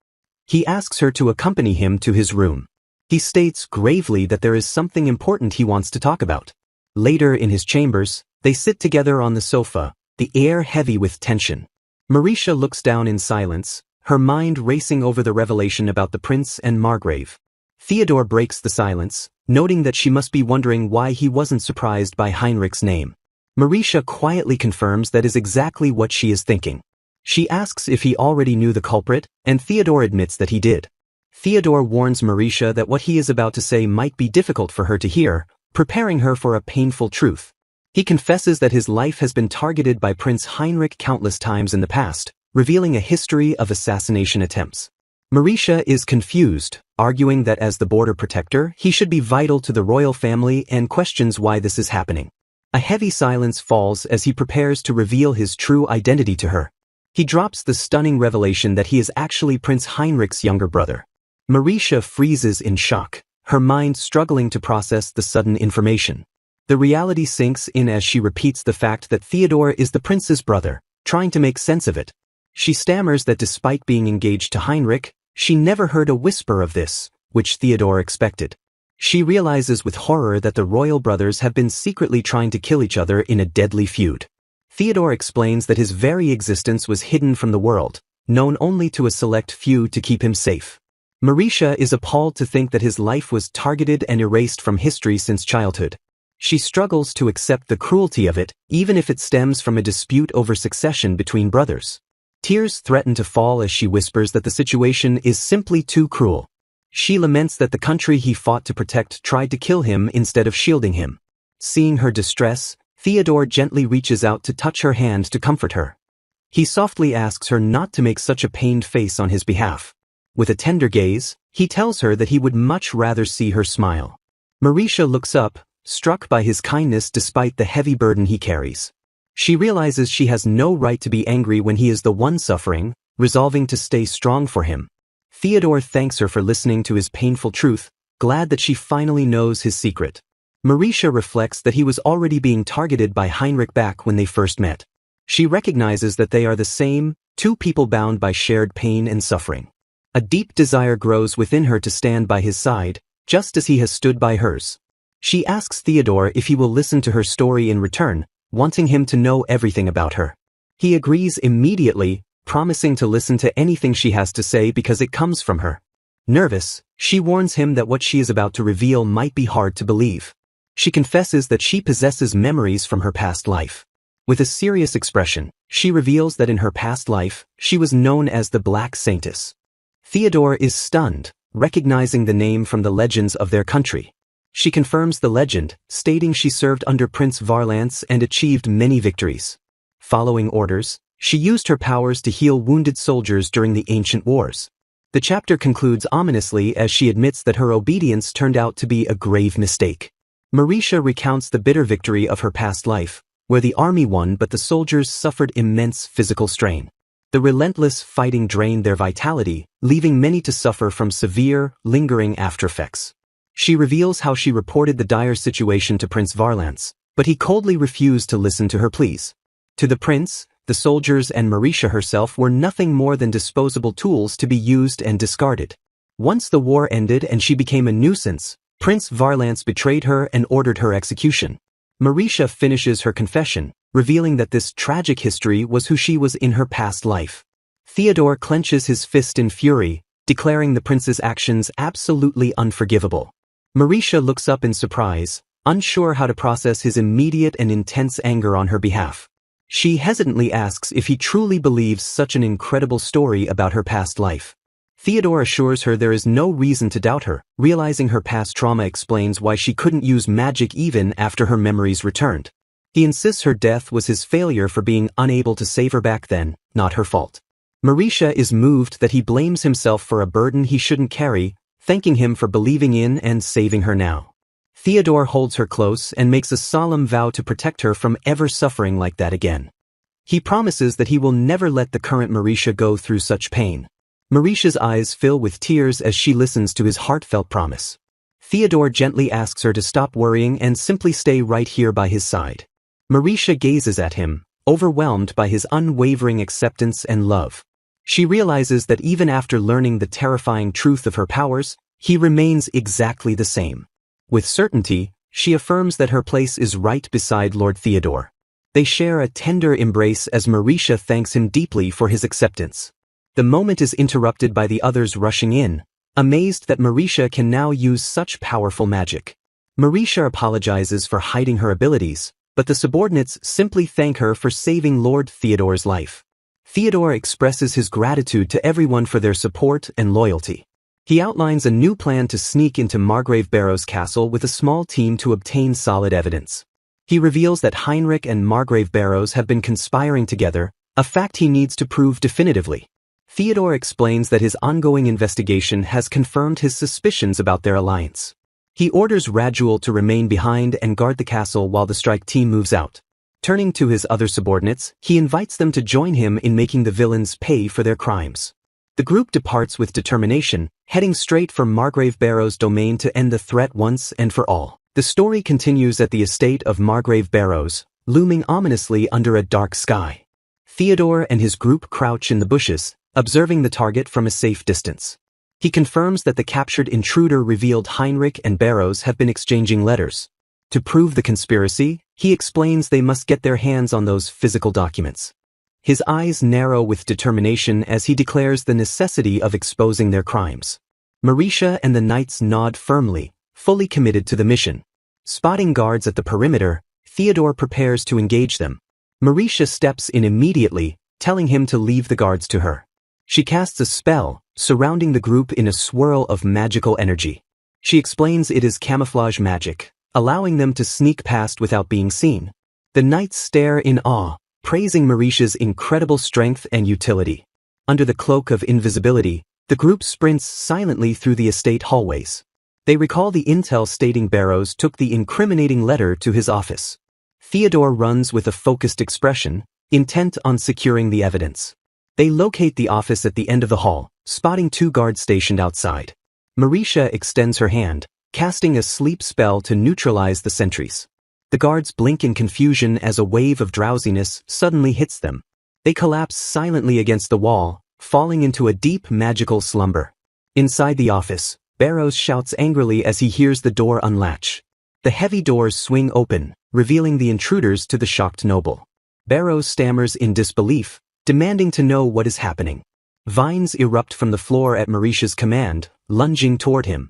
He asks her to accompany him to his room. He states gravely that there is something important he wants to talk about. Later in his chambers, they sit together on the sofa, the air heavy with tension. Marisha looks down in silence, her mind racing over the revelation about the prince and Margrave. Theodore breaks the silence, noting that she must be wondering why he wasn't surprised by Heinrich's name. Marisha quietly confirms that is exactly what she is thinking. She asks if he already knew the culprit, and Theodore admits that he did. Theodore warns Marisha that what he is about to say might be difficult for her to hear, preparing her for a painful truth. He confesses that his life has been targeted by Prince Heinrich countless times in the past, revealing a history of assassination attempts. Marisha is confused, arguing that as the border protector, he should be vital to the royal family and questions why this is happening. A heavy silence falls as he prepares to reveal his true identity to her. He drops the stunning revelation that he is actually Prince Heinrich's younger brother. Marisha freezes in shock, her mind struggling to process the sudden information. The reality sinks in as she repeats the fact that Theodore is the prince's brother, trying to make sense of it. She stammers that despite being engaged to Heinrich, she never heard a whisper of this, which Theodore expected. She realizes with horror that the royal brothers have been secretly trying to kill each other in a deadly feud. Theodore explains that his very existence was hidden from the world, known only to a select few to keep him safe. Marisha is appalled to think that his life was targeted and erased from history since childhood. She struggles to accept the cruelty of it, even if it stems from a dispute over succession between brothers. Tears threaten to fall as she whispers that the situation is simply too cruel. She laments that the country he fought to protect tried to kill him instead of shielding him. Seeing her distress, Theodore gently reaches out to touch her hand to comfort her. He softly asks her not to make such a pained face on his behalf. With a tender gaze, he tells her that he would much rather see her smile. Marisha looks up, struck by his kindness despite the heavy burden he carries. She realizes she has no right to be angry when he is the one suffering, resolving to stay strong for him. Theodore thanks her for listening to his painful truth, glad that she finally knows his secret. Marisha reflects that he was already being targeted by Heinrich back when they first met. She recognizes that they are the same, two people bound by shared pain and suffering. A deep desire grows within her to stand by his side, just as he has stood by hers. She asks Theodore if he will listen to her story in return, wanting him to know everything about her. He agrees immediately, promising to listen to anything she has to say because it comes from her. Nervous, she warns him that what she is about to reveal might be hard to believe. She confesses that she possesses memories from her past life. With a serious expression, she reveals that in her past life, she was known as the Black Saintess. Theodore is stunned, recognizing the name from the legends of their country. She confirms the legend, stating she served under Prince Varlance and achieved many victories. Following orders, she used her powers to heal wounded soldiers during the ancient wars. The chapter concludes ominously as she admits that her obedience turned out to be a grave mistake. Marisha recounts the bitter victory of her past life, where the army won but the soldiers suffered immense physical strain. The relentless fighting drained their vitality, leaving many to suffer from severe, lingering aftereffects. She reveals how she reported the dire situation to Prince Varlance, but he coldly refused to listen to her pleas. To the prince, the soldiers and Marisha herself were nothing more than disposable tools to be used and discarded. Once the war ended and she became a nuisance, Prince Varlance betrayed her and ordered her execution. Marisha finishes her confession, revealing that this tragic history was who she was in her past life. Theodore clenches his fist in fury, declaring the prince's actions absolutely unforgivable. Marisha looks up in surprise, unsure how to process his immediate and intense anger on her behalf. She hesitantly asks if he truly believes such an incredible story about her past life. Theodore assures her there is no reason to doubt her, realizing her past trauma explains why she couldn't use magic even after her memories returned. He insists her death was his failure for being unable to save her back then, not her fault. Marisha is moved that he blames himself for a burden he shouldn't carry, thanking him for believing in and saving her now. Theodore holds her close and makes a solemn vow to protect her from ever suffering like that again. He promises that he will never let the current Marisha go through such pain. Marisha's eyes fill with tears as she listens to his heartfelt promise. Theodore gently asks her to stop worrying and simply stay right here by his side. Marisha gazes at him, overwhelmed by his unwavering acceptance and love. She realizes that even after learning the terrifying truth of her powers, he remains exactly the same. With certainty, she affirms that her place is right beside Lord Theodore. They share a tender embrace as Marisha thanks him deeply for his acceptance. The moment is interrupted by the others rushing in, amazed that Marisha can now use such powerful magic. Marisha apologizes for hiding her abilities, but the subordinates simply thank her for saving Lord Theodore's life. Theodore expresses his gratitude to everyone for their support and loyalty. He outlines a new plan to sneak into Margrave Barrow's castle with a small team to obtain solid evidence. He reveals that Heinrich and Margrave Barrows have been conspiring together, a fact he needs to prove definitively. Theodore explains that his ongoing investigation has confirmed his suspicions about their alliance. He orders Raduel to remain behind and guard the castle while the strike team moves out. Turning to his other subordinates, he invites them to join him in making the villains pay for their crimes. The group departs with determination, heading straight for Margrave Barrow's domain to end the threat once and for all. The story continues at the estate of Margrave Barrows, looming ominously under a dark sky. Theodore and his group crouch in the bushes, observing the target from a safe distance. He confirms that the captured intruder revealed Heinrich and Barrows have been exchanging letters. To prove the conspiracy, he explains they must get their hands on those physical documents. His eyes narrow with determination as he declares the necessity of exposing their crimes. Marisha and the knights nod firmly, fully committed to the mission. Spotting guards at the perimeter, Theodore prepares to engage them. Marisha steps in immediately, telling him to leave the guards to her. She casts a spell, surrounding the group in a swirl of magical energy. She explains it is camouflage magic, allowing them to sneak past without being seen. The knights stare in awe, praising Marisha's incredible strength and utility. Under the cloak of invisibility, the group sprints silently through the estate hallways. They recall the intel stating Barrows took the incriminating letter to his office. Theodore runs with a focused expression, intent on securing the evidence. They locate the office at the end of the hall, spotting two guards stationed outside. Marisha extends her hand, casting a sleep spell to neutralize the sentries. The guards blink in confusion as a wave of drowsiness suddenly hits them. They collapse silently against the wall, falling into a deep magical slumber. Inside the office, Barrows shouts angrily as he hears the door unlatch. The heavy doors swing open, revealing the intruders to the shocked noble. Barrows stammers in disbelief, demanding to know what is happening. Vines erupt from the floor at Marisha's command, lunging toward him.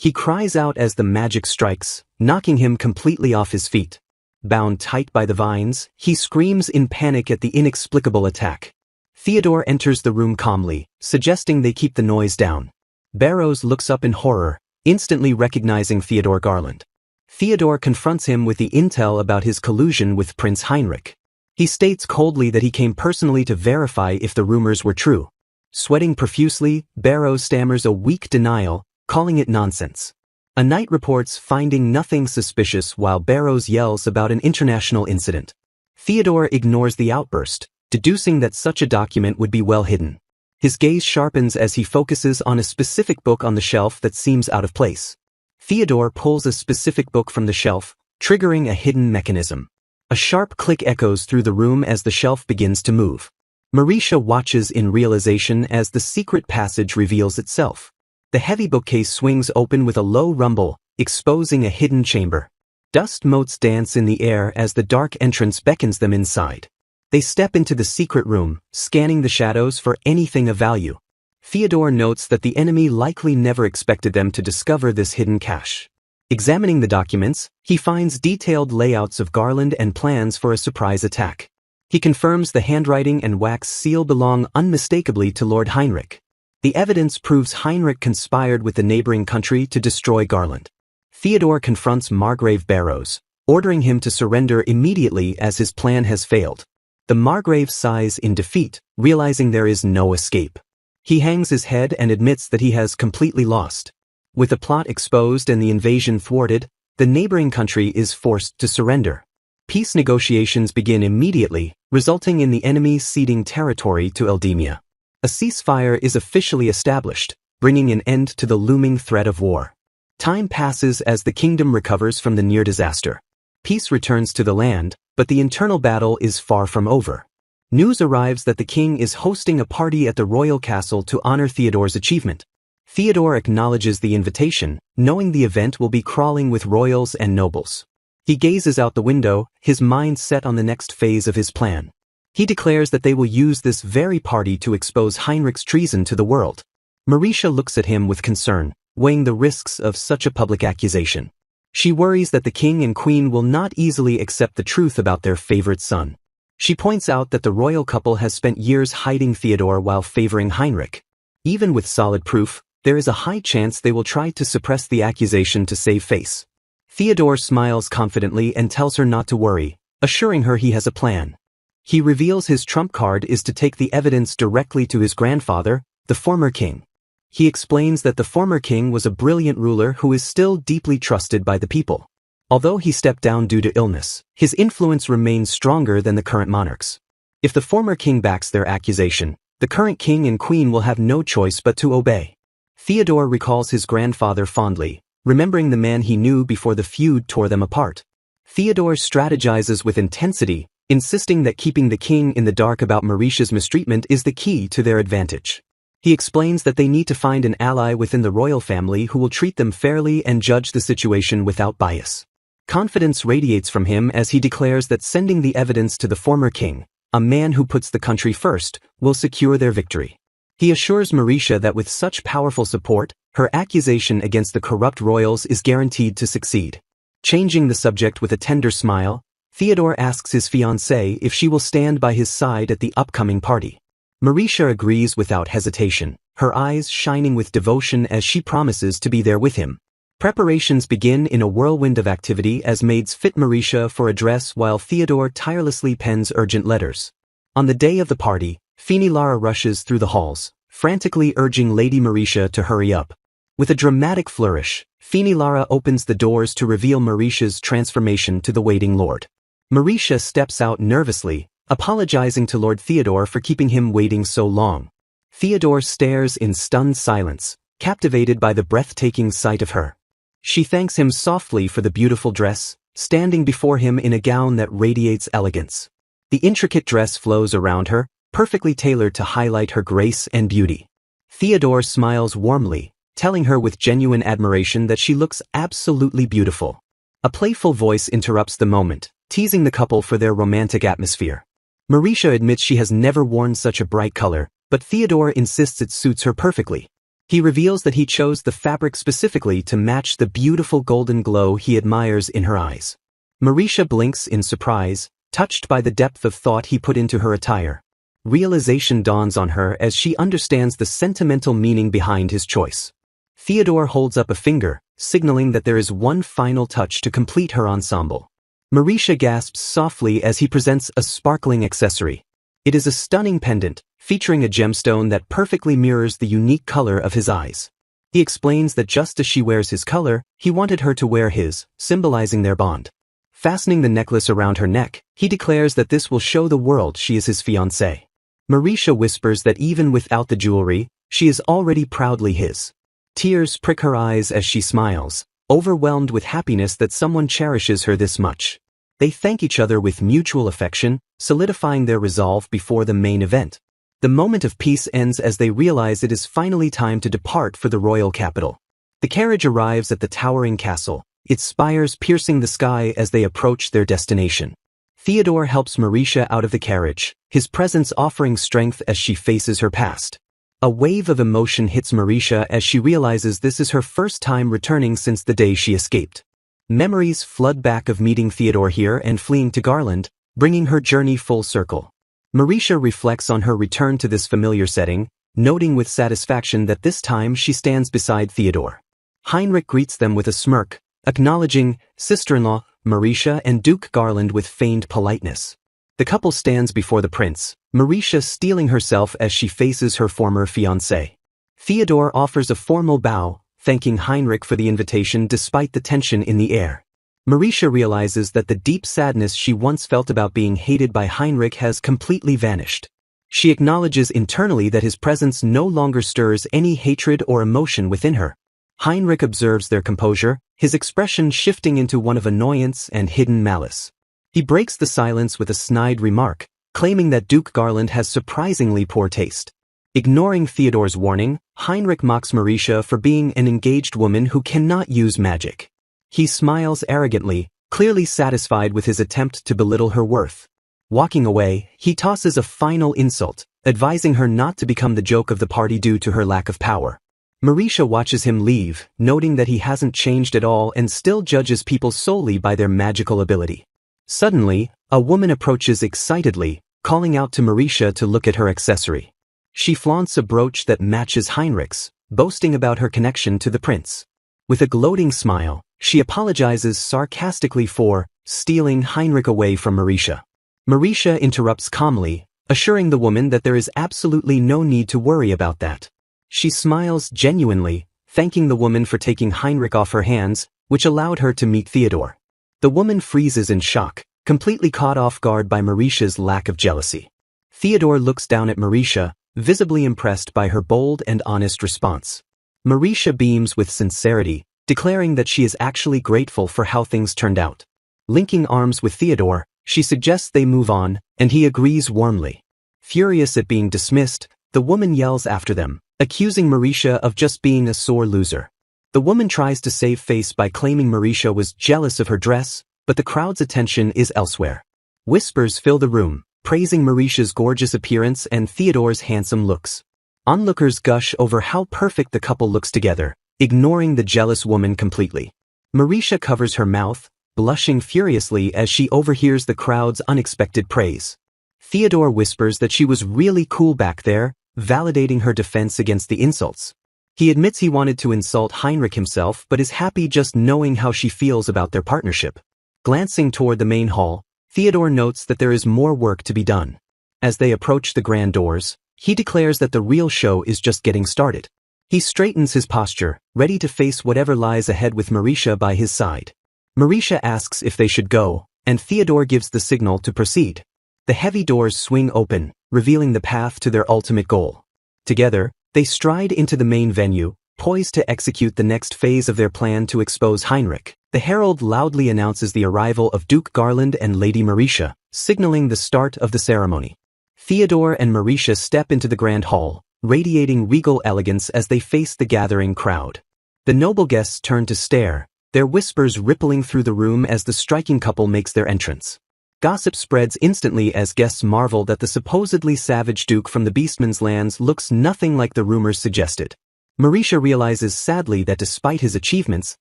He cries out as the magic strikes, knocking him completely off his feet. Bound tight by the vines, he screams in panic at the inexplicable attack. Theodore enters the room calmly, suggesting they keep the noise down. Barrows looks up in horror, instantly recognizing Theodore Garland. Theodore confronts him with the intel about his collusion with Prince Heinrich. He states coldly that he came personally to verify if the rumors were true. Sweating profusely, Barrows stammers a weak denial, calling it nonsense. A knight reports finding nothing suspicious while Barrows yells about an international incident. Theodore ignores the outburst, deducing that such a document would be well hidden. His gaze sharpens as he focuses on a specific book on the shelf that seems out of place. Theodore pulls a specific book from the shelf, triggering a hidden mechanism. A sharp click echoes through the room as the shelf begins to move. Marisha watches in realization as the secret passage reveals itself. The heavy bookcase swings open with a low rumble, exposing a hidden chamber. Dust motes dance in the air as the dark entrance beckons them inside. They step into the secret room, scanning the shadows for anything of value. Theodore notes that the enemy likely never expected them to discover this hidden cache. Examining the documents, he finds detailed layouts of Garland and plans for a surprise attack. He confirms the handwriting and wax seal belong unmistakably to Lord Heinrich. The evidence proves Heinrich conspired with the neighboring country to destroy Garland. Theodore confronts Margrave Barrows, ordering him to surrender immediately as his plan has failed. The Margrave sighs in defeat, realizing there is no escape. He hangs his head and admits that he has completely lost. With the plot exposed and the invasion thwarted, the neighboring country is forced to surrender. Peace negotiations begin immediately, resulting in the enemy ceding territory to Eldemia. A ceasefire is officially established, bringing an end to the looming threat of war. Time passes as the kingdom recovers from the near disaster. Peace returns to the land, but the internal battle is far from over. News arrives that the king is hosting a party at the royal castle to honor Theodore's achievement. Theodore acknowledges the invitation, knowing the event will be crawling with royals and nobles. He gazes out the window, his mind set on the next phase of his plan. He declares that they will use this very party to expose Heinrich's treason to the world. Marisha looks at him with concern, weighing the risks of such a public accusation. She worries that the king and queen will not easily accept the truth about their favorite son. She points out that the royal couple has spent years hiding Theodore while favoring Heinrich. Even with solid proof, there is a high chance they will try to suppress the accusation to save face. Theodore smiles confidently and tells her not to worry, assuring her he has a plan. He reveals his trump card is to take the evidence directly to his grandfather, the former king. He explains that the former king was a brilliant ruler who is still deeply trusted by the people. Although he stepped down due to illness, his influence remains stronger than the current monarchs. If the former king backs their accusation, the current king and queen will have no choice but to obey. Theodore recalls his grandfather fondly, remembering the man he knew before the feud tore them apart. Theodore strategizes with intensity, insisting that keeping the king in the dark about Marisha's mistreatment is the key to their advantage. He explains that they need to find an ally within the royal family who will treat them fairly and judge the situation without bias. Confidence radiates from him as he declares that sending the evidence to the former king, a man who puts the country first, will secure their victory. He assures Marisha that with such powerful support, her accusation against the corrupt royals is guaranteed to succeed. Changing the subject with a tender smile, Theodore asks his fiancée if she will stand by his side at the upcoming party. Marisha agrees without hesitation, her eyes shining with devotion as she promises to be there with him. Preparations begin in a whirlwind of activity as maids fit Marisha for a dress while Theodore tirelessly pens urgent letters. On the day of the party, Finilara rushes through the halls, frantically urging Lady Marisha to hurry up. With a dramatic flourish, Finilara opens the doors to reveal Marisha's transformation to the waiting lord. Marisha steps out nervously, apologizing to Lord Theodore for keeping him waiting so long. Theodore stares in stunned silence, captivated by the breathtaking sight of her. She thanks him softly for the beautiful dress, standing before him in a gown that radiates elegance. The intricate dress flows around her, perfectly tailored to highlight her grace and beauty. Theodore smiles warmly, telling her with genuine admiration that she looks absolutely beautiful. A playful voice interrupts the moment, teasing the couple for their romantic atmosphere. Marisha admits she has never worn such a bright color, but Theodore insists it suits her perfectly. He reveals that he chose the fabric specifically to match the beautiful golden glow he admires in her eyes. Marisha blinks in surprise, touched by the depth of thought he put into her attire. Realization dawns on her as she understands the sentimental meaning behind his choice. Theodore holds up a finger, signaling that there is one final touch to complete her ensemble. Marisha gasps softly as he presents a sparkling accessory. It is a stunning pendant, featuring a gemstone that perfectly mirrors the unique color of his eyes. He explains that just as she wears his color, he wanted her to wear his, symbolizing their bond. Fastening the necklace around her neck, he declares that this will show the world she is his fiancée. Marisha whispers that even without the jewelry, she is already proudly his. Tears prick her eyes as she smiles, overwhelmed with happiness that someone cherishes her this much. They thank each other with mutual affection, solidifying their resolve before the main event. The moment of peace ends as they realize it is finally time to depart for the royal capital. The carriage arrives at the towering castle, its spires piercing the sky as they approach their destination. Theodore helps Marisha out of the carriage, his presence offering strength as she faces her past. A wave of emotion hits Marisha as she realizes this is her first time returning since the day she escaped. Memories flood back of meeting Theodore here and fleeing to Garland, bringing her journey full circle. Marisha reflects on her return to this familiar setting, noting with satisfaction that this time she stands beside Theodore. Heinrich greets them with a smirk, acknowledging sister-in-law Marisha and Duke Garland with feigned politeness. The couple stands before the prince, Marisha steeling herself as she faces her former fiancé. Theodore offers a formal bow, thanking Heinrich for the invitation despite the tension in the air. Marisha realizes that the deep sadness she once felt about being hated by Heinrich has completely vanished. She acknowledges internally that his presence no longer stirs any hatred or emotion within her. Heinrich observes their composure, his expression shifting into one of annoyance and hidden malice. He breaks the silence with a snide remark, claiming that Duke Garland has surprisingly poor taste. Ignoring Theodore's warning, Heinrich mocks Marisha for being an engaged woman who cannot use magic. He smiles arrogantly, clearly satisfied with his attempt to belittle her worth. Walking away, he tosses a final insult, advising her not to become the joke of the party due to her lack of power. Marisha watches him leave, noting that he hasn't changed at all and still judges people solely by their magical ability. Suddenly, a woman approaches excitedly, calling out to Marisha to look at her accessory. She flaunts a brooch that matches Heinrich's, boasting about her connection to the prince. With a gloating smile, she apologizes sarcastically for stealing Heinrich away from Marisha. Marisha interrupts calmly, assuring the woman that there is absolutely no need to worry about that. She smiles genuinely, thanking the woman for taking Heinrich off her hands, which allowed her to meet Theodore. The woman freezes in shock, completely caught off guard by Marisha's lack of jealousy. Theodore looks down at Marisha, visibly impressed by her bold and honest response. Marisha beams with sincerity, declaring that she is actually grateful for how things turned out. Linking arms with Theodore, she suggests they move on, and he agrees warmly. Furious at being dismissed, the woman yells after them, accusing Marisha of just being a sore loser. The woman tries to save face by claiming Marisha was jealous of her dress, but the crowd's attention is elsewhere. Whispers fill the room, praising Marisha's gorgeous appearance and Theodore's handsome looks. Onlookers gush over how perfect the couple looks together, ignoring the jealous woman completely. Marisha covers her mouth, blushing furiously as she overhears the crowd's unexpected praise. Theodore whispers that she was really cool back there, validating her defense against the insults. He admits he wanted to insult Heinrich himself but is happy just knowing how she feels about their partnership. Glancing toward the main hall, Theodore notes that there is more work to be done. As they approach the grand doors, he declares that the real show is just getting started. He straightens his posture, ready to face whatever lies ahead with Marisha by his side. Marisha asks if they should go, and Theodore gives the signal to proceed. The heavy doors swing open, revealing the path to their ultimate goal. Together, they stride into the main venue, poised to execute the next phase of their plan to expose Heinrich. The herald loudly announces the arrival of Duke Garland and Lady Marisha, signaling the start of the ceremony. Theodore and Marisha step into the grand hall, radiating regal elegance as they face the gathering crowd. The noble guests turn to stare, their whispers rippling through the room as the striking couple makes their entrance. Gossip spreads instantly as guests marvel that the supposedly savage duke from the Beastman's lands looks nothing like the rumors suggested. Mauricia realizes sadly that despite his achievements,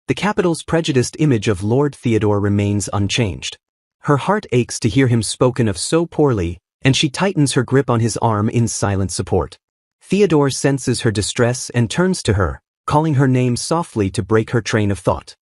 the capital's prejudiced image of Lord Theodore remains unchanged. Her heart aches to hear him spoken of so poorly, and she tightens her grip on his arm in silent support. Theodore senses her distress and turns to her, calling her name softly to break her train of thought.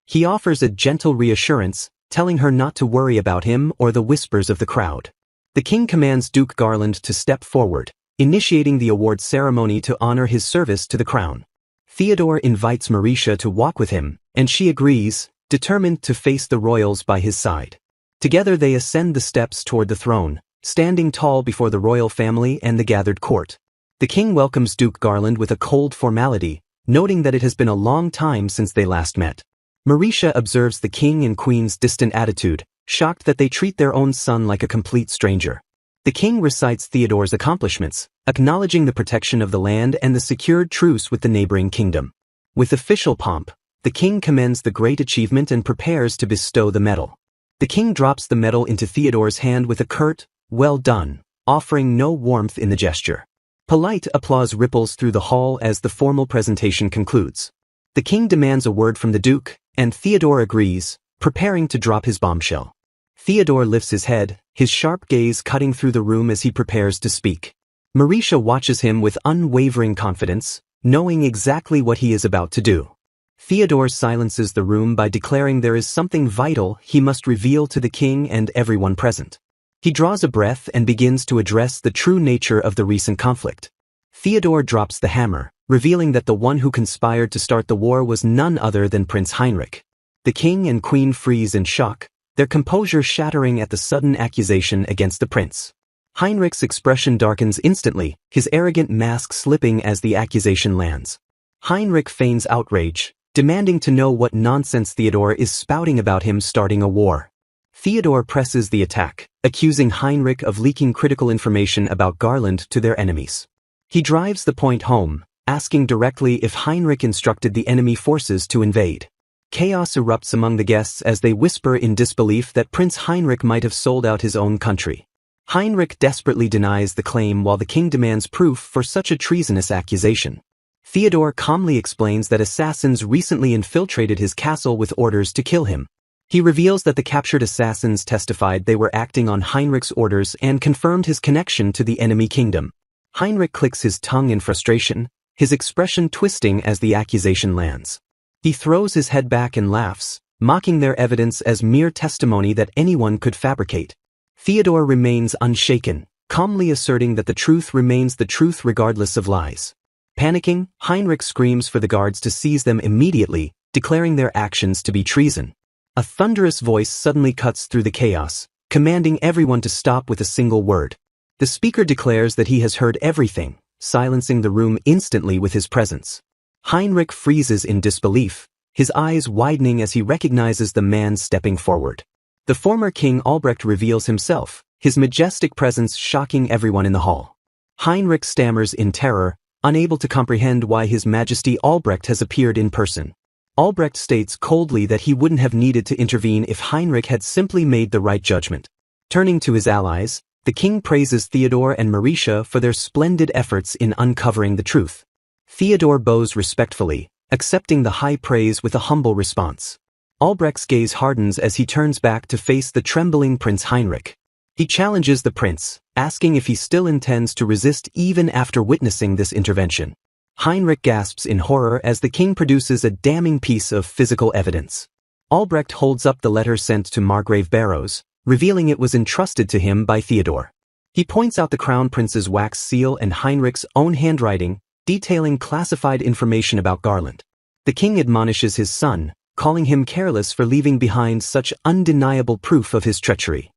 He offers a gentle reassurance, telling her not to worry about him or the whispers of the crowd. The king commands Duke Garland to step forward, initiating the award ceremony to honor his service to the crown. Theodore invites Mauricia to walk with him, and she agrees, determined to face the royals by his side. Together they ascend the steps toward the throne, standing tall before the royal family and the gathered court. The king welcomes Duke Garland with a cold formality, noting that it has been a long time since they last met. Mauricia observes the king and queen's distant attitude, shocked that they treat their own son like a complete stranger. The king recites Theodore's accomplishments, acknowledging the protection of the land and the secured truce with the neighboring kingdom. With official pomp, the king commends the great achievement and prepares to bestow the medal. The king drops the medal into Theodore's hand with a curt, "Well done," offering no warmth in the gesture. Polite applause ripples through the hall as the formal presentation concludes. The king demands a word from the duke, and Theodore agrees, preparing to drop his bombshell. Theodore lifts his head, his sharp gaze cutting through the room as he prepares to speak. Mauricia watches him with unwavering confidence, knowing exactly what he is about to do. Theodore silences the room by declaring there is something vital he must reveal to the king and everyone present. He draws a breath and begins to address the true nature of the recent conflict. Theodore drops the hammer, revealing that the one who conspired to start the war was none other than Prince Heinrich. The king and queen freeze in shock, their composure shattering at the sudden accusation against the prince. Heinrich's expression darkens instantly, his arrogant mask slipping as the accusation lands. Heinrich feigns outrage, demanding to know what nonsense Theodore is spouting about him starting a war. Theodore presses the attack, accusing Heinrich of leaking critical information about Garland to their enemies. He drives the point home, asking directly if Heinrich instructed the enemy forces to invade. Chaos erupts among the guests as they whisper in disbelief that Prince Heinrich might have sold out his own country. Heinrich desperately denies the claim while the king demands proof for such a treasonous accusation. Theodore calmly explains that assassins recently infiltrated his castle with orders to kill him. He reveals that the captured assassins testified they were acting on Heinrich's orders and confirmed his connection to the enemy kingdom. Heinrich clicks his tongue in frustration, his expression twisting as the accusation lands. He throws his head back and laughs, mocking their evidence as mere testimony that anyone could fabricate. Theodore remains unshaken, calmly asserting that the truth remains the truth regardless of lies. Panicking, Heinrich screams for the guards to seize them immediately, declaring their actions to be treason. A thunderous voice suddenly cuts through the chaos, commanding everyone to stop with a single word. The speaker declares that he has heard everything, silencing the room instantly with his presence. Heinrich freezes in disbelief, his eyes widening as he recognizes the man stepping forward. The former King Albrecht reveals himself, his majestic presence shocking everyone in the hall. Heinrich stammers in terror, unable to comprehend why His Majesty Albrecht has appeared in person. Albrecht states coldly that he wouldn't have needed to intervene if Heinrich had simply made the right judgment. Turning to his allies, the king praises Theodore and Mauricia for their splendid efforts in uncovering the truth. Theodore bows respectfully, accepting the high praise with a humble response. Albrecht's gaze hardens as he turns back to face the trembling Prince Heinrich. He challenges the prince, asking if he still intends to resist even after witnessing this intervention. Heinrich gasps in horror as the king produces a damning piece of physical evidence. Albrecht holds up the letter sent to Margrave Barrows, revealing it was entrusted to him by Theodore. He points out the crown prince's wax seal and Heinrich's own handwriting, detailing classified information about Garland. The king admonishes his son, calling him careless for leaving behind such undeniable proof of his treachery.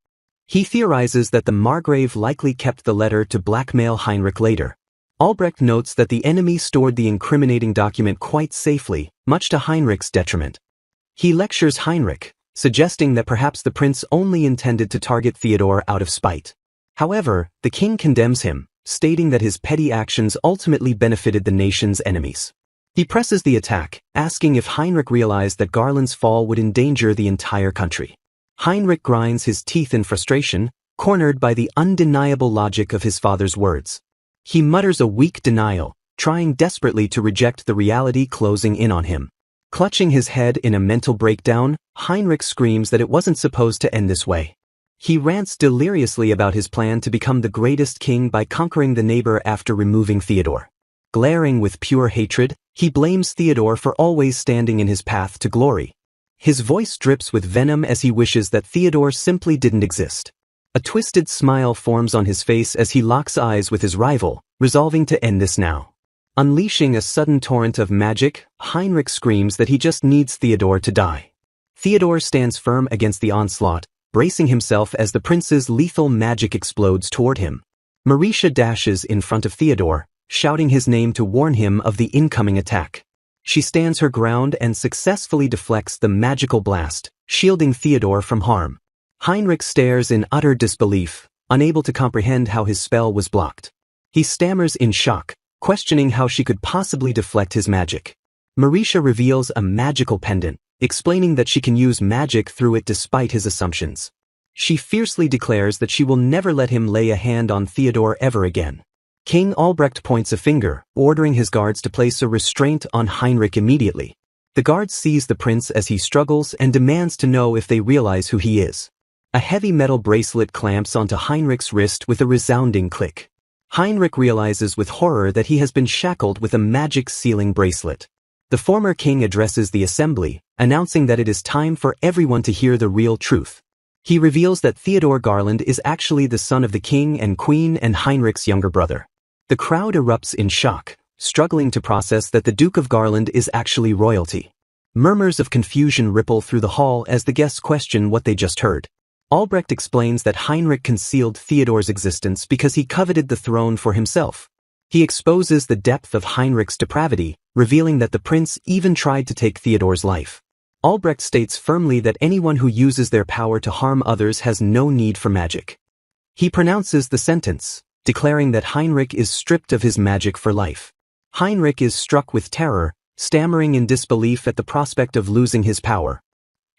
He theorizes that the Margrave likely kept the letter to blackmail Heinrich later. Albrecht notes that the enemy stored the incriminating document quite safely, much to Heinrich's detriment. He lectures Heinrich, suggesting that perhaps the prince only intended to target Theodore out of spite. However, the king condemns him, stating that his petty actions ultimately benefited the nation's enemies. He presses the attack, asking if Heinrich realized that Garland's fall would endanger the entire country. Heinrich grinds his teeth in frustration, cornered by the undeniable logic of his father's words. He mutters a weak denial, trying desperately to reject the reality closing in on him. Clutching his head in a mental breakdown, Heinrich screams that it wasn't supposed to end this way. He rants deliriously about his plan to become the greatest king by conquering the neighbor after removing Theodore. Glaring with pure hatred, he blames Theodore for always standing in his path to glory. His voice drips with venom as he wishes that Theodore simply didn't exist. A twisted smile forms on his face as he locks eyes with his rival, resolving to end this now. Unleashing a sudden torrent of magic, Heinrich screams that he just needs Theodore to die. Theodore stands firm against the onslaught, bracing himself as the prince's lethal magic explodes toward him. Marisha dashes in front of Theodore, shouting his name to warn him of the incoming attack. She stands her ground and successfully deflects the magical blast, shielding Theodore from harm. Heinrich stares in utter disbelief, unable to comprehend how his spell was blocked. He stammers in shock, questioning how she could possibly deflect his magic. Marisha reveals a magical pendant, explaining that she can use magic through it despite his assumptions. She fiercely declares that she will never let him lay a hand on Theodore ever again. King Albrecht points a finger, ordering his guards to place a restraint on Heinrich immediately. The guards seize the prince as he struggles and demands to know if they realize who he is. A heavy metal bracelet clamps onto Heinrich's wrist with a resounding click. Heinrich realizes with horror that he has been shackled with a magic sealing bracelet. The former king addresses the assembly, announcing that it is time for everyone to hear the real truth. He reveals that Theodore Garland is actually the son of the king and queen and Heinrich's younger brother. The crowd erupts in shock, struggling to process that the Duke of Garland is actually royalty. Murmurs of confusion ripple through the hall as the guests question what they just heard. Albrecht explains that Heinrich concealed Theodore's existence because he coveted the throne for himself. He exposes the depth of Heinrich's depravity, revealing that the prince even tried to take Theodore's life. Albrecht states firmly that anyone who uses their power to harm others has no need for magic. He pronounces the sentence, declaring that Heinrich is stripped of his magic for life. Heinrich is struck with terror, stammering in disbelief at the prospect of losing his power.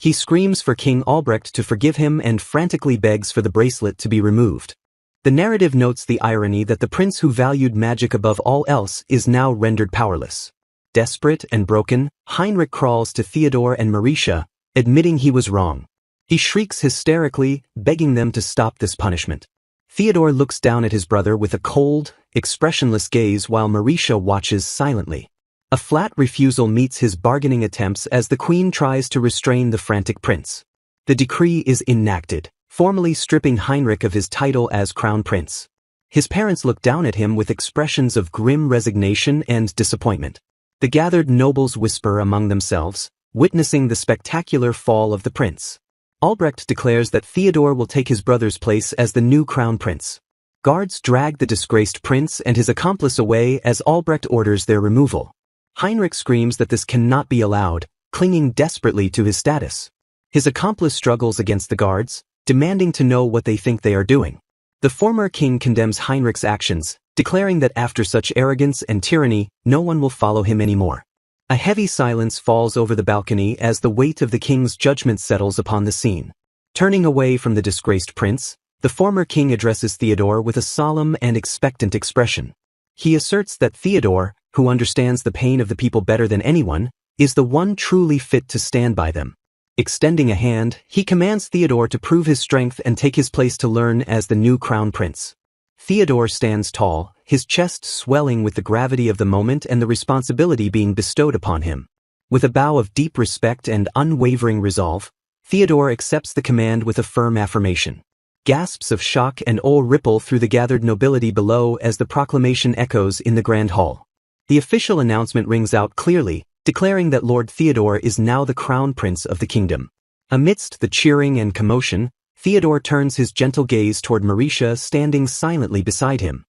He screams for King Albrecht to forgive him and frantically begs for the bracelet to be removed. The narrative notes the irony that the prince who valued magic above all else is now rendered powerless. Desperate and broken, Heinrich crawls to Theodore and Marisha, admitting he was wrong. He shrieks hysterically, begging them to stop this punishment. Theodore looks down at his brother with a cold, expressionless gaze while Marisha watches silently. A flat refusal meets his bargaining attempts as the queen tries to restrain the frantic prince. The decree is enacted, formally stripping Heinrich of his title as crown prince. His parents look down at him with expressions of grim resignation and disappointment. The gathered nobles whisper among themselves, witnessing the spectacular fall of the prince. Albrecht declares that Theodore will take his brother's place as the new crown prince. Guards drag the disgraced prince and his accomplice away as Albrecht orders their removal. Heinrich screams that this cannot be allowed, clinging desperately to his status. His accomplice struggles against the guards, demanding to know what they think they are doing. The former king condemns Heinrich's actions, declaring that after such arrogance and tyranny, no one will follow him anymore. A heavy silence falls over the balcony as the weight of the king's judgment settles upon the scene. Turning away from the disgraced prince, the former king addresses Theodore with a solemn and expectant expression. He asserts that Theodore, who understands the pain of the people better than anyone, is the one truly fit to stand by them. Extending a hand, he commands Theodore to prove his strength and take his place to learn as the new crown prince. Theodore stands tall, his chest swelling with the gravity of the moment and the responsibility being bestowed upon him. With a bow of deep respect and unwavering resolve, Theodore accepts the command with a firm affirmation. Gasps of shock and awe ripple through the gathered nobility below as the proclamation echoes in the grand hall. The official announcement rings out clearly, declaring that Lord Theodore is now the crown prince of the kingdom. Amidst the cheering and commotion, Theodore turns his gentle gaze toward Marisha standing silently beside him.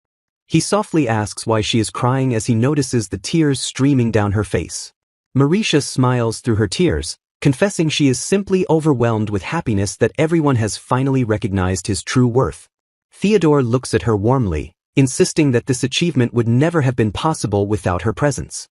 He softly asks why she is crying as he notices the tears streaming down her face. Marisha smiles through her tears, confessing she is simply overwhelmed with happiness that everyone has finally recognized his true worth. Theodore looks at her warmly, insisting that this achievement would never have been possible without her presence.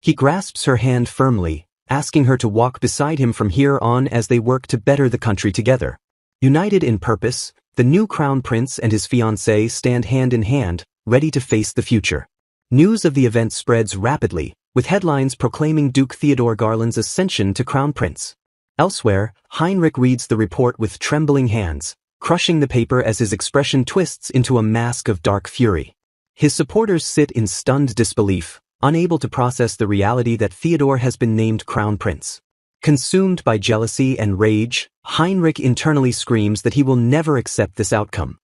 He grasps her hand firmly, asking her to walk beside him from here on as they work to better the country together. United in purpose, the new crown prince and his fiancée stand hand in hand, ready to face the future. News of the event spreads rapidly, with headlines proclaiming Duke Theodore Garland's ascension to crown prince. Elsewhere, Heinrich reads the report with trembling hands, crushing the paper as his expression twists into a mask of dark fury. His supporters sit in stunned disbelief, unable to process the reality that Theodore has been named crown prince. Consumed by jealousy and rage, Heinrich internally screams that he will never accept this outcome.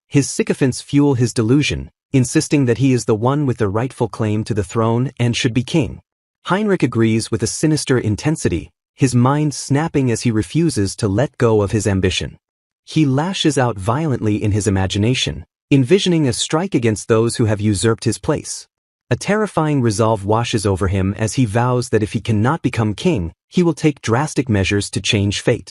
His sycophants fuel his delusion, insisting that he is the one with the rightful claim to the throne and should be king. Heinrich agrees with a sinister intensity, his mind snapping as he refuses to let go of his ambition. He lashes out violently in his imagination, envisioning a strike against those who have usurped his place. A terrifying resolve washes over him as he vows that if he cannot become king, he will take drastic measures to change fate.